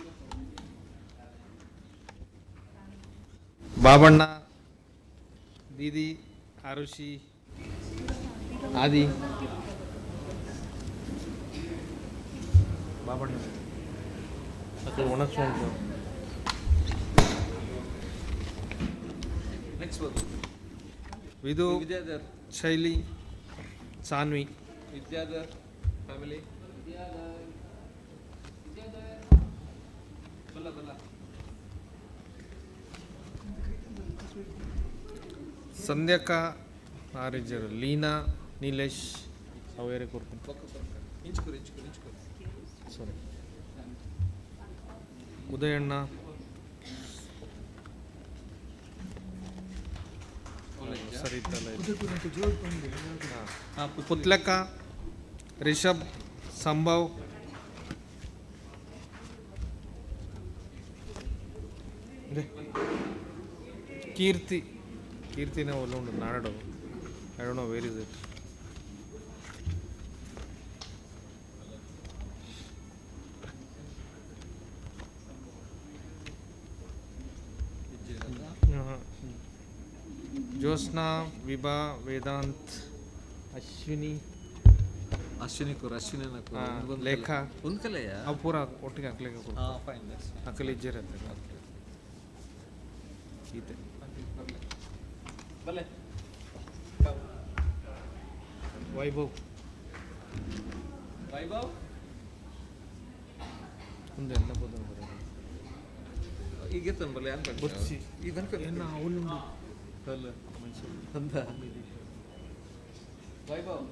ಬಾಬಣ್ಣ ದೀದಿ, ಆರುಷಿ, ಆದಿ, ಬಾಬಣ್ಣ ಅದು ಒಣಗಿಸ್ಕೊಂಡು ವಿದು, ವಿದ್ಯಾಧರ್, ಶೈಲಿ, ಸಾನ್ವಿ, ವಿದ್ಯಾಧರ್ ಫ್ಯಾಮಿಲಿ, ಸಂಧ್ಯಕ್ಕ, ಆರಿಜರು, ಲೀನಾ, ನೀಲೇಶ್, ಅವೇರೆ ಕೊಡ್ತೀನಿ ಸಾರಿ, ಉದಯಣ್ಣ, ಸರಿ ಪುತ್ಲಕ್ಕ, ರಿಷಬ್, ಸಂಭವ್, ಕೀರ್ತಿನ ಒಳ್ಳೆ ಉಂಟು ನಾಡು. I don't know where is it. Jyotsna, Vibha, Vedant, Ashwini Lekha ಅವು ಪೂರ ಒಟ್ಟಿಗೆ ಹಾಕ್ಲಿಕ್ಕೆ ಹಾಕಲಿ ಇಜ್ಜಿರತ್ತೆ ಗೀತೆ. ವೈಭವ್ ಮುಂದೆ ಎಲ್ಲ ಬೋದ ಈಗ ಬಲ್ಲ ಈಗ ಅವನು ವೈಭವ್